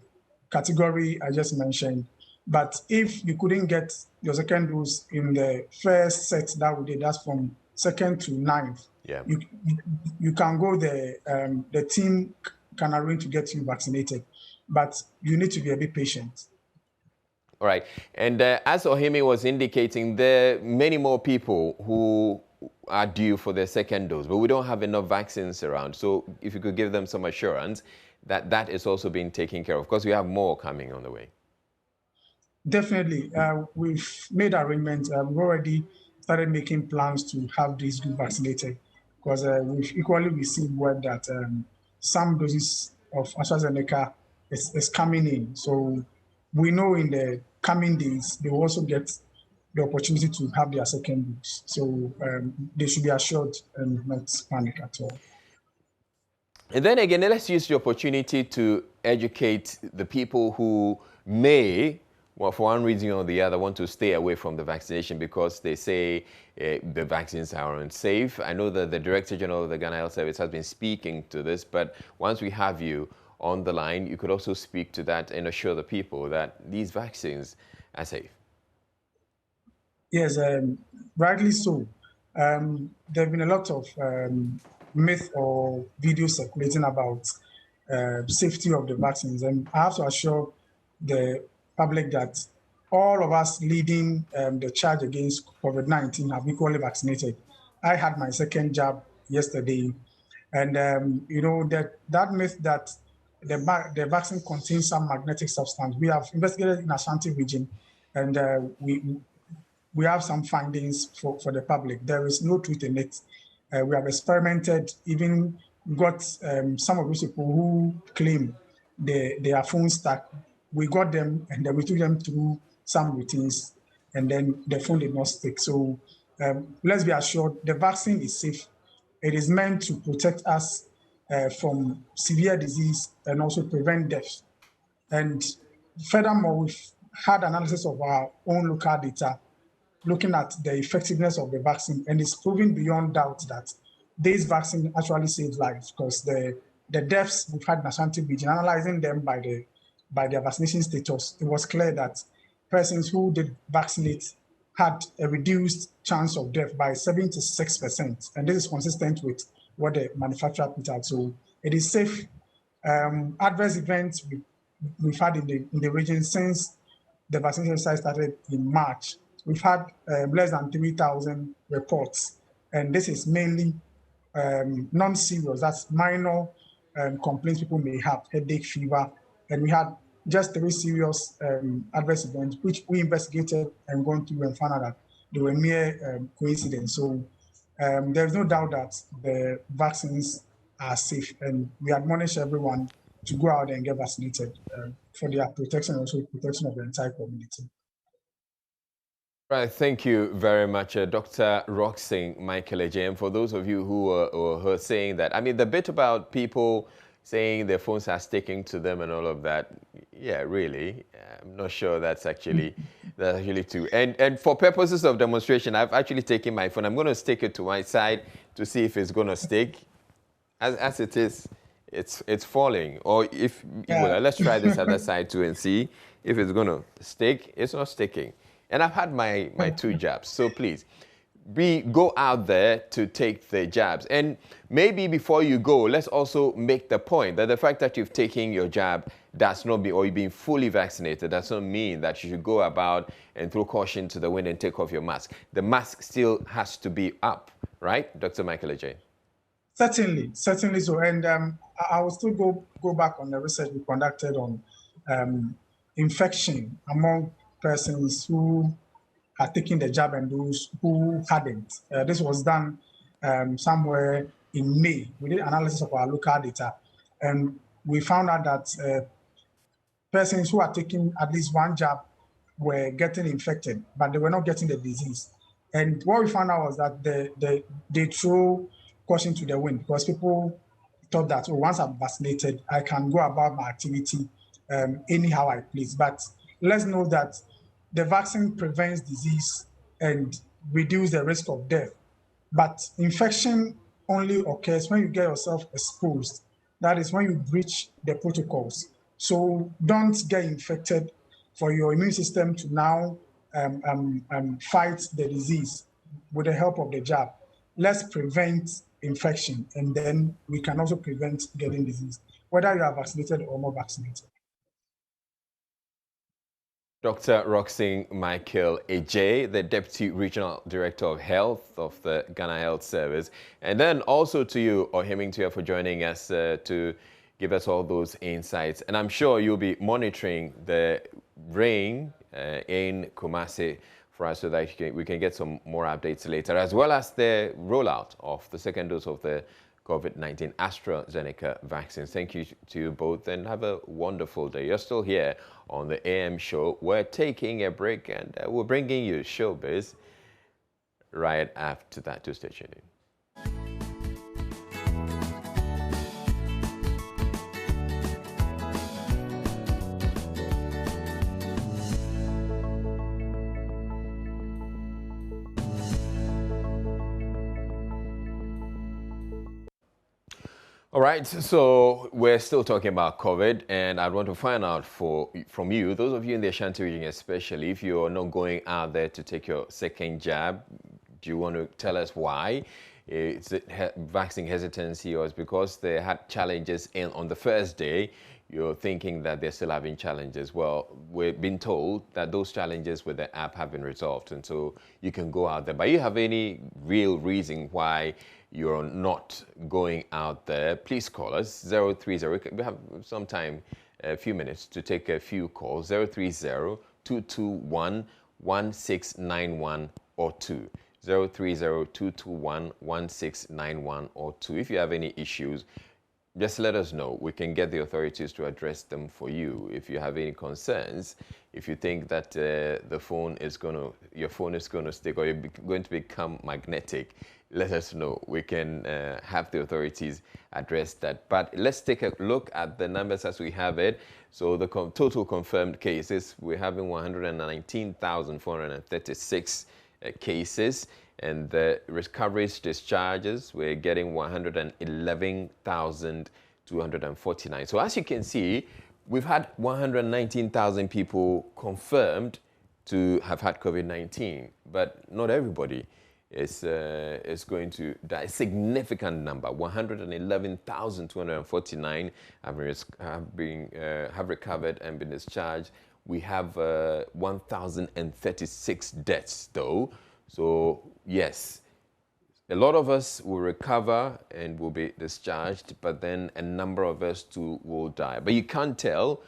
category I just mentioned. But if you couldn't get your second dose in the first set that we did, that's from 2nd to 9th, yeah. you can go there. The team can arrange to get you vaccinated, but you need to be a bit patient. All right. And as Ohimi was indicating, there are many more people who are due for their second dose, but we don't have enough vaccines around. So if you could give them some assurance that that is also being taken care of. Of course, we have more coming on the way. Definitely. We've made arrangements. We've already started making plans to have these group vaccinated, because we've equally received word that some doses of AstraZeneca is coming in. So we know in the coming days, they will also get the opportunity to have their second dose. So they should be assured and not panic at all. And then again, let's use the opportunity to educate the people who may, well, for one reason or the other, want to stay away from the vaccination because they say the vaccines are unsafe. I know that the Director General of the Ghana Health Service has been speaking to this, but once we have you on the line, you could also speak to that and assure the people that these vaccines are safe. Yes, rightly so. There have been a lot of myth or videos circulating about safety of the vaccines, and I have to assure the public that all of us leading the charge against COVID-19 have equally vaccinated. I had my second jab yesterday, and you know that myth that the vaccine contains some magnetic substance. We have investigated in Ashanti region, and we have some findings for the public. There is no truth in it. We have experimented, even got some of those people who claim their phone stuck. We got them and then we took them through some routines, and then the phone did not stick. So let's be assured the vaccine is safe. It is meant to protect us from severe disease and also prevent death. And furthermore, we've had analysis of our own local data looking at the effectiveness of the vaccine, and it's proven beyond doubt that this vaccine actually saves lives, because the deaths we've had in Ashanti region, analyzing them by their vaccination status, it was clear that persons who did vaccinate had a reduced chance of death by 76%, and this is consistent with what the manufacturer put out. So it is safe. Adverse events we've had in the region since the vaccination exercise started in March, we've had less than 3,000 reports, and this is mainly non-serious, that's minor complaints people may have, headache, fever, and we had just 3 serious adverse events, which we investigated and gone through and found out that they were mere coincidence. So there's no doubt that the vaccines are safe, and we admonish everyone to go out and get vaccinated for their protection and also protection of the entire community. Right, thank you very much, Dr. Roxing Michael Ejim. For those of you who are saying that, I mean, the bit about people saying their phones are sticking to them and all of that, yeah, really, I'm not sure that's actually true. And for purposes of demonstration, I've actually taken my phone. I'm going to stick it to my side to see if it's going to stick. As it is, it's falling. Or if, well, let's try this other side too and see if it's going to stick. It's not sticking. And I've had my 2 jabs, so please, go out there to take the jabs. And maybe before you go, let's also make the point that the fact that you've taken your jab does not mean, or you've been fully vaccinated, does not mean that you should go about and throw caution to the wind and take off your mask. The mask still has to be up, right, Dr. Michael Ejim? Certainly so. And I will still go back on the research we conducted on infection among persons who had taken the jab and those who hadn't. This was done somewhere in May. We did analysis of our local data, and we found out that persons who are taking at least one jab were getting infected, but they were not getting the disease. And what we found out was that they threw caution to the wind because people thought that, oh, once I'm vaccinated, I can go about my activity anyhow I please. But let's know that the vaccine prevents disease and reduces the risk of death. But infection only occurs when you get yourself exposed. That is when you breach the protocols. So don't get infected for your immune system to now fight the disease with the help of the jab. Let's prevent infection, and then we can also prevent getting disease, whether you are vaccinated or not vaccinated. Dr. Roxing Michael Ejay, the Deputy Regional Director of Health of the Ghana Health Service. And then also to you, Ohemingtua, for joining us to give us all those insights. And I'm sure you'll be monitoring the rain in Kumasi for us so that we can get some more updates later, as well as the rollout of the second dose of the COVID-19 AstraZeneca vaccines. Thank you to you both and have a wonderful day. You're still here on the AM show. We're taking a break and we're bringing you showbiz right after that. To stay tuned in. All right, so we're still talking about COVID, and I want to find out from you, those of you in the Ashanti region especially, if you're not going out there to take your second jab, do you want to tell us why? Is it vaccine hesitancy, or is it because they had challenges on the first day? You're thinking that they're still having challenges. Well, we've been told that those challenges with the app have been resolved, and so you can go out there. But you have any real reason why you're not going out there, please call us 030. We have some time, a few minutes to take a few calls. 030-221-1691 or 2. 030-221-1691 or 2. If you have any issues, just let us know. We can get the authorities to address them for you. If you have any concerns, if you think that your phone is going to stick or you're going to become magnetic, let us know. We can have the authorities address that. But let's take a look at the numbers as we have it. So the total confirmed cases, we're having 119,436 cases. And the recoveries, discharges, we're getting 111,249. So as you can see, we've had 119,000 people confirmed to have had COVID-19, but not everybody is going to die. A significant number, 111,249 have recovered and been discharged. We have 1,036 deaths though. So yes, a lot of us will recover and will be discharged, but then a number of us too will die. But you can't tell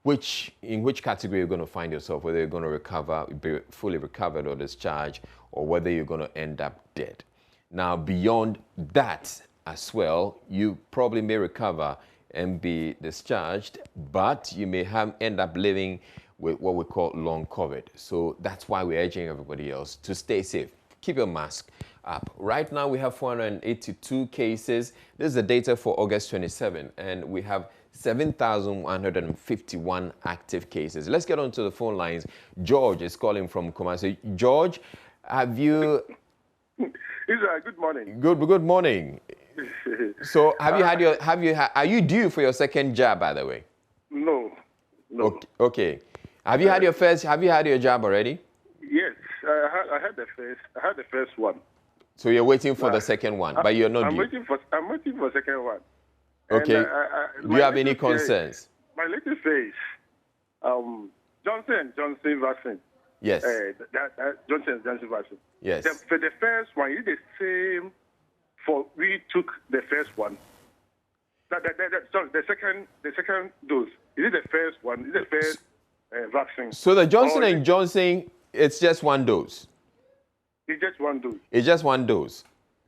in which category you're going to find yourself, whether you're going to recover, be fully recovered or discharged, or whether you're going to end up dead. Now, beyond that as well, you probably may recover and be discharged, but you may end up living with what we call long COVID. So that's why we're urging everybody else to stay safe. Keep your mask up. Right now, we have 482 cases. This is the data for August 27, and we have 7,151 active cases. Let's get onto the phone lines. George is calling from Kumasi. George, have you... Israel, good morning. Good morning. So are you due for your second jab, by the way? No. Okay. Have you had your jab already? Yes, I had the first one. So you're waiting for the second one, but you're not due. I'm waiting for the second one. Okay. Do you have any concerns? My latest phase, Johnson & Johnson vaccine. Yes. Johnson & Johnson vaccine. Yes. For the first one, is the same we took the first one. Sorry, the second dose. Is it the first one? Is it the first vaccine? So the Johnson & Johnson, it's just one dose? It's just one dose. It's just one dose?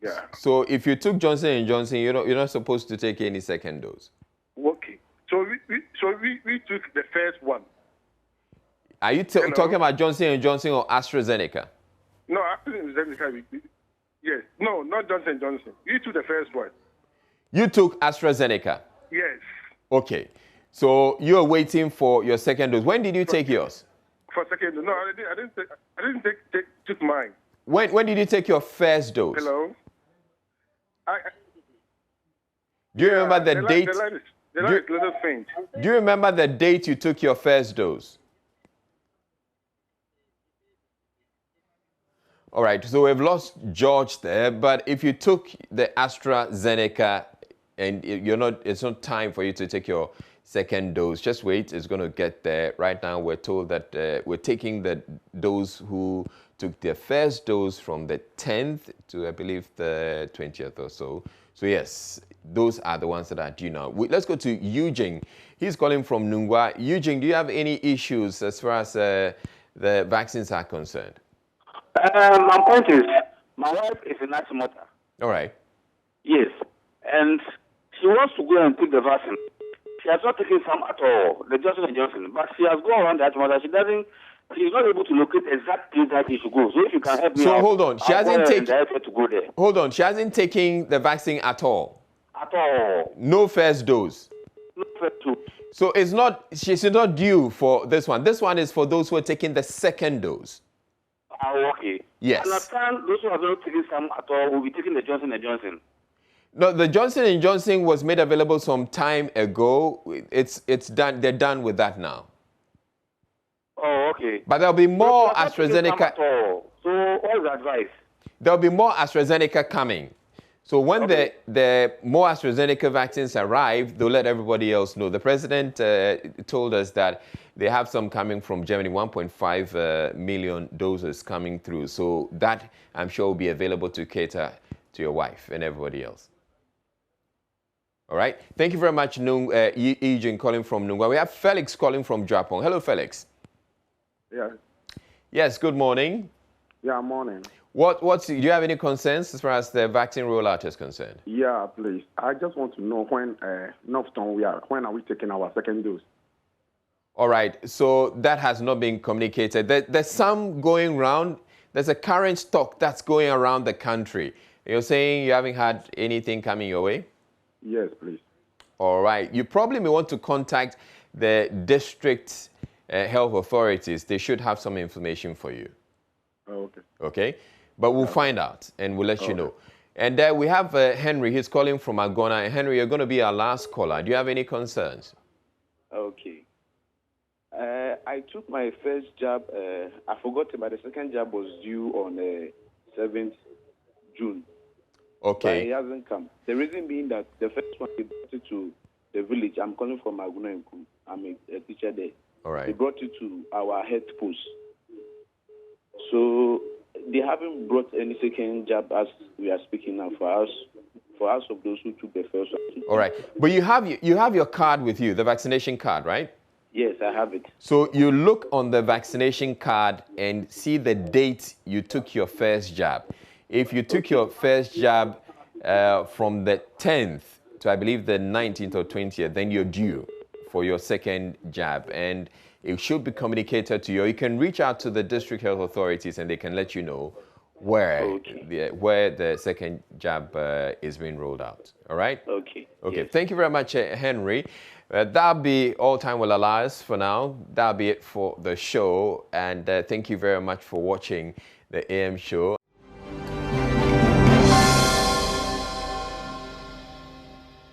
Yeah. So if you took Johnson & Johnson, you're not supposed to take any second dose. Okay. So we took the first one. Are you talking about Johnson & Johnson or AstraZeneca? No, AstraZeneca. Yes. No, not Johnson & Johnson. We took the first one. You took AstraZeneca? Yes. Okay. So you're waiting for your second dose. When did you take yours? For second dose. No, I didn't take mine. When did you take your first dose? Hello? Do you remember the date? The line is a little faint. Do you remember the date you took your first dose? All right, so we've lost George there, but if you took the AstraZeneca and it's not time for you to take your second dose, just wait, it's going to get there. Right now, we're told that we're taking those who took their first dose from the 10th to, I believe, the 20th or so. So yes, those are the ones that are due now. Let's go to Eugene. He's calling from Nungwa. Eugene, do you have any issues as far as the vaccines are concerned? My point is, my wife is a nice mother. All right. Yes. And she wants to go and take the vaccine. She has not taken some at all, the Johnson & Johnson. But she has gone around that mother. She's not able to locate exact place that she should go. So if you can help me So out, hold on. She I'll hasn't taken. to go there. Hold on. She hasn't taken the vaccine at all. At all. No first dose. No first dose. So she's not due for this one. This one is for those who are taking the second dose. Okay. Yes. I understand those who have not taken some at all will be taking the Johnson & Johnson. No, the Johnson & Johnson was made available some time ago. It's done. They're done with that now. Oh, okay. But there'll be more So AstraZeneca. So what's the advice? There'll be more AstraZeneca coming. So when the more AstraZeneca vaccines arrive, they'll let everybody else know. The president told us that they have some coming from Germany, 1.5 million doses coming through. So that, I'm sure, will be available to cater to your wife and everybody else. All right. Thank you very much, Eugene, calling from Nungwa. We have Felix calling from Japon. Hello, Felix. Yeah. Yes, good morning. Yeah, morning. Do you have any concerns as far as the vaccine rollout is concerned? Yeah, please. I just want to know when when are we taking our second dose? All right. So that has not been communicated. There's some going around. There's a current stock that's going around the country. You're saying you haven't had anything coming your way? Yes, please. All right. You probably may want to contact the district health authorities. They should have some information for you. Oh, okay. Okay? But we'll find out and we'll let you know. And we have Henry. He's calling from Agona. Henry, you're going to be our last caller. Do you have any concerns? Okay. I took my first jab. I forgot, but the second jab was due on 7th June. Okay. But it hasn't come. The reason being that the first one, they brought it to the village. I'm calling from Agona. I'm a teacher there. All right. They brought it to our head post. So they haven't brought any second jab as we are speaking now for us of those who took the first one. All right. But you have your card with you, the vaccination card, right? Yes, I have it. So you look on the vaccination card and see the date you took your first jab. If you took your first jab from the 10th to, I believe, the 19th or 20th, then you're due for your second jab. And it should be communicated to you. You can reach out to the district health authorities and they can let you know where the second jab is being rolled out. All right? Okay. Okay. Yes. Thank you very much, Henry. That'll be all time will allow us for now. That'll be it for the show. And thank you very much for watching the AM show.